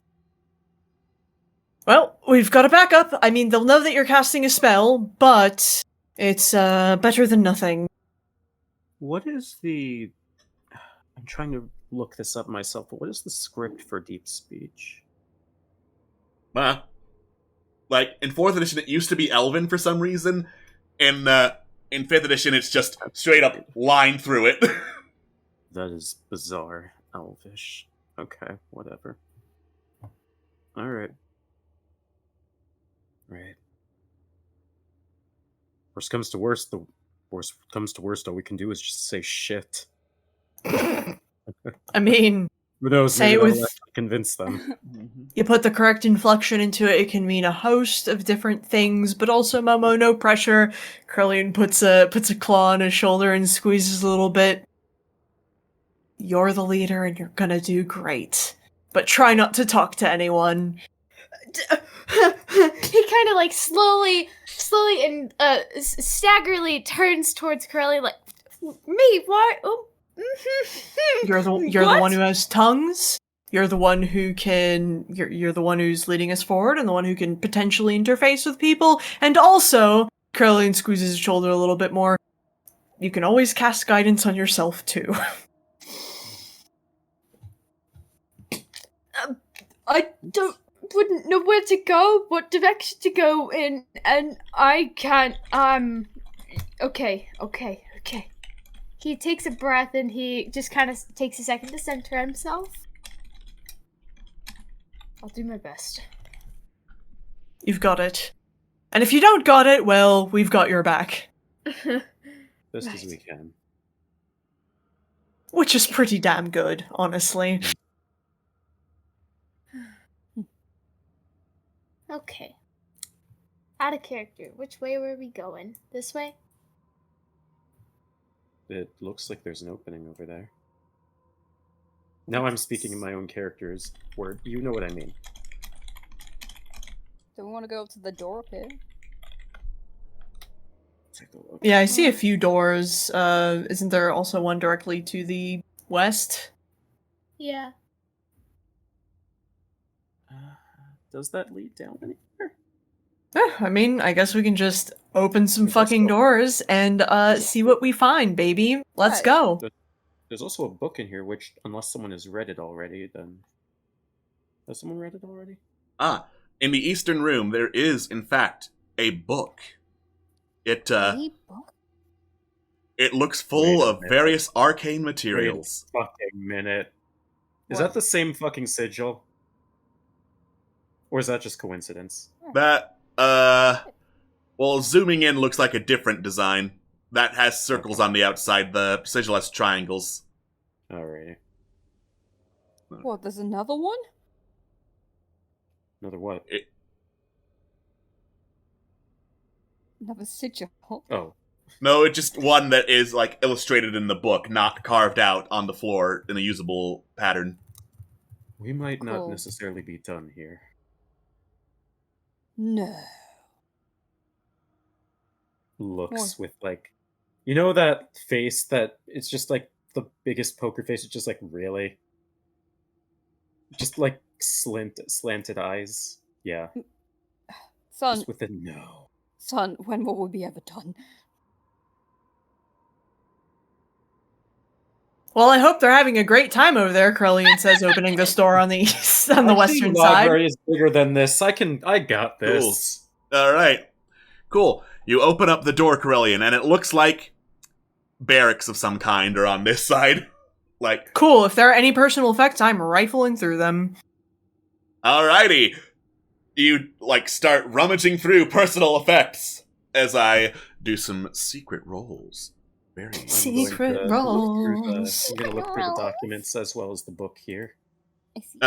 Speaker 3: Well, we've got a backup. I mean, they'll know that you're casting a spell, but it's better than nothing.
Speaker 2: What is the... I'm trying to look this up myself, but what is the script for deep speech?
Speaker 7: Like, in 4th edition, it used to be Elven for some reason. In 5th edition, it's just straight up line through it.
Speaker 2: That is bizarre. Elvish. Okay, whatever. Alright. Right. Worst comes to worst, all we can do is just say shit.
Speaker 3: I mean,
Speaker 2: Who knows,
Speaker 3: say
Speaker 2: maybe
Speaker 3: it
Speaker 2: that'll
Speaker 3: with...
Speaker 2: actually convince them.
Speaker 3: You put the correct inflection into it, it can mean a host of different things, but also, Momo, no pressure. Curlian puts a claw on his shoulder and squeezes a little bit. You're the leader and you're gonna do great. But try not to talk to anyone.
Speaker 6: He kind of like slowly and staggerly turns towards Curly, like, me? What? Oh.
Speaker 3: You're the one who has tongues. You're the one who can. You're the one who's leading us forward, and the one who can potentially interface with people. And also, Curlian squeezes his shoulder a little bit more. you can always cast guidance on yourself too.
Speaker 8: Wouldn't know where to go, what direction to go in, and I can't. Okay. He takes a breath and he just kind of takes a second to center himself. I'll do my best.
Speaker 3: You've got it. And if you don't got it, well, we've got your back.
Speaker 2: Best as we can.
Speaker 3: Which is pretty damn good, honestly.
Speaker 6: Okay. Out of character. Which way were we going? This way?
Speaker 2: It looks like there's an opening over there. Now I'm speaking in my own character's word. You know what I mean.
Speaker 5: Do we want to go up to the door up here?
Speaker 2: Take a look.
Speaker 3: Yeah, I see a few doors. Isn't there also one directly to the west?
Speaker 6: Yeah.
Speaker 2: Does that lead down anywhere?
Speaker 3: I mean, I guess we can just open some
Speaker 2: Let's
Speaker 3: fucking
Speaker 2: go.
Speaker 3: doors and see what we find, baby. Let's
Speaker 5: Right.
Speaker 3: go.
Speaker 2: There's also a book in here, which, unless someone has read it already, then... Has someone read it already?
Speaker 7: In the eastern room, there is, in fact, a book. It looks full
Speaker 2: Wait a
Speaker 7: of
Speaker 2: minute.
Speaker 7: various arcane materials.
Speaker 2: Wait a fucking minute. Is
Speaker 5: What?
Speaker 2: that the same fucking sigil? Or is that just coincidence?
Speaker 7: That, well, zooming in looks like a different design. That has circles on the outside, the sigil has triangles.
Speaker 2: Alrighty.
Speaker 5: What, there's another one?
Speaker 2: Another what?
Speaker 5: Another sigil.
Speaker 2: Oh.
Speaker 7: No, it's just one that is, like, illustrated in the book, not carved out on the floor in a usable pattern.
Speaker 2: We might not
Speaker 5: Cool.
Speaker 2: necessarily be done here.
Speaker 5: No.
Speaker 2: Looks with, like... You know that face that... It's just, like, the biggest poker face? It's just, like, really? Just, like, slanted eyes? Yeah.
Speaker 5: Son,
Speaker 2: Just with a no.
Speaker 5: son, when will we be ever done?
Speaker 3: Well, I hope they're having a great time over there, Krellian says, opening the store on the east, on the
Speaker 2: I
Speaker 3: western
Speaker 2: think the
Speaker 3: side.
Speaker 2: library is bigger than this. I got this.
Speaker 7: Alright. Cool. You open up the door, Corellian, and it looks like barracks of some kind are on this side. Like,
Speaker 3: Cool, if there are any personal effects, I'm rifling through them.
Speaker 7: alrighty. You, like, start rummaging through personal effects as I do some secret rolls. Very
Speaker 3: Secret
Speaker 2: I'm gonna look
Speaker 3: rolls.
Speaker 2: through the documents as well as the book here.
Speaker 5: I see.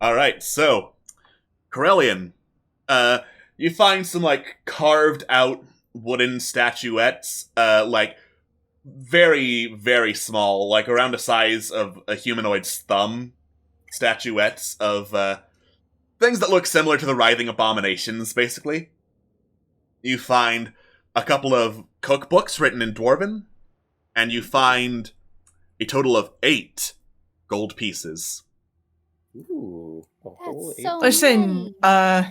Speaker 7: Alright, so, Corellian, you find some, like, carved out wooden statuettes, like, very, very small, like around the size of a humanoid's thumb, statuettes of, things that look similar to the writhing abominations, basically. You find a couple of cookbooks written in Dwarven, and you find a total of 8 gold pieces.
Speaker 2: Ooh, a whole
Speaker 6: That's
Speaker 2: 8.
Speaker 6: so
Speaker 3: Listen,
Speaker 6: many.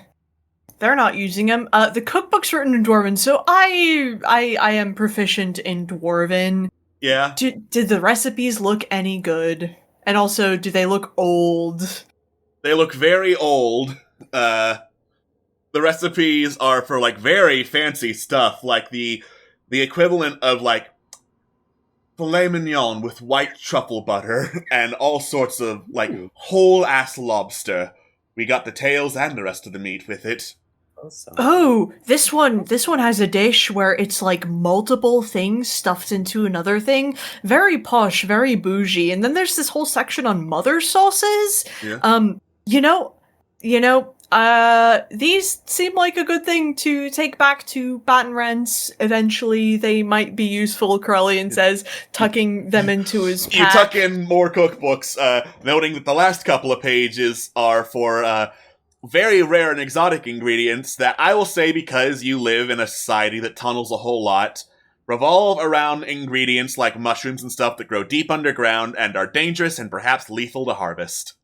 Speaker 3: they're not using them. The cookbook's written in Dwarven, so I am proficient in Dwarven.
Speaker 7: Yeah?
Speaker 3: Did the recipes look any good? And also, do they look old?
Speaker 7: They look very old. The recipes are for, like, very fancy stuff, like the equivalent of, like, filet mignon with white truffle butter and all sorts of, like, whole-ass lobster. We got the tails and the rest of the meat with it.
Speaker 3: Oh, this one has a dish where it's like multiple things stuffed into another thing. Very posh, very bougie. And then there's this whole section on mother sauces.
Speaker 7: Yeah.
Speaker 3: These seem like a good thing to take back to Baton Rents. Eventually, they might be useful, Corellian says, tucking them into his
Speaker 7: You
Speaker 3: pack.
Speaker 7: tuck in more cookbooks, noting that the last couple of pages are for, very rare and exotic ingredients that I will say, because you live in a society that tunnels a whole lot, revolve around ingredients like mushrooms and stuff that grow deep underground and are dangerous and perhaps lethal to harvest.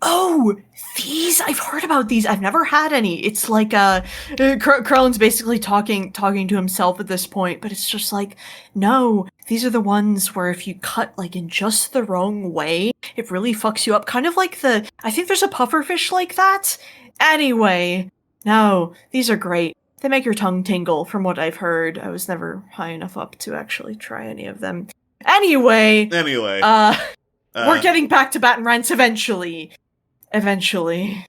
Speaker 3: Oh, these! I've heard about these. I've never had any. It's like, Krellin's basically talking to himself at this point, but it's just like, no, these are the ones where if you cut, like, in just the wrong way, it really fucks you up. Kind of like I think there's a pufferfish like that. Anyway, no, these are great. They make your tongue tingle, from what I've heard. I was never high enough up to actually try any of them. Anyway, we're getting back to Bat and Rants eventually. Eventually.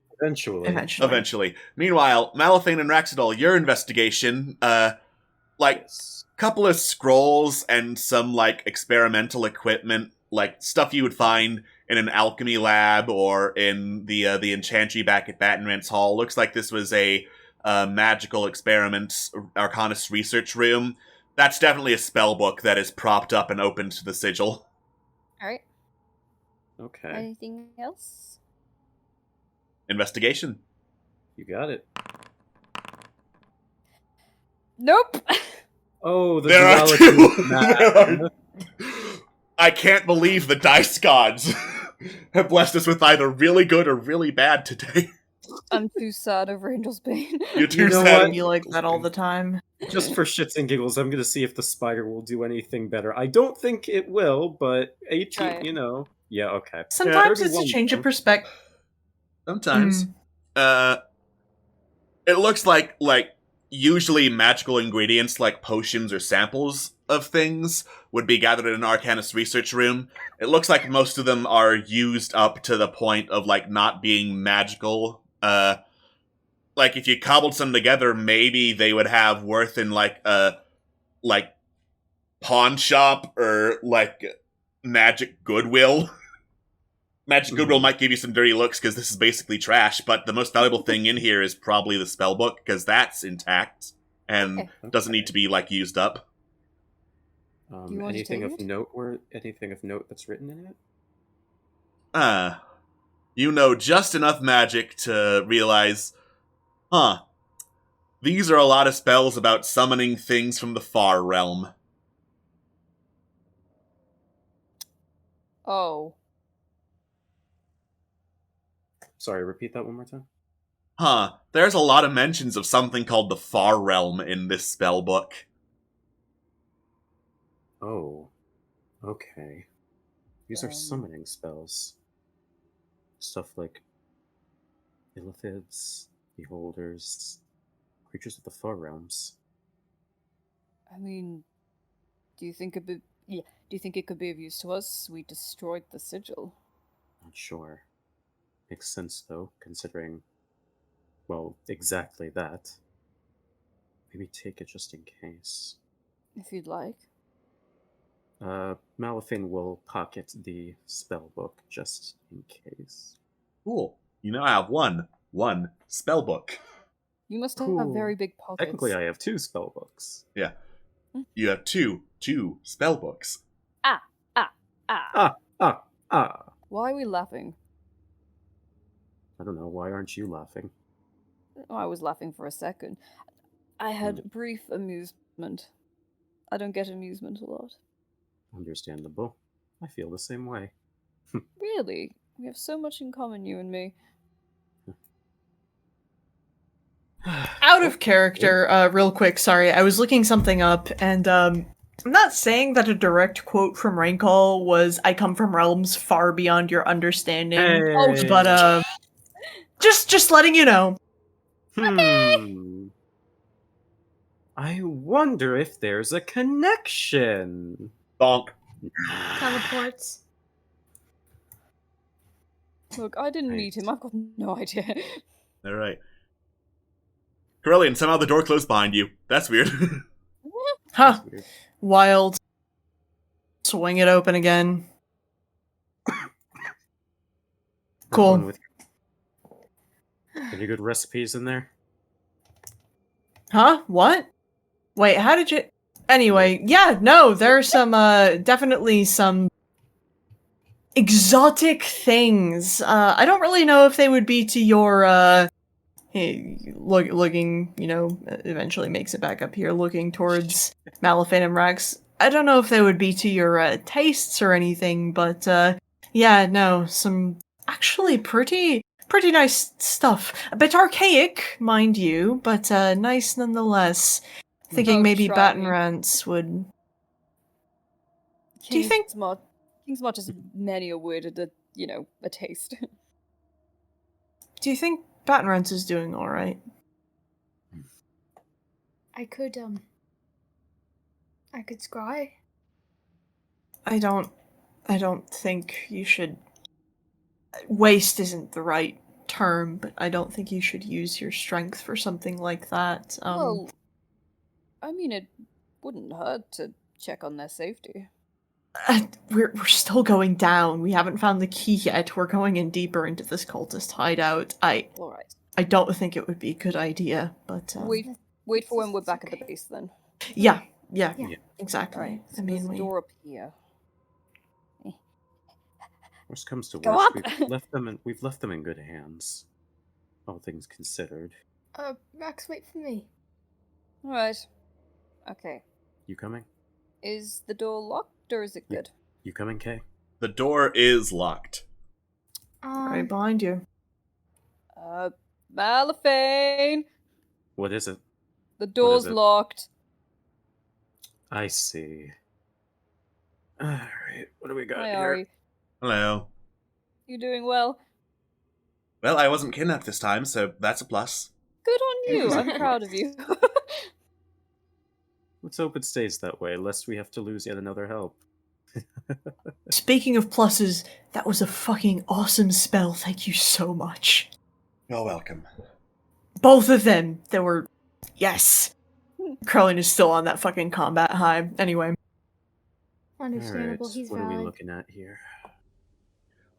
Speaker 7: Meanwhile, Malifane and Raxidol, your investigation, couple of scrolls and some, like, experimental equipment, like, stuff you would find in an alchemy lab or in the enchantry back at Bat and Rants Hall. Looks like this was a magical experiment, Arcanist research room. That's definitely a spell book that is propped up and open to the sigil.
Speaker 5: Alright.
Speaker 2: Okay.
Speaker 5: Anything else?
Speaker 7: Investigation.
Speaker 2: You got it.
Speaker 5: Nope.
Speaker 2: Oh, the
Speaker 7: There are
Speaker 2: duality.
Speaker 7: I can't believe the dice gods have blessed us with either really good or really bad today.
Speaker 5: I'm too sad over Angel's Bane.
Speaker 7: You're too
Speaker 2: You know
Speaker 7: sad.
Speaker 2: what?
Speaker 3: You like that all the time.
Speaker 2: Just for shits and giggles, I'm gonna see if the spider will do anything better. I don't think it will, but 18,
Speaker 5: Try it.
Speaker 2: you know. Yeah, okay.
Speaker 3: Sometimes it's a
Speaker 2: 31
Speaker 3: change of
Speaker 2: then.
Speaker 3: perspective.
Speaker 7: Sometimes. It looks like usually magical ingredients like potions or samples of things would be gathered in an Arcanist research room. It looks like most of them are used up to the point of, like, not being magical. Like, if you cobbled some together, maybe they would have worth in, like, a, pawn shop or, like, magic goodwill. Magic Goodwill might give you some dirty looks because this is basically trash, but the most valuable thing in here is probably the spellbook because that's intact and doesn't need to be, like, used up.
Speaker 5: You want to
Speaker 2: Anything
Speaker 5: take
Speaker 2: of
Speaker 5: it?
Speaker 2: note that's written in it?
Speaker 7: You know just enough magic to realize, these are a lot of spells about summoning things from the far realm.
Speaker 5: Oh.
Speaker 2: Sorry, repeat that one more time.
Speaker 7: There's a lot of mentions of something called the far realm in this spell book.
Speaker 2: Oh. Okay. These are summoning spells. Stuff like illithids, beholders, creatures of the far realms.
Speaker 5: I mean, do you think it could be of use to us? We destroyed the sigil.
Speaker 2: Not sure. Makes sense, though, considering, well, exactly that. Maybe take it just in case.
Speaker 5: If you'd like.
Speaker 2: Malifane will pocket the spell book just in case.
Speaker 7: Cool. You now have one spell book.
Speaker 5: You must have
Speaker 2: Cool.
Speaker 5: very big pockets.
Speaker 2: Technically, I have 2 spell books.
Speaker 7: Yeah. You have two spell books.
Speaker 5: Why are we laughing?
Speaker 2: I don't know, why aren't you laughing?
Speaker 5: Oh, I was laughing for a second. I had brief amusement. I don't get amusement a lot.
Speaker 2: Understandable. I feel the same way.
Speaker 5: Really? We have so much in common, you and me.
Speaker 3: Out of character, real quick, sorry. I was looking something up, and I'm not saying that a direct quote from Raincall was, "I come from realms far beyond your understanding," but just letting you know.
Speaker 2: I wonder if there's a connection.
Speaker 7: Bonk.
Speaker 6: Teleports.
Speaker 5: Look, I didn't meet him. I've got no idea.
Speaker 7: Alright. Corellian, somehow the door closed behind you. That's weird.
Speaker 3: Huh.
Speaker 2: Weird.
Speaker 3: Wild. Swing it open again. Cool.
Speaker 2: With any good recipes in there?
Speaker 3: Huh? What? Wait, how did you... Anyway, yeah, no, there are some, definitely some exotic things. I don't really know if they would be to your, looking, you know, eventually makes it back up here, looking towards Malifane and Rax. I don't know if they would be to your, tastes or anything, but, yeah, no, some actually pretty nice stuff. A bit archaic, mind you, but nice nonetheless. Thinking
Speaker 5: Oh,
Speaker 3: maybe
Speaker 5: try
Speaker 3: Baton
Speaker 5: me.
Speaker 3: Rants would... Do you think...
Speaker 5: King's March is many a word and a taste.
Speaker 3: Do you think Baton Rants is doing alright?
Speaker 8: I could scry.
Speaker 3: I don't think you should... Waste isn't the right term, but I don't think you should use your strength for something like that.
Speaker 5: Well, I mean, it wouldn't hurt to check on their safety.
Speaker 3: We're still going down. We haven't found the key yet. We're going in deeper into this cultist hideout.
Speaker 5: All right.
Speaker 3: I don't think it would be a good idea, but
Speaker 5: Wait for when we're back at the base, then.
Speaker 3: yeah, exactly.
Speaker 5: Right. So
Speaker 3: I mean,
Speaker 5: there's a door up here.
Speaker 2: Worst comes to
Speaker 5: Go
Speaker 2: worst,
Speaker 5: up!
Speaker 2: we've left them in good hands. All things considered.
Speaker 8: Max, wait for me.
Speaker 5: All right. Okay.
Speaker 2: You coming?
Speaker 5: Is the door locked or is it good?
Speaker 2: You coming, Kay?
Speaker 7: The door is locked.
Speaker 3: right behind you.
Speaker 5: Malafane!
Speaker 2: What is it?
Speaker 5: The door's
Speaker 2: it?
Speaker 5: locked.
Speaker 2: I see. Alright, what do we got
Speaker 5: Hi,
Speaker 2: here?
Speaker 5: Ari.
Speaker 7: Hello.
Speaker 5: You doing well?
Speaker 7: Well, I wasn't kidnapped this time, so that's a plus.
Speaker 5: Good on you. I'm proud of you.
Speaker 2: Let's hope it stays that way, lest we have to lose yet another help.
Speaker 3: Speaking of pluses, that was a fucking awesome spell. Thank you so much.
Speaker 7: You're welcome.
Speaker 3: Both of them. There were... Yes. Krellin is still on that fucking combat high. Anyway.
Speaker 8: Understandable,
Speaker 2: Alright,
Speaker 8: he's
Speaker 2: what are we
Speaker 8: valid.
Speaker 2: looking at here?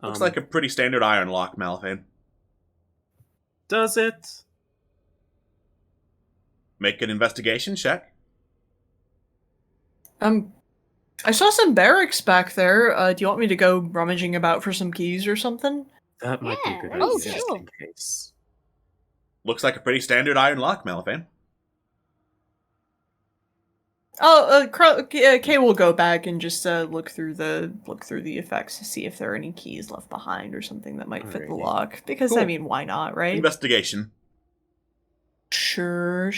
Speaker 7: Looks like a pretty standard iron lock, Malafane.
Speaker 2: Does it?
Speaker 7: Make an investigation check.
Speaker 3: I saw some barracks back there. Do you want me to go rummaging about for some keys or something?
Speaker 2: That might be a
Speaker 8: Yeah,
Speaker 2: good
Speaker 8: oh,
Speaker 2: idea, just
Speaker 5: sure.
Speaker 2: in case.
Speaker 7: Looks like a pretty standard iron lock, Malafane.
Speaker 3: Oh, Kay will go back and just look through the effects to see if there are any keys left behind or something that might fit the
Speaker 2: Alrighty.
Speaker 3: lock. Because I
Speaker 7: Cool.
Speaker 3: mean, why not, right?
Speaker 7: Investigation.
Speaker 3: Sure.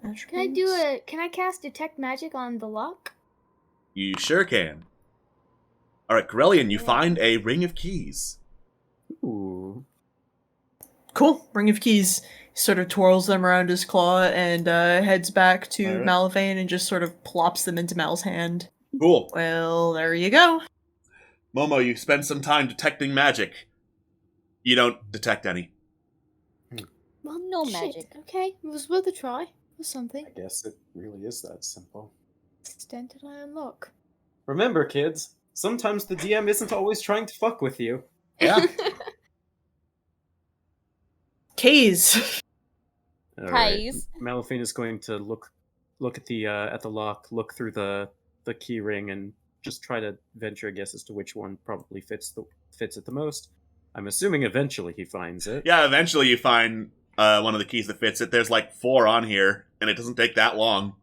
Speaker 8: Can I cast detect magic on the lock?
Speaker 7: You sure can. Alright, Corellian, you find a ring of keys.
Speaker 2: Ooh.
Speaker 3: Cool. Ring of keys. Sort of twirls them around his claw and heads back to
Speaker 7: Alright.
Speaker 3: Malafane and just sort of plops them into Mal's hand.
Speaker 7: Cool.
Speaker 3: Well, there you go.
Speaker 7: Momo, you spend some time detecting magic. You don't detect any.
Speaker 8: Well,
Speaker 5: No
Speaker 8: shit.
Speaker 5: magic.
Speaker 8: Okay, it was worth a try. Or something.
Speaker 2: I guess it really is that simple.
Speaker 8: Extent did I unlock?
Speaker 2: Remember, kids, sometimes the DM isn't always trying to fuck with you.
Speaker 7: Yeah.
Speaker 3: Keys.
Speaker 5: Keys.
Speaker 2: Malafine is going to look at the lock, look through the key ring, and just try to venture a guess as to which one probably fits it the most. I'm assuming eventually he finds it.
Speaker 7: Yeah, eventually you find one of the keys that fits it. There's like 4 on here, and it doesn't take that long.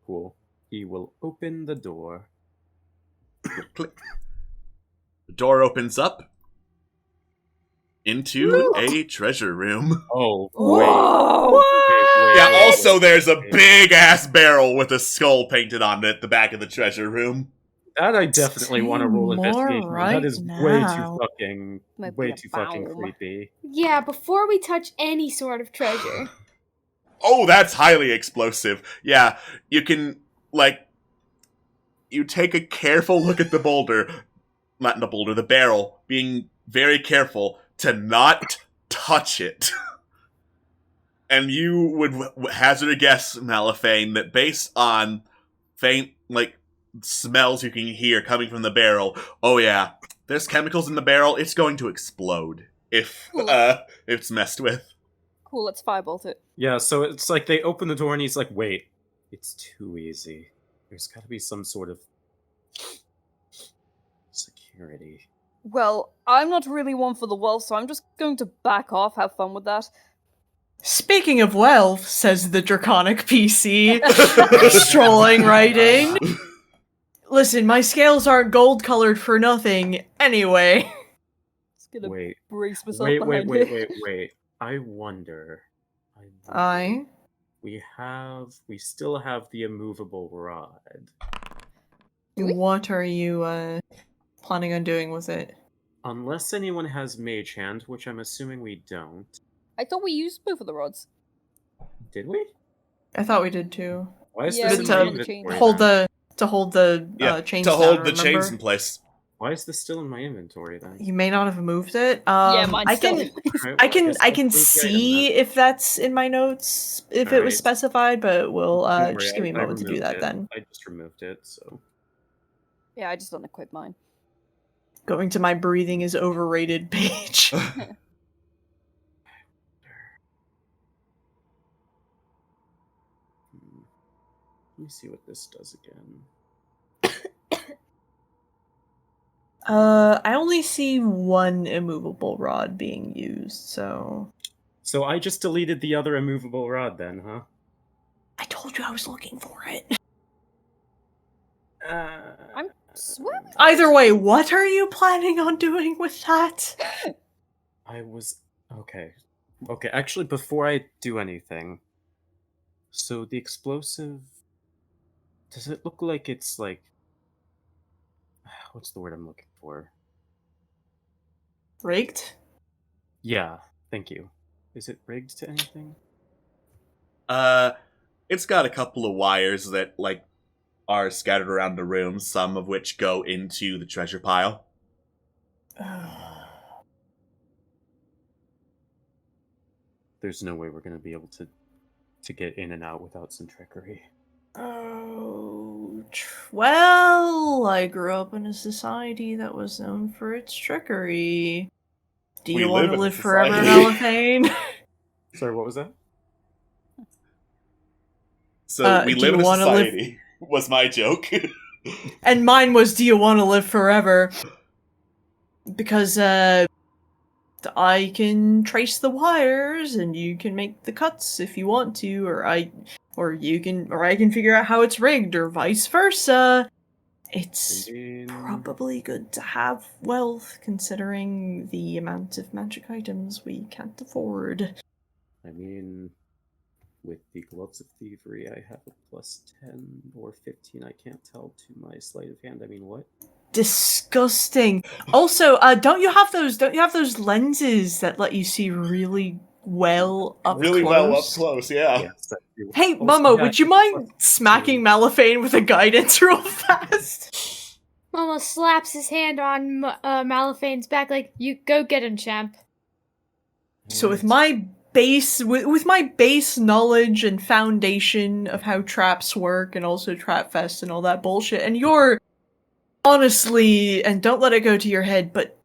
Speaker 2: Cool. He will open the door.
Speaker 7: Click. The door opens up into a treasure room.
Speaker 2: Oh,
Speaker 5: Whoa!
Speaker 7: Yeah, also there's a big-ass barrel with a skull painted on it at the back of the treasure room.
Speaker 2: That I definitely want to roll
Speaker 3: More
Speaker 2: investigation.
Speaker 3: right
Speaker 2: That is
Speaker 3: now.
Speaker 5: Might
Speaker 2: way
Speaker 5: be a
Speaker 2: too fucking
Speaker 5: baum.
Speaker 2: creepy.
Speaker 8: Yeah, before we touch any sort of treasure.
Speaker 7: Oh, that's highly explosive. Yeah, you can, like, you take a careful look at the boulder, not the boulder, the barrel, being very careful to not touch it. And you would hazard a guess, Malafane, that based on faint, like, smells you can hear coming from the barrel, oh yeah, there's chemicals in the barrel, it's going to explode if it's messed with.
Speaker 5: Cool, let's firebolt it.
Speaker 2: Yeah, so it's like they open the door and he's like, wait, it's too easy. There's gotta be some sort of security.
Speaker 5: Well, I'm not really one for the wolf, so I'm just going to back off. Have fun with that.
Speaker 3: Speaking of wealth, says the draconic PC, strolling right in. Listen, my scales aren't gold-colored for nothing, anyway.
Speaker 5: Gonna
Speaker 2: Wait.
Speaker 5: brace myself behind it.
Speaker 2: Wait. I wonder.
Speaker 3: I.
Speaker 2: We still have the immovable rod.
Speaker 5: Do we?
Speaker 3: What are you planning on doing with it?
Speaker 2: Unless anyone has Mage Hand, which I'm assuming we don't.
Speaker 5: I thought we used both of the rods.
Speaker 2: Did we?
Speaker 3: I thought we did too.
Speaker 2: Why is
Speaker 5: Yeah,
Speaker 2: this
Speaker 5: we
Speaker 2: in
Speaker 5: did
Speaker 2: my
Speaker 5: on the chain.
Speaker 2: inventory?
Speaker 3: Hold
Speaker 2: then?
Speaker 3: to hold the
Speaker 1: Yeah,
Speaker 3: chains
Speaker 1: to
Speaker 3: down,
Speaker 1: hold the
Speaker 3: remember?
Speaker 1: chains in place.
Speaker 2: Why is this still in my inventory then?
Speaker 3: You may not have moved it.
Speaker 5: Yeah, mine's
Speaker 3: I
Speaker 5: still.
Speaker 3: can
Speaker 2: Alright,
Speaker 3: I
Speaker 2: well,
Speaker 3: can
Speaker 2: guess
Speaker 3: I
Speaker 2: I'll
Speaker 3: can
Speaker 2: move the item
Speaker 3: see
Speaker 2: then.
Speaker 3: if that's in my notes if it was
Speaker 2: Alright.
Speaker 3: specified, but we'll
Speaker 2: Don't worry,
Speaker 3: just give me a
Speaker 2: I
Speaker 3: moment to do
Speaker 2: removed
Speaker 3: that
Speaker 2: it.
Speaker 3: then.
Speaker 2: I just removed it, so.
Speaker 5: Yeah, I just don't equip mine.
Speaker 3: Going to my breathing is overrated page.
Speaker 2: Let me see what this does again.
Speaker 3: I only see one immovable rod being used, so
Speaker 2: So I just deleted the other immovable rod then, huh?
Speaker 3: I told you I was looking for it.
Speaker 5: I'm swearing.
Speaker 3: Either way, what are you planning on doing with that?
Speaker 2: Okay. Okay, actually, before I do anything, so the explosive, does it look like it's like, what's the word I'm looking for?
Speaker 3: Rigged?
Speaker 2: Yeah, thank you. Is it rigged to anything?
Speaker 7: It's got a couple of wires that, like, are scattered around the room, some of which go into the treasure pile.
Speaker 2: There's no way we're gonna be able to get in and out without some trickery.
Speaker 3: Oh, well, I grew up in a society that was known for its trickery. Do
Speaker 7: We
Speaker 3: you want
Speaker 7: live
Speaker 3: to
Speaker 7: in a
Speaker 3: live forever,
Speaker 7: society.
Speaker 3: Malafane?
Speaker 2: Sorry, what was that?
Speaker 7: So we
Speaker 3: do
Speaker 7: live
Speaker 3: you
Speaker 7: in a
Speaker 3: wanna live-
Speaker 7: society, was my joke.
Speaker 3: And mine was, do you want to live forever? Because, I can trace the wires, and you can make the cuts if you want to, or I can figure out how it's rigged, or vice versa. It's probably good to have wealth, considering the amount of magic items we can't afford.
Speaker 2: I mean, with the Gloves of Thievery, I have a +10 or 15. I can't tell to my sleight of hand. I mean, what?
Speaker 3: Disgusting. Also, don't you have those lenses that let you see really well up
Speaker 7: Really
Speaker 3: close?
Speaker 7: well up close, yeah.
Speaker 2: Yes, I do.
Speaker 3: Hey,
Speaker 2: Also,
Speaker 3: Momo,
Speaker 2: yeah,
Speaker 3: would you
Speaker 2: I
Speaker 3: mind
Speaker 2: have
Speaker 3: smacking
Speaker 2: +2.
Speaker 3: Malafane with a guidance real fast?
Speaker 8: Momo slaps his hand on Malafane's back like, "You go get him, champ."
Speaker 3: So with my base knowledge and foundation of how traps work, and also Trap Fest and all that bullshit, and you're honestly, and don't let it go to your head, but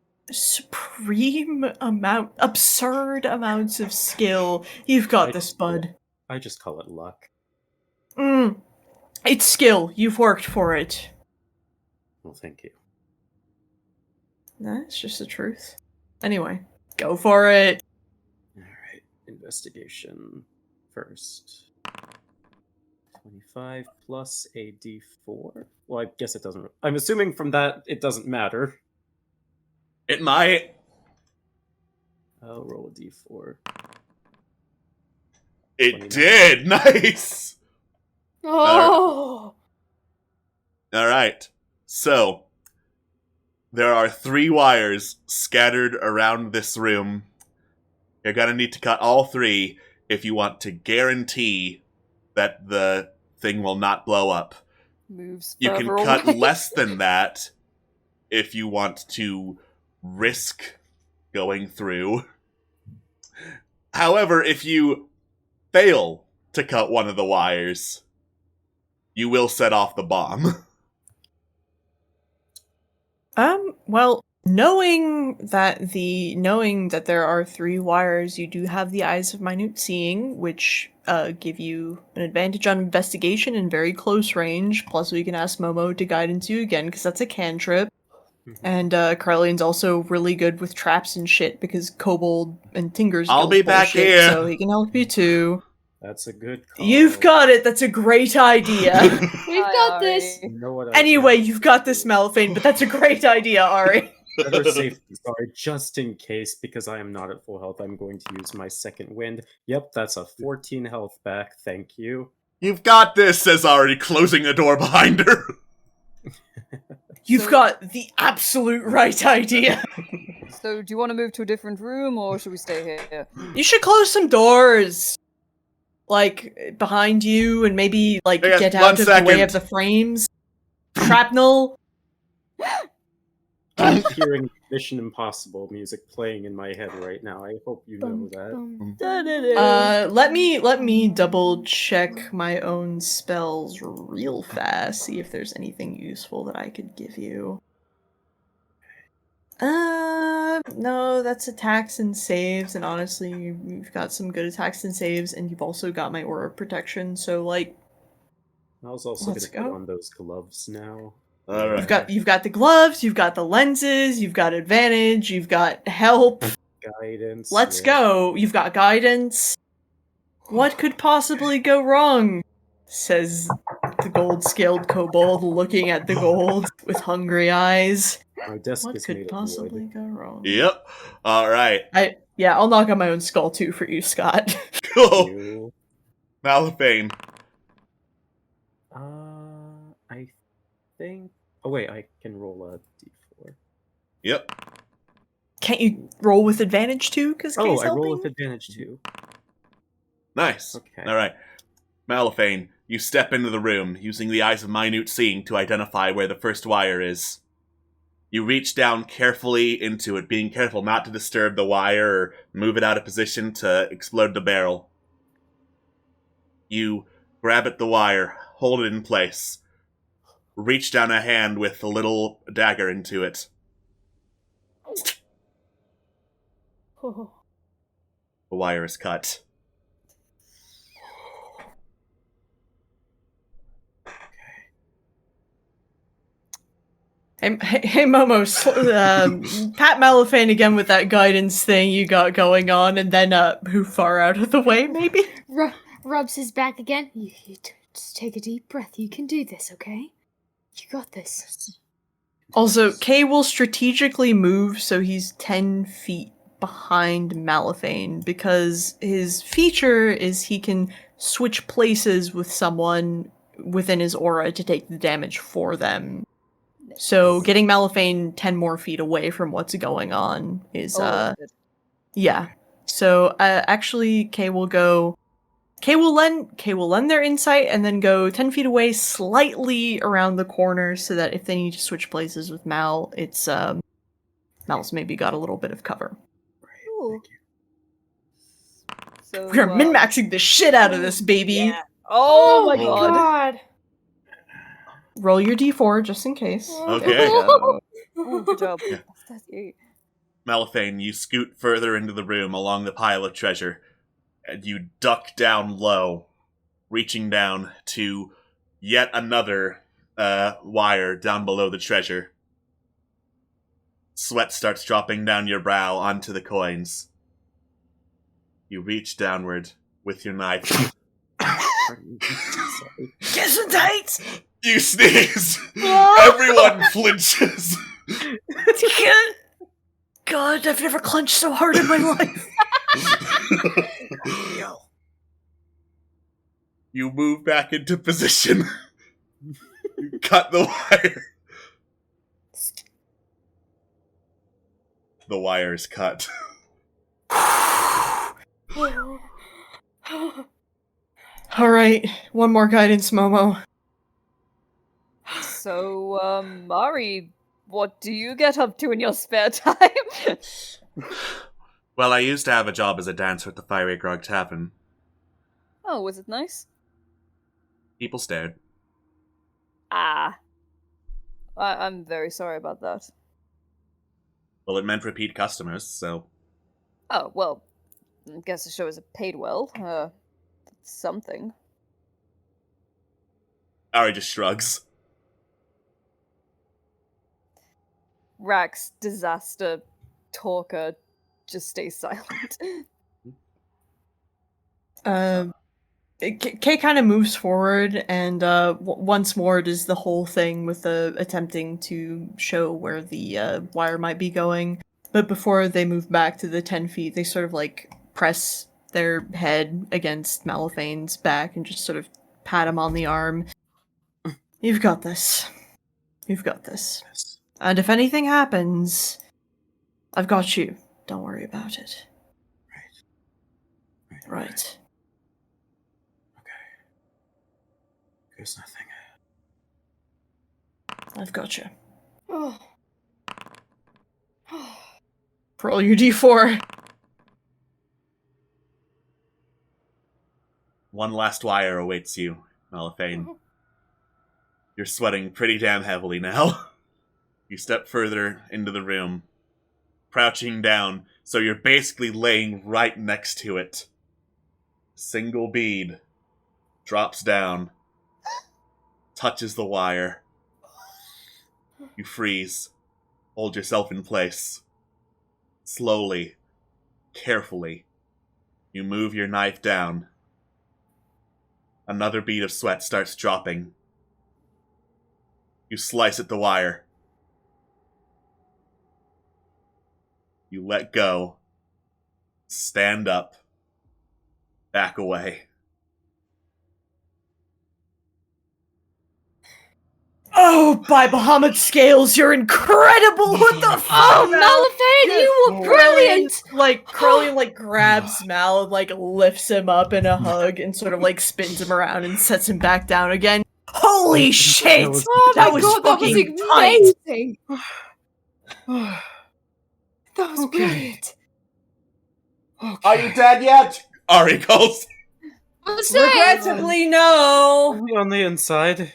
Speaker 3: absurd amounts of skill. You've got this, bud.
Speaker 2: I just call it luck.
Speaker 3: It's skill. You've worked for it.
Speaker 2: Well, thank you.
Speaker 3: That's just the truth. Anyway, go for it.
Speaker 2: Alright, investigation first. 25 plus a d4? Well, I guess it doesn't... I'm assuming from that it doesn't matter.
Speaker 7: It might.
Speaker 2: I'll roll a d4.
Speaker 7: It
Speaker 2: 29.
Speaker 7: did! Nice!
Speaker 8: Oh!
Speaker 7: Alright. So, there are 3 wires scattered around this room. You're gonna need to cut all 3 if you want to guarantee that the thing will not blow up.
Speaker 5: Moves
Speaker 7: You can
Speaker 5: further
Speaker 7: cut
Speaker 5: away.
Speaker 7: less than that if you want to risk going through. However, if you fail to cut one of the wires, you will set off the bomb.
Speaker 3: Well, knowing that there are 3 wires, you do have the Eyes of Minute Seeing, which give you an advantage on investigation in very close range. Plus, we can ask Momo to guidance you again, because that's a cantrip. And Carlian's also really good with traps and shit, because Kobold and Tinger's
Speaker 7: I'll be back
Speaker 3: bullshit,
Speaker 7: here.
Speaker 3: so he can help you too.
Speaker 2: That's a good call.
Speaker 3: You've got it. That's a great idea.
Speaker 8: We've got this.
Speaker 2: You know what I
Speaker 3: Anyway,
Speaker 2: did?
Speaker 3: you've got this, Malafane, but that's a great idea, Ari.
Speaker 2: Better safe than sorry, just in case, because I am not at full health, I'm going to use my second wind. Yep, that's a 14 health back, thank you.
Speaker 7: You've got this, says Ari, closing the door behind her.
Speaker 3: You've got the absolute right idea.
Speaker 5: So, do you want to move to a different room, or should we stay here?
Speaker 3: You should close some doors. Like, behind you, and maybe, like,
Speaker 7: Yes,
Speaker 3: get
Speaker 7: 1
Speaker 3: out of the way
Speaker 7: second.
Speaker 3: of the frames. Shrapnel.
Speaker 2: I'm hearing Mission Impossible music playing in my head right now. I hope you know that.
Speaker 3: Let me double check my own spells real fast, see if there's anything useful that I could give you. No, that's attacks and saves, and honestly, you've got some good attacks and saves, and you've also got my aura of protection, so, like,
Speaker 2: I was also
Speaker 3: let's
Speaker 2: gonna put
Speaker 3: go.
Speaker 2: on those gloves now.
Speaker 7: All right.
Speaker 3: You've got the gloves, you've got the lenses, you've got advantage, you've got help.
Speaker 2: Guidance.
Speaker 3: Let's
Speaker 2: yeah.
Speaker 3: go. You've got guidance. What could possibly go wrong? Says the gold-scaled kobold, looking at the gold with hungry eyes.
Speaker 2: My desk
Speaker 3: What
Speaker 2: is
Speaker 3: could
Speaker 2: made
Speaker 3: possibly
Speaker 2: of
Speaker 3: go wrong?
Speaker 7: Yep. All right.
Speaker 3: I'll knock on my own skull too for you, Scott.
Speaker 2: wood.
Speaker 7: Cool.
Speaker 2: You.
Speaker 7: Malafane.
Speaker 2: I think. Oh wait, I can roll a d4.
Speaker 7: Yep.
Speaker 3: Can't you roll with advantage too? Because
Speaker 2: Oh,
Speaker 3: Kay's
Speaker 2: I roll
Speaker 3: helping?
Speaker 2: with advantage too.
Speaker 7: Nice.
Speaker 2: Okay.
Speaker 7: All right. Malafane, you step into the room, using the eyes of minute seeing to identify where the first wire is. You reach down carefully into it, being careful not to disturb the wire or move it out of position to explode the barrel. You grab at the wire, hold it in place, reach down a hand with a little dagger into it.
Speaker 8: Oh.
Speaker 7: The wire is cut.
Speaker 3: Hey Momo, pat Malafane again with that guidance thing you got going on, and then move far out of the way, maybe?
Speaker 8: Rubs his back again. You just take a deep breath. You can do this, okay? You got this.
Speaker 3: Also, Kay will strategically move so he's 10 feet behind Malafane, because his feature is he can switch places with someone within his aura to take the damage for them. So getting Malafane 10 more feet away from what's going on is,
Speaker 5: good.
Speaker 3: yeah. So, actually, Kay will lend their insight and then go 10 feet away, slightly around the corner, so that if they need to switch places with Mal, it's, Mal's maybe got a little bit of cover.
Speaker 5: Cool. So,
Speaker 3: We're min-maxing the shit out of this, baby!
Speaker 5: Yeah. Oh my
Speaker 7: Oh.
Speaker 5: god.
Speaker 3: Roll your d4, just in case.
Speaker 7: Okay.
Speaker 5: Ooh, good job.
Speaker 7: Yeah.
Speaker 5: That's you.
Speaker 7: Malafane, you scoot further into the room along the pile of treasure, and you duck down low, reaching down to yet another wire down below the treasure. Sweat starts dropping down your brow onto the coins. You reach downward with your knife.
Speaker 3: Get some tights!
Speaker 7: You sneeze! Everyone flinches!
Speaker 3: God, I've never clenched so hard in my life.
Speaker 7: You move back into position. You cut the wire. The wire is cut.
Speaker 3: Alright, one more guidance, Momo.
Speaker 5: So, Mari, what do you get up to in your spare time?
Speaker 7: Well, I used to have a job as a dancer at the Fiery Grog Tavern.
Speaker 5: Oh, was it nice?
Speaker 7: People stared.
Speaker 5: Ah. I'm very sorry about that.
Speaker 7: Well, it meant repeat customers, so...
Speaker 5: Oh, well, I guess the show is paid well. That's something.
Speaker 7: Ari just shrugs.
Speaker 5: Rax, disaster, talker, just stay silent.
Speaker 3: Kay kind of moves forward and once more does the whole thing with the attempting to show where the wire might be going. But before they move back to the 10 feet, they sort of like press their head against Malaphane's back and just sort of pat him on the arm. You've got this. You've got this.
Speaker 2: Yes.
Speaker 3: And if anything happens, I've got you. Don't worry about it. Right.
Speaker 2: There's nothing.
Speaker 3: I've got you.
Speaker 8: Oh.
Speaker 3: Roll your d4.
Speaker 7: One last wire awaits you, Malaphane. You're sweating pretty damn heavily now. You step further into the room, crouching down, so you're basically laying right next to it. Single bead drops down, touches the wire. You freeze, hold yourself in place. Slowly, carefully, you move your knife down. Another bead of sweat starts dropping. You slice at the wire. You let go. Stand up. Back away.
Speaker 3: Oh, by Bahamut scales, you're incredible! What the fuck?
Speaker 8: Oh, Malaphane, you were brilliant!
Speaker 3: Crowley like grabs Mal, like lifts him up in a hug and sort of like spins him around and sets him back down again. Holy shit!
Speaker 8: Oh
Speaker 3: That
Speaker 8: my
Speaker 3: was
Speaker 8: god, that was
Speaker 3: fucking tight.
Speaker 8: amazing! That was brilliant.
Speaker 7: Are you dead yet? Ari calls.
Speaker 3: Regrettably, no.
Speaker 2: Only on the inside.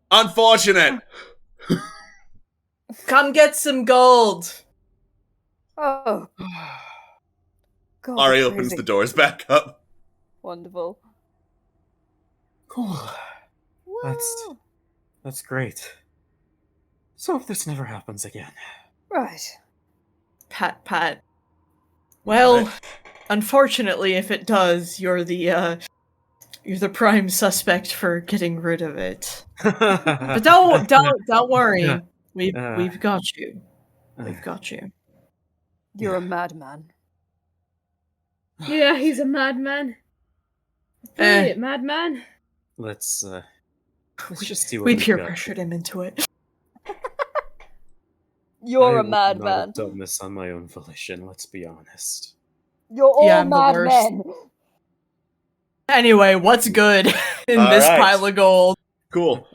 Speaker 7: Unfortunate.
Speaker 3: Come get some gold.
Speaker 5: Oh. God,
Speaker 7: Ari
Speaker 5: that's
Speaker 7: opens
Speaker 5: crazy.
Speaker 7: the doors back up.
Speaker 5: Wonderful.
Speaker 2: Cool.
Speaker 5: Whoa.
Speaker 2: That's great. So if this never happens again.
Speaker 5: Right.
Speaker 3: Pat. Well, unfortunately, if it does, you're the prime suspect for getting rid of it. But don't worry.
Speaker 2: Yeah.
Speaker 3: We've got you. We've got you.
Speaker 5: You're a madman.
Speaker 8: Yeah, he's a madman. Brilliant madman.
Speaker 2: Let's just see what
Speaker 3: We
Speaker 2: we've
Speaker 3: peer
Speaker 2: got.
Speaker 3: pressured him into it.
Speaker 5: You're
Speaker 2: I
Speaker 5: a
Speaker 2: would not have
Speaker 5: madman.
Speaker 2: done this on my own volition, let's be honest.
Speaker 5: You're all
Speaker 3: Yeah, I'm the worst.
Speaker 5: madmen.
Speaker 3: Anyway, what's good in
Speaker 7: All
Speaker 3: this
Speaker 7: right.
Speaker 3: pile of gold?
Speaker 7: Cool.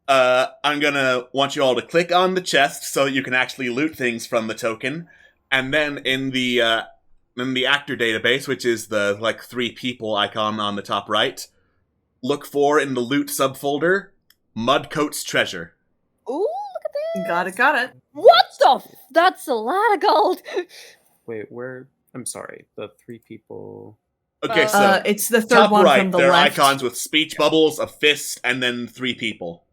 Speaker 7: I'm gonna want you all to click on the chest so you can actually loot things from the token, and then in the actor database, which is the like 3 people icon on the top right, look for in the loot subfolder Mudcoat's treasure.
Speaker 5: Ooh, look at this.
Speaker 3: Got it.
Speaker 5: What the? That's a lot of gold.
Speaker 2: Wait, where? I'm sorry, the 3 people.
Speaker 7: Okay, so
Speaker 3: It's the third
Speaker 7: top
Speaker 3: one
Speaker 7: right,
Speaker 3: from the
Speaker 7: there
Speaker 3: left.
Speaker 7: are icons with speech bubbles, a fist, and then 3 people.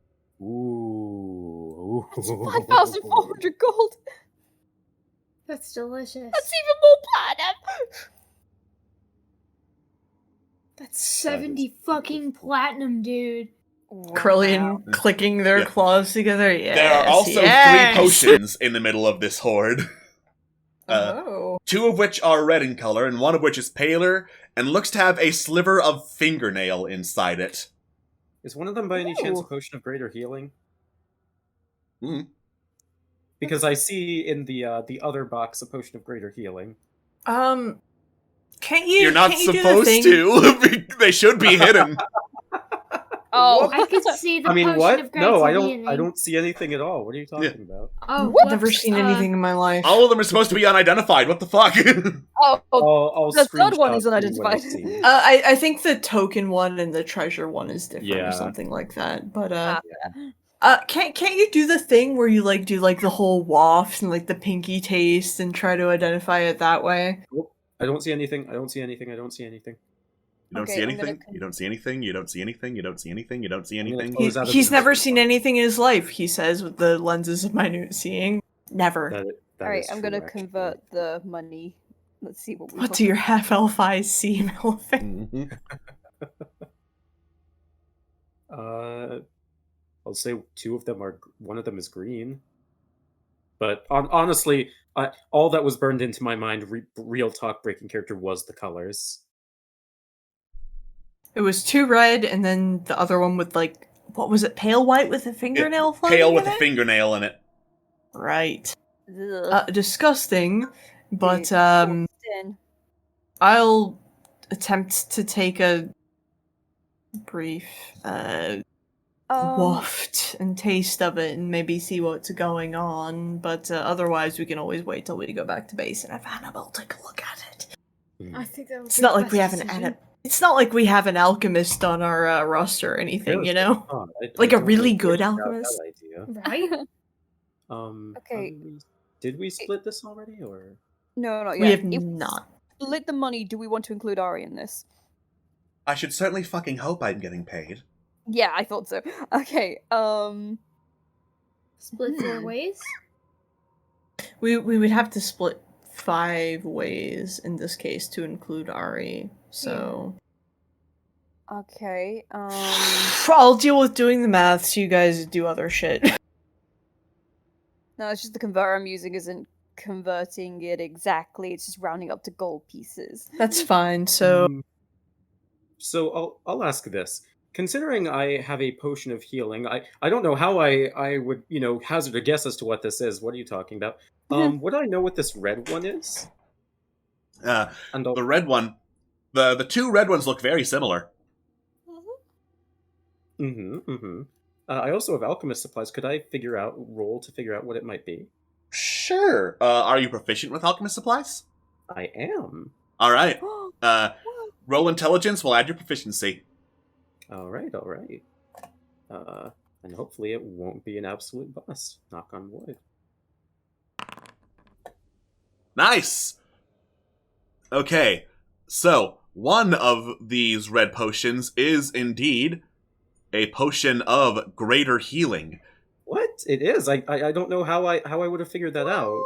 Speaker 2: Ooh.
Speaker 5: That's 5,400 gold.
Speaker 6: That's delicious.
Speaker 5: That's even more platinum.
Speaker 8: That's 70 fucking platinum, dude.
Speaker 3: Krillin clicking their
Speaker 7: Yeah.
Speaker 3: claws together. Yes,
Speaker 7: There are also
Speaker 3: yes.
Speaker 7: 3 potions in the middle of this hoard.
Speaker 3: Oh.
Speaker 7: 2 of which are red in color, and 1 of which is paler, and looks to have a sliver of fingernail inside it.
Speaker 2: Is one of them by any chance a
Speaker 5: Ooh.
Speaker 2: potion of greater healing?
Speaker 7: Hmm.
Speaker 2: Because I see in the other box a potion of greater healing.
Speaker 3: Can't you?
Speaker 7: You're not
Speaker 3: can't you do the
Speaker 7: supposed
Speaker 3: thing?
Speaker 7: to. They should be hidden.
Speaker 5: Oh,
Speaker 6: I could see the
Speaker 2: I mean,
Speaker 6: potion
Speaker 2: what?
Speaker 6: of great
Speaker 2: No, I
Speaker 6: healing.
Speaker 2: don't see anything at all. What are you talking about?
Speaker 8: Oh,
Speaker 5: What?
Speaker 3: Never
Speaker 8: whoops,
Speaker 3: seen anything in my life.
Speaker 7: All of them are supposed to be unidentified. What the fuck?
Speaker 2: I'll
Speaker 5: the third one
Speaker 2: screenshot
Speaker 5: is
Speaker 2: for you what I
Speaker 5: unidentified.
Speaker 2: see.
Speaker 3: I think the token one and the treasure one is different
Speaker 2: Yeah.
Speaker 3: or something like that. But
Speaker 5: Ah.
Speaker 3: can't you do the thing where you like do like the whole waft and like the pinky taste and try to identify it that way?
Speaker 2: I don't see anything. I don't see anything. I don't see anything.
Speaker 7: You don't
Speaker 5: Okay,
Speaker 7: see
Speaker 5: I'm gonna
Speaker 7: anything? You don't see anything? You don't see anything? You don't see anything? You don't see
Speaker 2: I'm gonna
Speaker 7: anything?
Speaker 2: close out of
Speaker 3: He's
Speaker 2: the
Speaker 3: never
Speaker 2: rest of
Speaker 3: seen
Speaker 2: the
Speaker 3: anything in his life, he says with the lenses of minute seeing. Never.
Speaker 2: That
Speaker 5: Alright,
Speaker 2: is
Speaker 5: I'm
Speaker 2: true,
Speaker 5: gonna
Speaker 2: actually.
Speaker 5: convert the money. Let's see what we
Speaker 3: What do your half elf eyes see, Elephant?
Speaker 7: Mhm.
Speaker 2: I'll say two of them are. One of them is green. But honestly, all that was burned into my mind, real talk, breaking character, was the colors.
Speaker 3: It was 2 red, and then the other one with like, what was it? Pale white with a fingernail floating
Speaker 7: Pale
Speaker 3: in
Speaker 7: with a
Speaker 3: it?
Speaker 7: fingernail in it.
Speaker 3: Right.
Speaker 5: Ugh.
Speaker 3: Disgusting. But
Speaker 5: Disgusting.
Speaker 3: I'll attempt to take a brief waft and taste of it and maybe see what's going on, but otherwise we can always wait till we go back to base and have Annabelle take a look at it.
Speaker 8: I think that would
Speaker 3: It's
Speaker 8: be
Speaker 3: not
Speaker 8: the
Speaker 3: like we
Speaker 8: best
Speaker 3: have
Speaker 8: decision.
Speaker 3: it's not like we have an alchemist on our roster or anything, you know?
Speaker 2: I
Speaker 3: Like a
Speaker 2: don't
Speaker 3: really
Speaker 2: know
Speaker 3: good
Speaker 2: about
Speaker 3: alchemist.
Speaker 2: That idea.
Speaker 8: Right?
Speaker 5: Okay.
Speaker 2: Did we split this already, or?
Speaker 5: No, not yet.
Speaker 3: We have
Speaker 5: If
Speaker 3: not.
Speaker 5: we split the money, do we want to include Ari in this?
Speaker 7: I should certainly fucking hope I'm getting paid.
Speaker 5: Yeah, I thought so. Okay,
Speaker 6: Split 4 ways?
Speaker 3: We would have to split 5 ways in this case to include Ari. So
Speaker 5: okay,
Speaker 3: I'll deal with doing the maths, you guys do other shit.
Speaker 5: no, it's just the converter I'm using isn't converting it exactly, it's just rounding up to gold pieces.
Speaker 3: That's fine, so
Speaker 2: So I'll ask this. Considering I have a potion of healing, I don't know how I would, hazard a guess as to what this is. What are you talking about? Would I know what this red one is? And
Speaker 7: The red one, the two red ones look very similar.
Speaker 2: I also have alchemist supplies. Could I roll to figure out what it might be?
Speaker 7: Sure. Are you proficient with alchemist supplies?
Speaker 2: I am.
Speaker 7: All right. Roll intelligence. We'll add your proficiency.
Speaker 2: All right. And hopefully it won't be an absolute bust. Knock on wood.
Speaker 7: Nice. Okay. So, one of these red potions is indeed a potion of greater healing.
Speaker 2: What? It is. I don't know how I would have figured that out.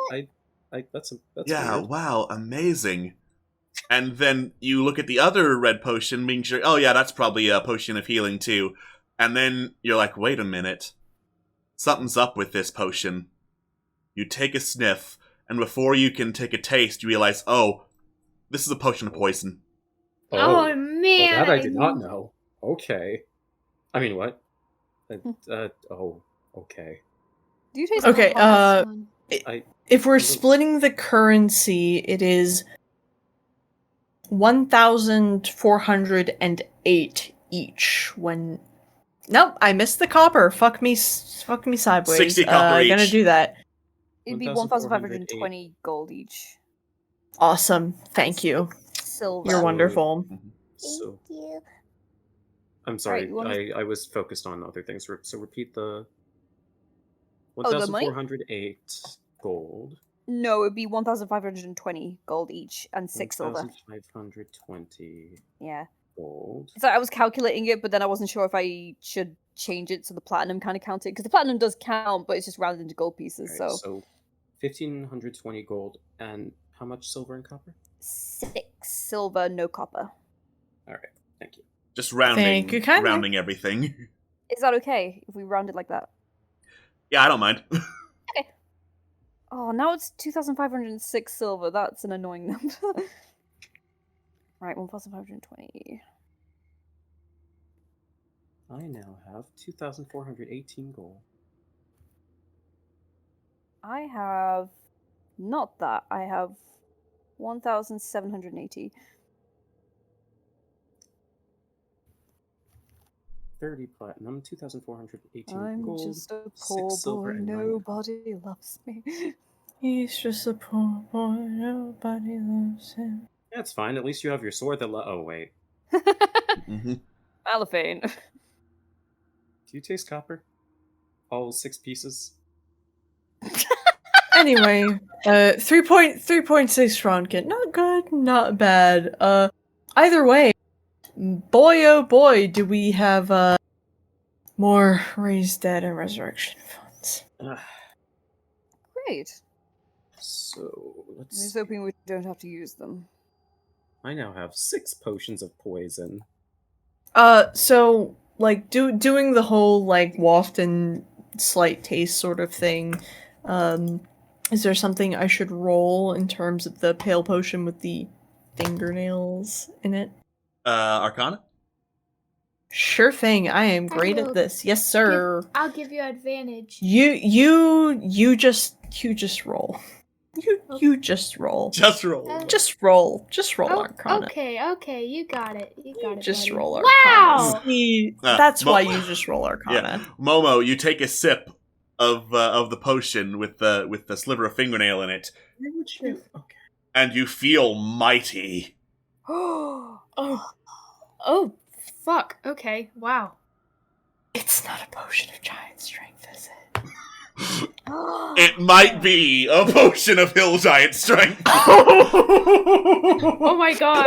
Speaker 2: That's
Speaker 7: yeah,
Speaker 2: weird.
Speaker 7: wow, amazing. And then you look at the other red potion, being sure, oh yeah, that's probably a potion of healing too. And then you're like, wait a minute. Something's up with this potion. You take a sniff, and before you can take a taste, you realize, oh, this is a potion of poison.
Speaker 6: Oh, man!
Speaker 2: Well, that I did not know. Okay. I mean, what? Okay.
Speaker 5: Do you taste
Speaker 3: okay,
Speaker 2: I
Speaker 3: if we're splitting the currency, it is 1,408 each. Nope, I missed the copper. Fuck me sideways.
Speaker 7: 60 copper each.
Speaker 3: Gonna do that.
Speaker 5: It'd be
Speaker 2: 1,508.
Speaker 5: 1,520 gold each.
Speaker 3: Awesome. Thank you.
Speaker 5: Silver.
Speaker 3: You're wonderful.
Speaker 2: So,
Speaker 6: Thank you.
Speaker 2: I'm sorry.
Speaker 5: Alright,
Speaker 2: I was focused on other things. So repeat the
Speaker 5: the money?
Speaker 2: 1,408 gold.
Speaker 5: No, it'd be 1,520 gold each and 6 silver.
Speaker 2: 1,520
Speaker 5: Yeah.
Speaker 2: gold.
Speaker 5: So I was calculating it, but then I wasn't sure if I should change it so the platinum kind of counted, because the platinum does count, but it's just rounded into gold pieces.
Speaker 2: Alright,
Speaker 5: so
Speaker 2: 1,520 gold and how much silver and copper?
Speaker 5: 6 silver, no copper.
Speaker 2: All right, thank you.
Speaker 7: Just rounding,
Speaker 3: Thank you kindly.
Speaker 7: rounding everything.
Speaker 5: Is that okay if we round it like that?
Speaker 7: Yeah, I don't mind.
Speaker 5: Okay. Oh, now it's 2,506 silver. That's an annoying number. Right, 1,520.
Speaker 2: I now have 2,418 gold.
Speaker 5: I have not that. I have 1,780.
Speaker 2: 30 platinum, 2,418
Speaker 5: I'm
Speaker 2: gold.
Speaker 5: just a
Speaker 2: 6
Speaker 5: poor
Speaker 2: silver
Speaker 5: boy.
Speaker 2: and 9
Speaker 5: Nobody loves me.
Speaker 3: He's just a poor boy. Nobody loves him.
Speaker 2: That's fine. At least you have your sword that. Oh wait.
Speaker 7: Mm-hmm.
Speaker 5: Allophane.
Speaker 2: Do you taste copper? All 6 pieces.
Speaker 3: Anyway, 3.6 Ronkin. Not good, not bad. Either way, boy oh boy, do we have more raised dead and resurrection funds.
Speaker 5: Great.
Speaker 2: So
Speaker 5: I'm
Speaker 2: let's.
Speaker 5: just hoping we don't have to use them.
Speaker 2: I now have 6 potions of poison.
Speaker 3: So like doing the whole like waft and slight taste sort of thing. Is there something I should roll in terms of the pale potion with the fingernails in it?
Speaker 7: Arcana?
Speaker 3: Sure thing. I am great
Speaker 6: will
Speaker 3: at this. Yes, sir.
Speaker 6: I'll give you advantage.
Speaker 3: You just roll. You just roll.
Speaker 7: Just roll.
Speaker 3: Just roll. Just roll
Speaker 6: Oh,
Speaker 3: Arcana.
Speaker 6: okay, you got it. You got it.
Speaker 3: Just
Speaker 6: buddy.
Speaker 3: roll Arcana.
Speaker 6: Wow!
Speaker 3: See, that's
Speaker 7: Mo-
Speaker 3: why you just roll Arcana.
Speaker 7: Yeah, Momo, you take a sip of the potion with the sliver of fingernail in it,
Speaker 2: Okay.
Speaker 7: and you feel mighty.
Speaker 6: Oh, fuck. Okay, wow.
Speaker 3: It's not a potion of giant strength, is it?
Speaker 7: It might be a potion of hill giant strength.
Speaker 6: Oh my god.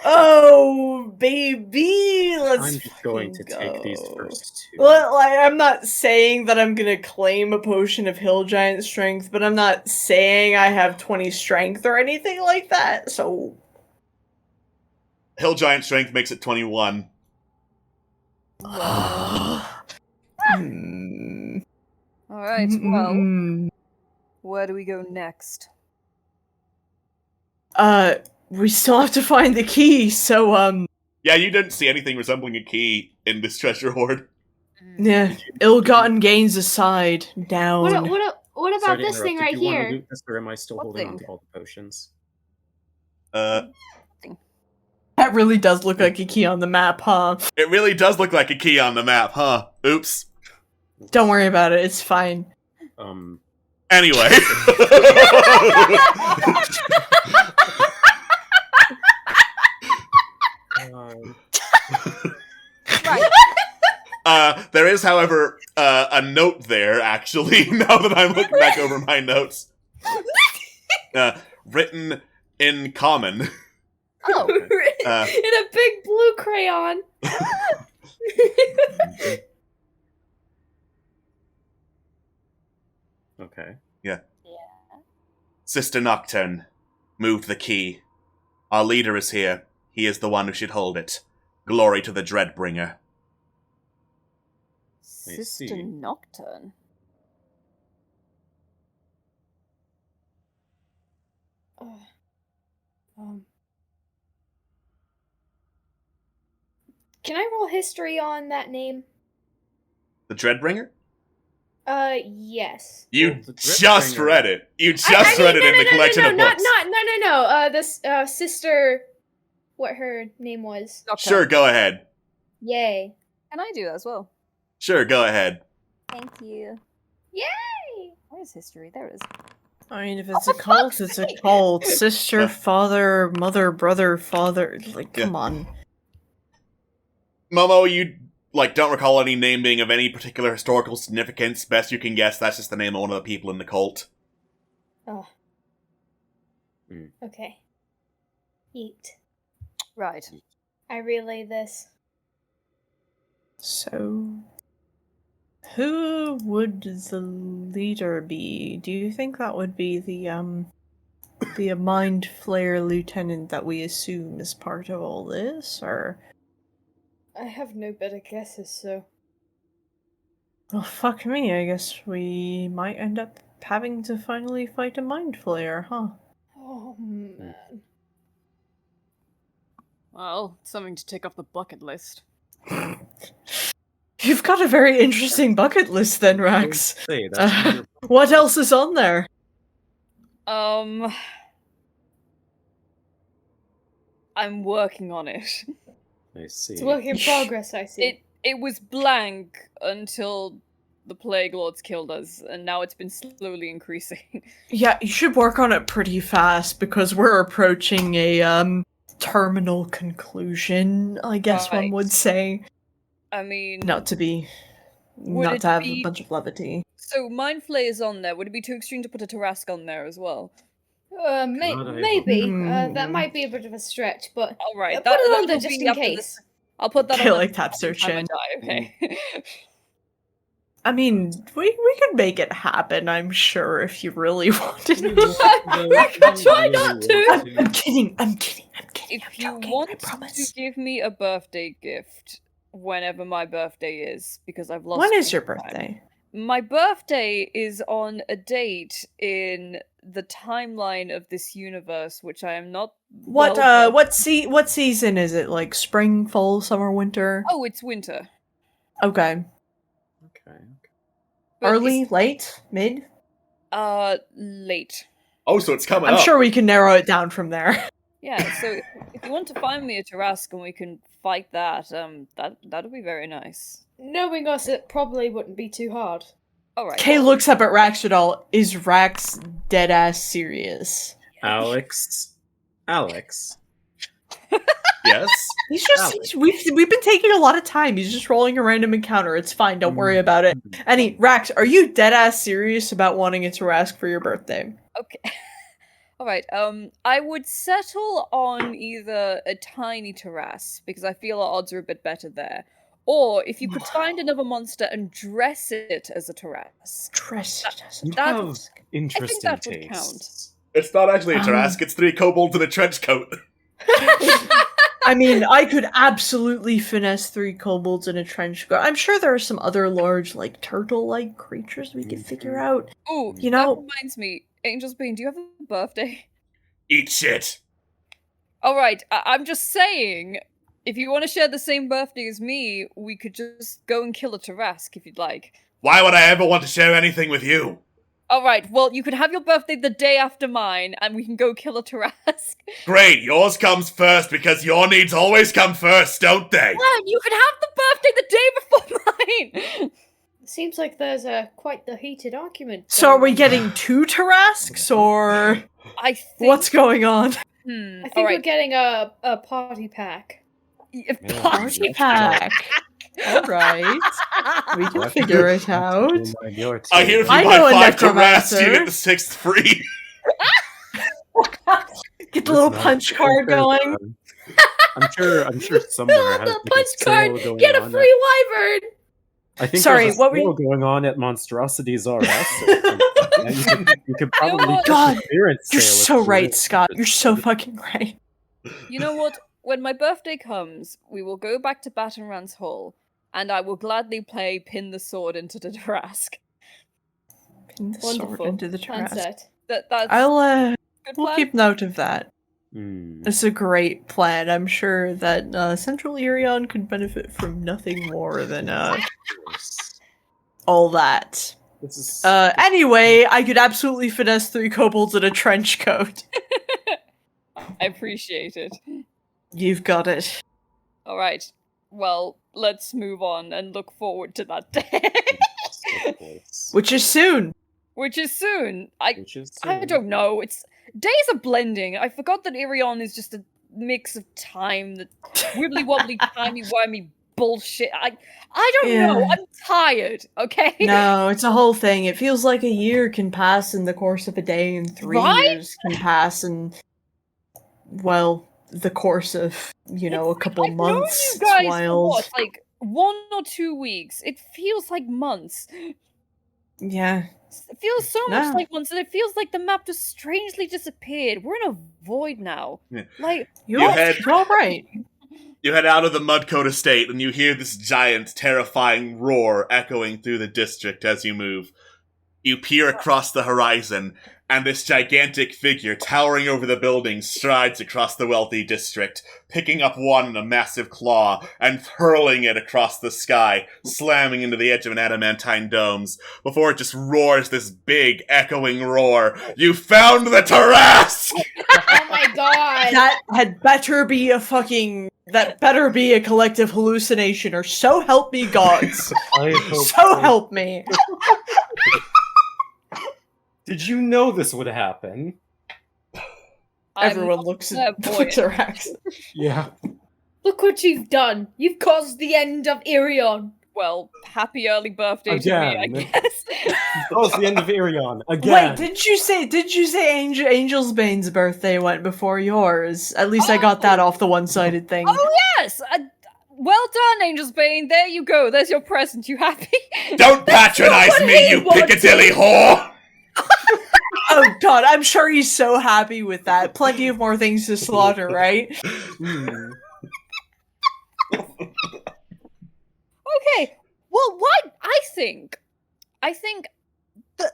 Speaker 3: Oh, baby, let's.
Speaker 2: I'm just going to
Speaker 3: fucking
Speaker 2: take these
Speaker 3: go.
Speaker 2: first two.
Speaker 3: Well, like, I'm not saying that I'm gonna claim a potion of hill giant strength, but I'm not saying I have 20 strength or anything like that. So
Speaker 7: Hill giant strength makes it 21.
Speaker 3: Hmm.
Speaker 5: Alright, well,
Speaker 3: Mm.
Speaker 5: where do we go next?
Speaker 3: We still have to find the key. So
Speaker 7: Yeah, you didn't see anything resembling a key in this treasure hoard.
Speaker 3: yeah. Ill-gotten gains aside, down.
Speaker 6: What
Speaker 2: Sorry
Speaker 6: about
Speaker 2: to
Speaker 6: this thing
Speaker 2: interrupt.
Speaker 6: right
Speaker 2: Did you want to
Speaker 6: here?
Speaker 2: loot this, or am I still
Speaker 5: What
Speaker 2: holding on
Speaker 5: thing?
Speaker 2: to all the potions?
Speaker 3: That really does look like a key on the map, huh?
Speaker 7: It really does look like a key on the map, huh? Oops.
Speaker 3: Don't worry about it. It's fine.
Speaker 7: Anyway. There is, however, a note there, actually, now that I'm looking back over my notes. Written in common.
Speaker 5: Oh,
Speaker 6: In a big blue crayon.
Speaker 2: Okay.
Speaker 7: Sister Nocturne, move the key. Our leader is here. He is the one who should hold it. Glory to the Dreadbringer.
Speaker 5: Sister
Speaker 2: see.
Speaker 5: Nocturne.
Speaker 6: Can I roll history on that name?
Speaker 7: The Dreadbringer?
Speaker 6: Yes.
Speaker 7: You
Speaker 2: Well, the
Speaker 7: just
Speaker 2: Dreadbringer-
Speaker 7: read it. You just
Speaker 6: I mean,
Speaker 7: read it in the collection of books.
Speaker 6: No. This sister, what her name was?
Speaker 5: Nocturne.
Speaker 7: Sure, go ahead.
Speaker 6: Yay.
Speaker 5: Can I do that as well?
Speaker 7: Sure, go ahead.
Speaker 5: Thank you.
Speaker 6: Yay!
Speaker 5: Where's history? There it is.
Speaker 3: I mean, if it's
Speaker 5: for
Speaker 3: a cult,
Speaker 5: fuck's
Speaker 3: it's a
Speaker 5: sake!
Speaker 3: cult. Sister, father, mother, brother, father. Like,
Speaker 7: Yeah.
Speaker 3: come on.
Speaker 7: Momo, you don't recall any name being of any particular historical significance. Best you can guess, that's just the name of one of the people in the cult.
Speaker 6: Oh.
Speaker 2: Hmm.
Speaker 6: Okay. Yeet.
Speaker 5: Right.
Speaker 6: I relay this.
Speaker 3: So, who would the leader be? Do you think that would be the Mind Flayer lieutenant that we assume is part of all this, or?
Speaker 6: I have no better guesses, so.
Speaker 3: Well, fuck me. I guess we might end up having to finally fight a Mind Flayer, huh?
Speaker 6: Oh man.
Speaker 5: Well, something to tick off the bucket list.
Speaker 3: You've got a very interesting bucket list, then, Rax.
Speaker 2: Say, that's your-
Speaker 3: What else is on there?
Speaker 5: I'm working on it.
Speaker 2: I see.
Speaker 6: It's a work in progress, I see.
Speaker 5: It was blank until the Plague Lords killed us, and now it's been slowly increasing.
Speaker 3: Yeah, you should work on it pretty fast because we're approaching a terminal conclusion, I guess one
Speaker 5: Right.
Speaker 3: would say.
Speaker 5: I mean,
Speaker 3: Not to be
Speaker 5: Would
Speaker 3: not
Speaker 5: it
Speaker 3: to have
Speaker 5: be-
Speaker 3: a bunch of levity.
Speaker 5: so Mind Flay is on there. Would it be too extreme to put a Tarrasque on there as well?
Speaker 2: God, I
Speaker 6: Maybe.
Speaker 3: hope-
Speaker 6: That might be a bit of a stretch, but
Speaker 5: All right,
Speaker 6: put it on
Speaker 5: that'll
Speaker 6: there just
Speaker 5: be
Speaker 6: in
Speaker 5: after
Speaker 6: case.
Speaker 5: this- I'll put that
Speaker 3: Okay,
Speaker 5: on
Speaker 3: like
Speaker 5: the
Speaker 3: taps their
Speaker 5: time I
Speaker 3: chin.
Speaker 5: die, okay.
Speaker 3: I mean, we could make it happen, I'm sure, if you really wanted to.
Speaker 8: Try not to.
Speaker 3: I'm kidding.
Speaker 5: If
Speaker 3: I'm
Speaker 5: you
Speaker 3: joking,
Speaker 5: want
Speaker 3: I promise.
Speaker 5: to give me a birthday gift whenever my birthday is, because I've lost
Speaker 3: When is
Speaker 5: track
Speaker 3: your
Speaker 5: of time.
Speaker 3: birthday?
Speaker 5: My birthday is on a date in the timeline of this universe, which I am not.
Speaker 3: What season is it? Like spring, fall, summer, winter?
Speaker 5: Oh, it's winter.
Speaker 3: Okay.
Speaker 2: Okay.
Speaker 5: But
Speaker 3: Early,
Speaker 5: it's,
Speaker 3: late, mid?
Speaker 5: late.
Speaker 7: Oh, so it's coming
Speaker 3: I'm
Speaker 7: up.
Speaker 3: sure we can narrow it down from there.
Speaker 5: Yeah. So if you want to find me a Tarrasque and we can fight that, that'll be very nice.
Speaker 8: Knowing us, it probably wouldn't be too hard.
Speaker 5: All right.
Speaker 3: Kay
Speaker 5: well,
Speaker 3: looks up at Raxadal. Is Rax dead ass serious?
Speaker 2: Alex.
Speaker 7: Yes.
Speaker 3: He's just we've been taking a lot of time. He's just rolling a random encounter. It's fine. Don't worry about it. Rax, are you dead ass serious about wanting a Tarrasque for your birthday?
Speaker 5: Okay. All right. I would settle on either a tiny Tarrasque because I feel our odds are a bit better there, or if you could find another monster and dress it as a Tarrasque.
Speaker 3: Dress it as a
Speaker 2: You
Speaker 5: That-
Speaker 2: have interesting
Speaker 5: I think that would
Speaker 2: tastes.
Speaker 7: It's not actually a Tarrasque, it's 3 kobolds in a trench coat.
Speaker 3: I mean, I could absolutely finesse 3 kobolds in a trench coat. I'm sure there are some other large, like, turtle-like creatures we could figure out.
Speaker 5: Ooh,
Speaker 3: You know-
Speaker 5: that reminds me. Angel's Bane, do you have a birthday?
Speaker 7: Eat shit.
Speaker 5: All right. I'm just saying, if you want to share the same birthday as me, we could just go and kill a Tarrasque if you'd like.
Speaker 7: Why would I ever want to share anything with you?
Speaker 5: All right. Well, you can have your birthday the day after mine, and we can go kill a Tarrasque.
Speaker 7: Great, yours comes first because your needs always come first, don't they?
Speaker 5: Yeah, you can have the birthday the day before mine.
Speaker 8: Seems like there's quite the heated argument.
Speaker 3: So are we
Speaker 8: going on.
Speaker 3: getting 2 Tarrasques, or
Speaker 5: I think.
Speaker 3: what's going on?
Speaker 8: I think
Speaker 5: all
Speaker 8: we're
Speaker 5: right.
Speaker 8: getting a party pack.
Speaker 3: Party pack. Alright. We can figure it out.
Speaker 7: I hear if you
Speaker 3: I
Speaker 7: buy
Speaker 3: know a
Speaker 7: 5 Tarrasques, you
Speaker 3: necromancer.
Speaker 7: get the 6th free.
Speaker 3: Get the little punch card going.
Speaker 2: I'm sure somewhere
Speaker 8: Fill out
Speaker 2: has
Speaker 8: the
Speaker 2: like,
Speaker 8: punch
Speaker 2: a sale
Speaker 8: card.
Speaker 2: going
Speaker 8: Get a
Speaker 2: on
Speaker 8: free wyvern.
Speaker 2: I think
Speaker 3: Sorry,
Speaker 2: there's a
Speaker 3: what were
Speaker 2: sale
Speaker 3: you-
Speaker 2: going on at Monstrosities R Us. Yeah, you could probably
Speaker 5: what?
Speaker 2: get
Speaker 3: God,
Speaker 2: a clearance
Speaker 3: You're
Speaker 2: sale if
Speaker 3: so
Speaker 2: you're
Speaker 3: right,
Speaker 2: interested.
Speaker 3: Scott. You're so fucking right.
Speaker 5: You know what? When my birthday comes, we will go back to Battenran's Hall, and I will gladly play Pin the Sword into the Tarrasque.
Speaker 3: Pin the sword
Speaker 8: Wonderful.
Speaker 3: into the
Speaker 8: Plan
Speaker 3: Tarrasque.
Speaker 8: set.
Speaker 5: That's
Speaker 3: I'll
Speaker 5: good
Speaker 3: we'll
Speaker 5: plan.
Speaker 3: keep note of that.
Speaker 2: Hmm.
Speaker 3: It's a great plan. I'm sure that Central Irion could benefit from nothing more than all that.
Speaker 2: This is
Speaker 3: Anyway, I could absolutely finesse 3 kobolds in a trench coat.
Speaker 5: I appreciate it.
Speaker 3: You've got it.
Speaker 5: All right. Well, let's move on and look forward to that day,
Speaker 3: Which is soon.
Speaker 5: which is soon.
Speaker 2: Which is
Speaker 5: I don't know. It's days are blending. I forgot that Irion is just a mix of time, that wibbly wobbly timey wimey bullshit. I don't know.
Speaker 3: Yeah.
Speaker 5: I'm tired. Okay.
Speaker 3: No, it's a whole thing. It feels like a year can pass in the course of a day, and 3
Speaker 5: Right?
Speaker 3: years can pass in, well, the course of, a couple
Speaker 5: I've known
Speaker 3: months.
Speaker 5: you guys
Speaker 3: It's
Speaker 5: for
Speaker 3: wild.
Speaker 5: what, like 1 or 2 weeks. It feels like months.
Speaker 3: Yeah.
Speaker 5: It feels so much
Speaker 3: No.
Speaker 5: like months, and it feels like the map just strangely disappeared. We're in a void now.
Speaker 7: Yeah.
Speaker 5: Like,
Speaker 3: You're
Speaker 7: had-
Speaker 3: all right.
Speaker 7: You head out of the Mudcoat estate and you hear this giant, terrifying roar echoing through the district as you move. You peer across the horizon, and this gigantic figure towering over the building strides across the wealthy district, picking up one in a massive claw and hurling it across the sky, slamming into the edge of an adamantine domes, before it just roars this big, echoing roar. You found the Tarrasque!
Speaker 8: Oh my god.
Speaker 3: That had better be that better be a collective hallucination, or so help me gods.
Speaker 2: I hope
Speaker 3: So help me.
Speaker 2: Did you know this would happen?
Speaker 5: I'm
Speaker 3: Everyone
Speaker 5: not
Speaker 3: looks at
Speaker 5: clairvoyant.
Speaker 3: Tarrasque.
Speaker 2: Yeah.
Speaker 8: Look what you've done. You've caused the end of Irion.
Speaker 5: Well, happy early birthday to me, I
Speaker 2: Again.
Speaker 5: guess.
Speaker 2: That was the end of Irion. Again.
Speaker 3: Wait, did you say Angel's Bane's birthday went before yours? At least I got that off the one-sided thing.
Speaker 5: Oh, yes! Well done, Angel's Bane. There you go. There's your present. You happy?
Speaker 7: Don't patronize me, you Piccadilly whore!
Speaker 3: Oh god, I'm sure he's so happy with that. Plenty of more things to slaughter, right?
Speaker 5: Okay. Well, what I think the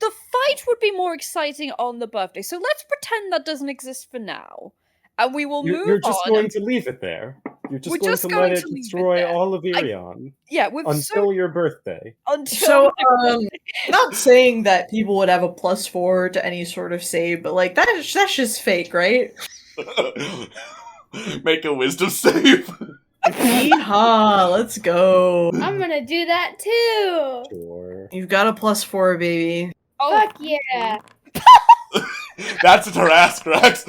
Speaker 5: fight would be more exciting on the birthday. So let's pretend that doesn't exist for now, and we will move on.
Speaker 2: You're just going to leave it there. You're just going to let it destroy all of Irion. Until your birthday.
Speaker 3: So, not saying that people would have a +4 to any sort of save, but like that's just fake, right?
Speaker 7: Make a wisdom save.
Speaker 3: Yeehaw, let's go.
Speaker 6: I'm gonna do that too.
Speaker 2: Sure.
Speaker 3: You've got a +4, baby.
Speaker 5: Oh,
Speaker 6: Fuck yeah.
Speaker 7: That's a Tarrasque, Rex.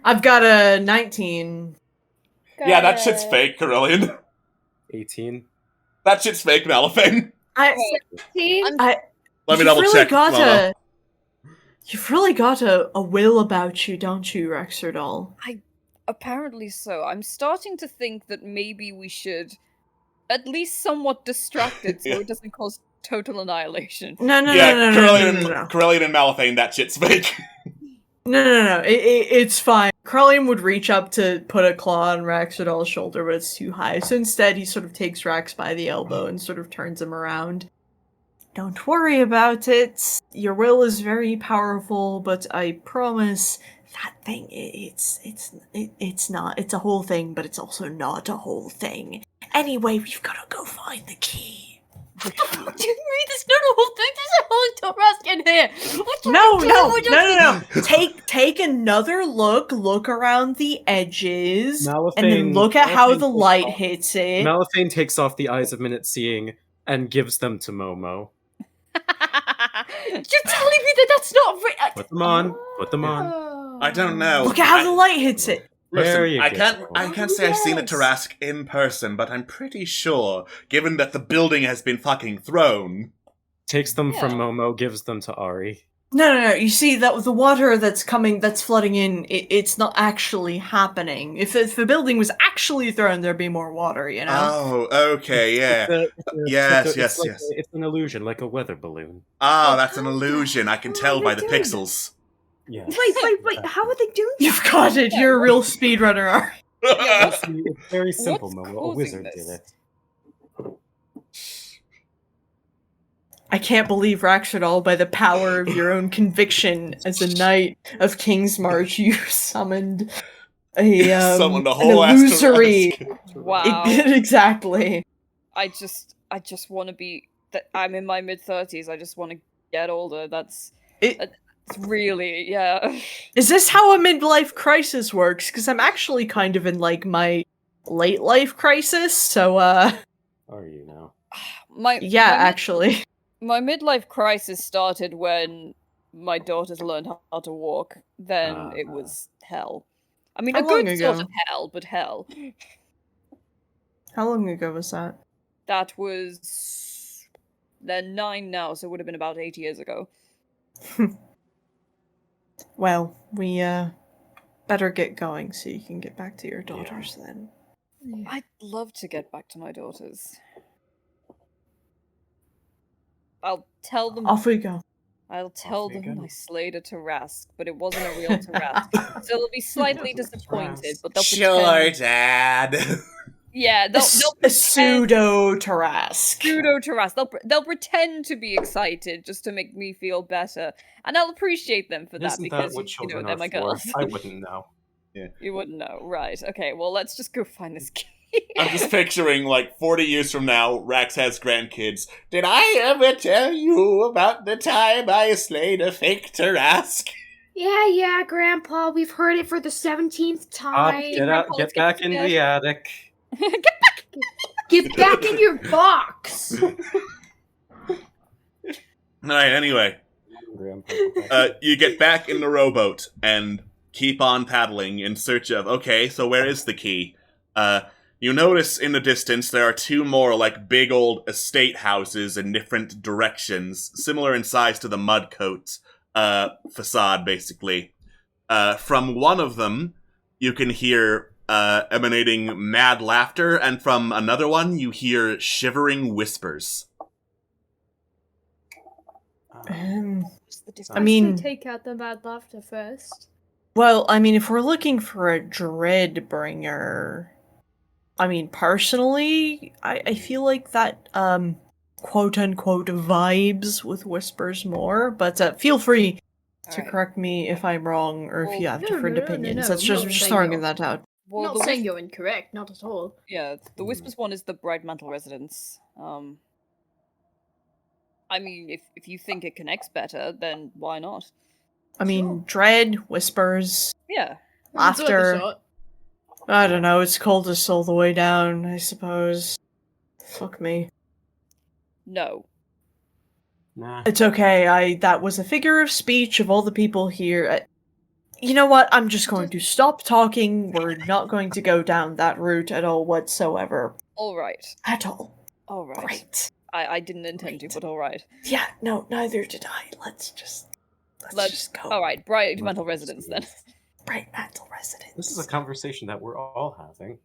Speaker 3: I've got a 19.
Speaker 7: Yeah, that shit's fake, Carillion.
Speaker 2: 18.
Speaker 7: That shit's fake, Malifane.
Speaker 6: Let
Speaker 7: me double check.
Speaker 3: You've really got a will about you, don't you, Rexerdal?
Speaker 5: Apparently so. I'm starting to think that maybe we should at least somewhat distract it so it doesn't cause total annihilation.
Speaker 3: No.
Speaker 7: Carillion and Malifane, that shit's fake.
Speaker 3: No. It's fine. Carlian would reach up to put a claw on Rexerdal's shoulder, but it's too high. So instead, he sort of takes Rax by the elbow and sort of turns him around. Don't worry about it. Your will is very powerful, but I promise that thing, it's not. It's a whole thing, but it's also not a whole thing. Anyway, we've got to go find the key.
Speaker 4: What the fuck do you mean? There's not a whole thing. There's a whole Tarrasque in here.
Speaker 3: No. Take another look around the edges, and then look at how the light hits it.
Speaker 2: Malifane takes off the eyes of Minute Seeing and gives them to Momo.
Speaker 4: You're telling me that that's not real?
Speaker 2: Put them on.
Speaker 7: I don't know.
Speaker 3: Look at how the light hits it.
Speaker 7: Listen, I can't say I've seen a Tarrasque in person, but I'm pretty sure, given that the building has been fucking thrown.
Speaker 2: Takes them from Momo, gives them to Ari.
Speaker 3: No. You see, that the water that's flooding in, it's not actually happening. If the building was actually thrown, there'd be more water, you know?
Speaker 7: Oh, okay, yeah. Yes.
Speaker 2: It's an illusion, like a weather balloon.
Speaker 7: Ah, that's an illusion. I can tell by the pixels.
Speaker 2: Yeah.
Speaker 8: Wait, how are they doing that?
Speaker 3: You've got it. You're a real speedrunner, Ari.
Speaker 2: It's very simple, Momo. A wizard did it.
Speaker 3: I can't believe, Rexerdal, by the power of your own conviction as a knight of Kingsmarch, you summoned
Speaker 7: summoned a whole
Speaker 3: an illusory.
Speaker 5: Wow.
Speaker 3: Exactly.
Speaker 5: I just want to be. I'm in my mid-30s. I just want to get older. That's really, yeah.
Speaker 3: Is this how a midlife crisis works? Because I'm actually kind of in like my late life crisis. So,
Speaker 2: Are you now?
Speaker 3: Actually.
Speaker 5: My midlife crisis started when my daughters learned how to walk. Then it was hell. I mean,
Speaker 3: How
Speaker 5: a good
Speaker 3: long
Speaker 5: sort
Speaker 3: ago?
Speaker 5: of hell, but hell.
Speaker 3: How long ago was that?
Speaker 5: That was... They're 9 now, so it would have been about 8 years ago.
Speaker 3: Well, we better get going so you can get back to your daughters then.
Speaker 5: I'd love to get back to my daughters. I'll tell them.
Speaker 3: Off we go.
Speaker 5: I'll tell them I slayed a Tarrasque, but it wasn't a real Tarrasque. So they'll be slightly disappointed, but they'll pretend.
Speaker 7: Dad.
Speaker 5: Yeah, they'll
Speaker 3: A pseudo Tarrasque.
Speaker 5: Pseudo Tarrasque. They'll pretend to be excited just to make me feel better, and I'll appreciate them for that
Speaker 2: Isn't
Speaker 5: because
Speaker 2: that what children
Speaker 5: they're
Speaker 2: are
Speaker 5: my
Speaker 2: for?
Speaker 5: girls.
Speaker 2: I wouldn't know.
Speaker 7: Yeah.
Speaker 5: You wouldn't know, right? Okay, well let's just go find this key.
Speaker 7: I'm just picturing, like, 40 years from now, Rax has grandkids. Did I ever tell you about the time I slayed a fake Tarrasque?
Speaker 8: Yeah, Grandpa, we've heard it for the 17th time.
Speaker 2: Get back in the attic.
Speaker 8: Get back in your box.
Speaker 7: Alright, anyway. You get back in the rowboat and keep on paddling in search of, okay, so where is the key? You notice in the distance there are 2 more, like, big old estate houses in different directions, similar in size to the Mudcoat facade, basically. From one of them, you can hear emanating mad laughter, and from another one, you hear shivering whispers.
Speaker 5: What's the difference?
Speaker 3: I mean,
Speaker 8: take out the bad laughter first.
Speaker 3: well, I mean, if we're looking for a dread bringer, I mean, personally, I feel like that, quote-unquote vibes with whispers more, but feel free to
Speaker 5: Alright.
Speaker 3: correct me if I'm wrong or if
Speaker 5: Well,
Speaker 3: you have
Speaker 8: no,
Speaker 3: different
Speaker 8: no, no, no,
Speaker 3: opinions.
Speaker 8: no,
Speaker 3: That's
Speaker 8: I'm not
Speaker 3: just
Speaker 8: saying
Speaker 3: throwing
Speaker 8: you're-
Speaker 3: that out.
Speaker 5: Well,
Speaker 8: not
Speaker 5: the
Speaker 8: saying
Speaker 5: whis-
Speaker 8: you're incorrect, not at all.
Speaker 5: Yeah, the Whispers one is the Bright Mantle residence. I mean, if you think it connects better, then why not?
Speaker 3: I mean, dread, whispers,
Speaker 5: Yeah.
Speaker 8: It's worth a
Speaker 3: laughter.
Speaker 8: shot.
Speaker 3: I don't know, it's Cultist all the way down, I suppose. Fuck me.
Speaker 5: No.
Speaker 2: Nah.
Speaker 3: It's okay, that was a figure of speech of all the people here. You know what? I'm just going to stop talking. We're not going to go down that route at all whatsoever.
Speaker 5: Alright.
Speaker 3: At all.
Speaker 5: Alright.
Speaker 3: Great.
Speaker 5: I didn't intend to,
Speaker 3: Great.
Speaker 5: but alright.
Speaker 3: Yeah, no, neither did I. Let's just go.
Speaker 5: Alright, Bright Mantle residence then.
Speaker 3: Bright Mantle residence.
Speaker 2: This is a conversation that we're all having.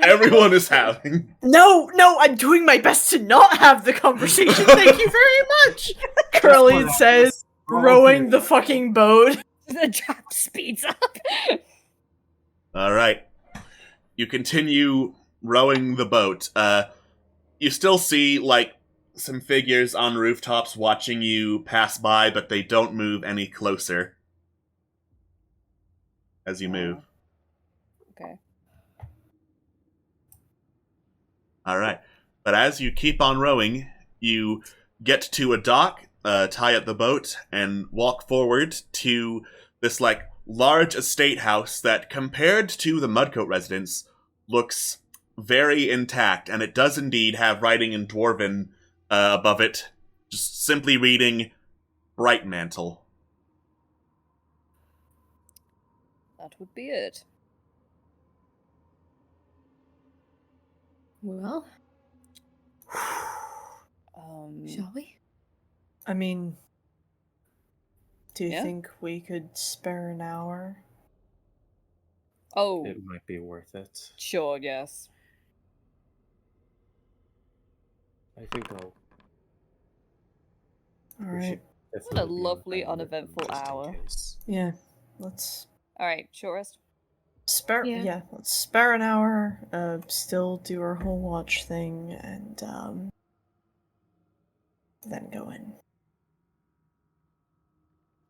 Speaker 7: Everyone is having.
Speaker 3: No, I'm doing my best to not have the conversation. Thank you very much. Curly says, rowing the fucking boat.
Speaker 5: The trap speeds up.
Speaker 7: Alright. You continue rowing the boat. You still see, like, some figures on rooftops watching you pass by, but they don't move any closer as you move.
Speaker 5: Okay.
Speaker 7: Alright. But as you keep on rowing, you get to a dock, tie up the boat, and walk forward to this, like, large estate house that, compared to the Mudcoat residence, looks very intact, and it does indeed have writing in Dwarven above it, just simply reading Bright Mantle.
Speaker 5: That would be it.
Speaker 8: Well, shall we?
Speaker 3: I mean, do you
Speaker 5: Yeah?
Speaker 3: think we could spare an hour?
Speaker 5: Oh,
Speaker 2: It might be worth it.
Speaker 5: sure, yes.
Speaker 2: I think I'll.
Speaker 3: Alright.
Speaker 5: What a lovely, uneventful hour.
Speaker 3: Yeah. Let's
Speaker 5: Alright, short rest.
Speaker 3: spare let's spare an hour, still do our whole watch thing, and then go in.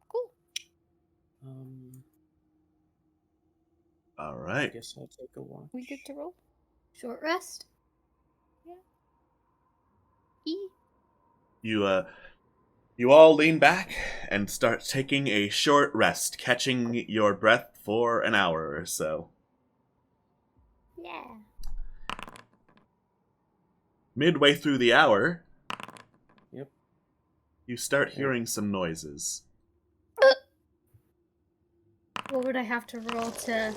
Speaker 5: Cool.
Speaker 2: I
Speaker 7: Alright.
Speaker 2: guess I'll take a walk.
Speaker 5: We good to roll?
Speaker 6: Short rest?
Speaker 7: You all lean back and start taking a short rest, catching your breath for an hour or so.
Speaker 6: Yeah.
Speaker 7: Midway through the hour,
Speaker 2: Yep.
Speaker 7: you start hearing some noises.
Speaker 6: What would I have to roll to...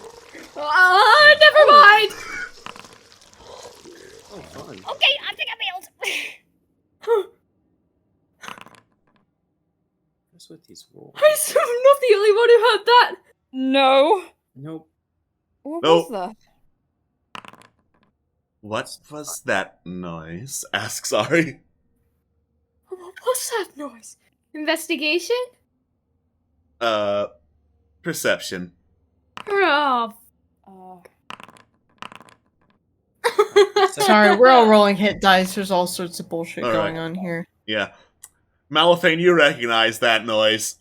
Speaker 8: Ah, never mind!
Speaker 2: Oh, fun.
Speaker 5: Okay, I think I bailed.
Speaker 2: What's with these rolls?
Speaker 8: I'm not the only one who heard that!
Speaker 5: No.
Speaker 2: Nope.
Speaker 5: What
Speaker 7: Nope.
Speaker 5: was that?
Speaker 7: What was that noise? Asks Ari.
Speaker 8: What was that noise?
Speaker 6: Investigation?
Speaker 7: Perception.
Speaker 8: Oh,
Speaker 3: Sorry, we're all rolling hit dice. There's all sorts of bullshit
Speaker 7: All
Speaker 3: going
Speaker 7: right.
Speaker 3: on here.
Speaker 7: Yeah. Malithane, you recognize that noise.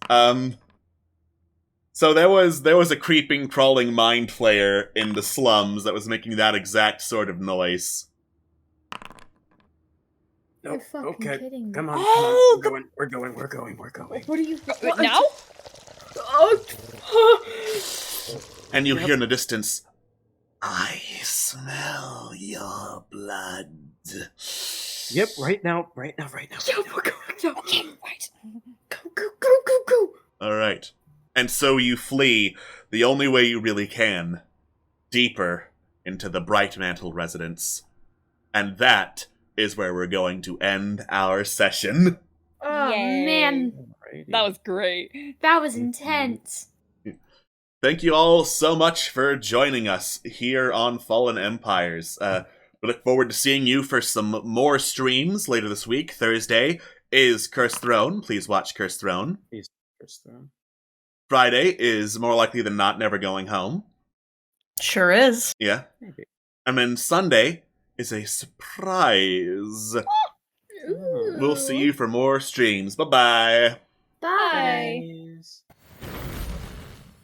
Speaker 7: So there was a creeping, crawling mind flayer in the slums that was making that exact sort of noise.
Speaker 6: You're fucking kidding me.
Speaker 2: Come on,
Speaker 8: Oh,
Speaker 2: come on. We're going. We're going.
Speaker 6: What are you...
Speaker 5: Wait, now?
Speaker 7: And you hear in the distance, I smell your blood.
Speaker 2: Yep, right now.
Speaker 8: Yeah, we're going now.
Speaker 5: Okay, right.
Speaker 8: Go.
Speaker 7: Alright. And so you flee, the only way you really can, deeper into the Bright Mantle residence. And that is where we're going to end our session.
Speaker 6: Oh,
Speaker 5: Yay.
Speaker 6: man.
Speaker 2: Alrighty.
Speaker 5: That was great.
Speaker 6: That was intense.
Speaker 7: thank you all so much for joining us here on Fallen Empires. We look forward to seeing you for some more streams later this week. Thursday is Cursed Throne. Please watch Cursed Throne.
Speaker 2: Please, Cursed Throne.
Speaker 7: Friday is more likely than not Never Going Home.
Speaker 3: Sure is.
Speaker 7: Yeah.
Speaker 2: Maybe.
Speaker 7: And then Sunday is a surprise.
Speaker 6: Ooh.
Speaker 7: We'll see you for more streams. Bye-bye.
Speaker 6: Bye.
Speaker 2: Bye.